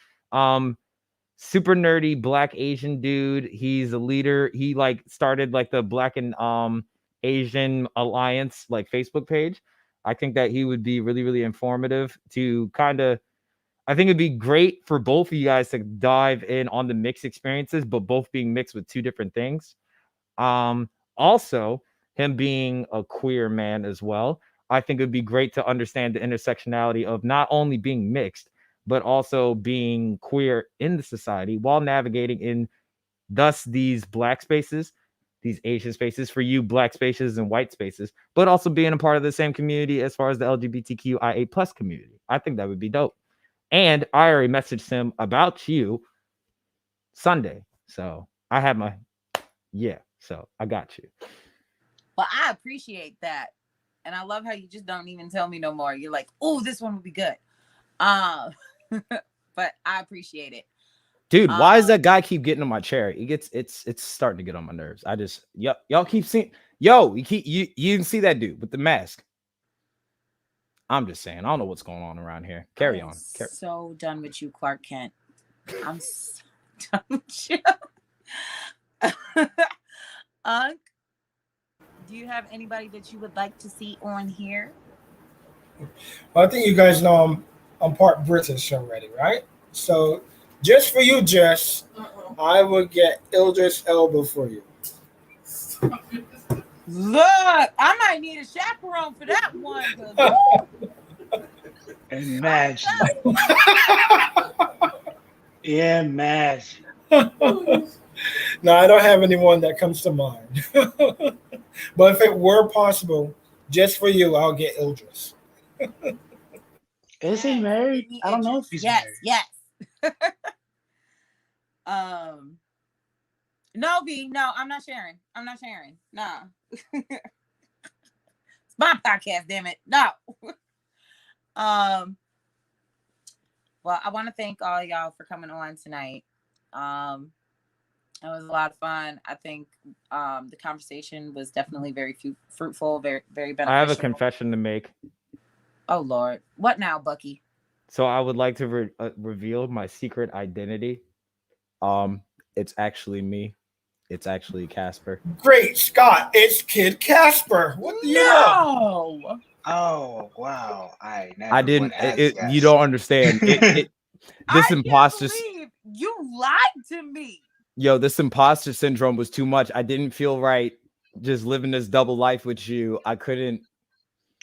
Super nerdy Black Asian dude. He's a leader. He started the Black and Asian Alliance Facebook page. I think that he would be really, really informative to I think it'd be great for both of you guys to dive in on the mixed experiences, but both being mixed with two different things. Also, him being a queer man as well, I think it'd be great to understand the intersectionality of not only being mixed, but also being queer in the society while navigating in thus these Black spaces, these Asian spaces, for you Black spaces and white spaces, but also being a part of the same community as far as the LGBTQIA plus community. I think that would be dope. And I already messaged him about you Sunday. So I have so I got you. Well, I appreciate that. And I love how you just don't even tell me no more. You're like, oh, this one would be good. But I appreciate it. Dude, why does that guy keep getting on my chair? It's starting to get on my nerves. Y'all keep seeing, you can see that dude with the mask. I'm just saying. I don't know what's going on around here. I Carry am on. so done with you, Clark Kent. I'm so done with you. Do you have anybody that you would like to see on here? Well, I think you guys know I'm part British already, right? So just for you, Jess, I will get Idris Elba for you. Look, I might need a chaperone for that one. 'Cause, Imagine. Imagine. No, I don't have anyone that comes to mind. But if it were possible, just for you, I'll get Idris. Is he married? I don't know if he's married. Yes. No, B, no, I'm not sharing. No. It's my podcast, damn it. No. Well, I want to thank all y'all for coming on tonight. It was a lot of fun. I think the conversation was definitely very fruitful, very, very beneficial. I have a confession to make. Oh, Lord. What now, Bucky? So I would like to reveal my secret identity. It's actually me. It's actually Casper. Great Scott, it's Kid Casper. What do you know? No. Oh wow! I never I didn't. would have You guessed. don't understand. This imposter. Believe you lied to me. Yo, this imposter syndrome was too much. I didn't feel right just living this double life with you. I couldn't.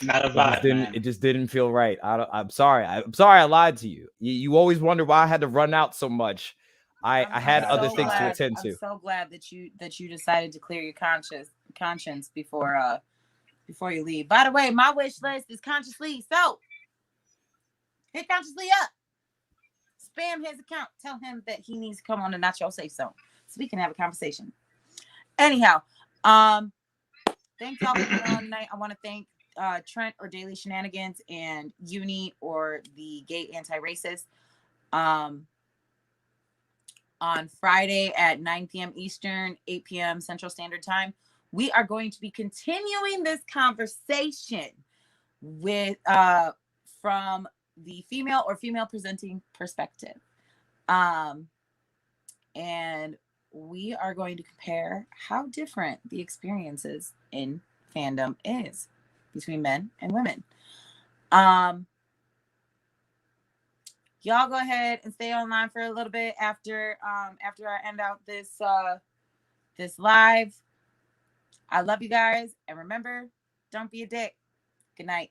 Not a vibe, It just didn't feel right. I'm sorry. I'm sorry I lied to you. You always wonder why I had to run out so much. I had other things to attend to. I'm so glad that you decided to clear your conscience before you leave. By the way, my wish list is consciously. So hit consciously up. Spam his account. Tell him that he needs to come on the Not Your Safe Zone so we can have a conversation. Anyhow, thanks y'all for being on tonight. I want to thank Trent or Daily Shenanigans and Uni or the Gay Anti-Racist. On Friday at 9 p.m. Eastern, 8 p.m. Central Standard Time, we are going to be continuing this conversation with from the female or female presenting perspective. And we are going to compare how different the experiences in fandom is between men and women. Y'all go ahead and stay online for a little bit after I end out this live. I love you guys, and remember, don't be a dick. Good night.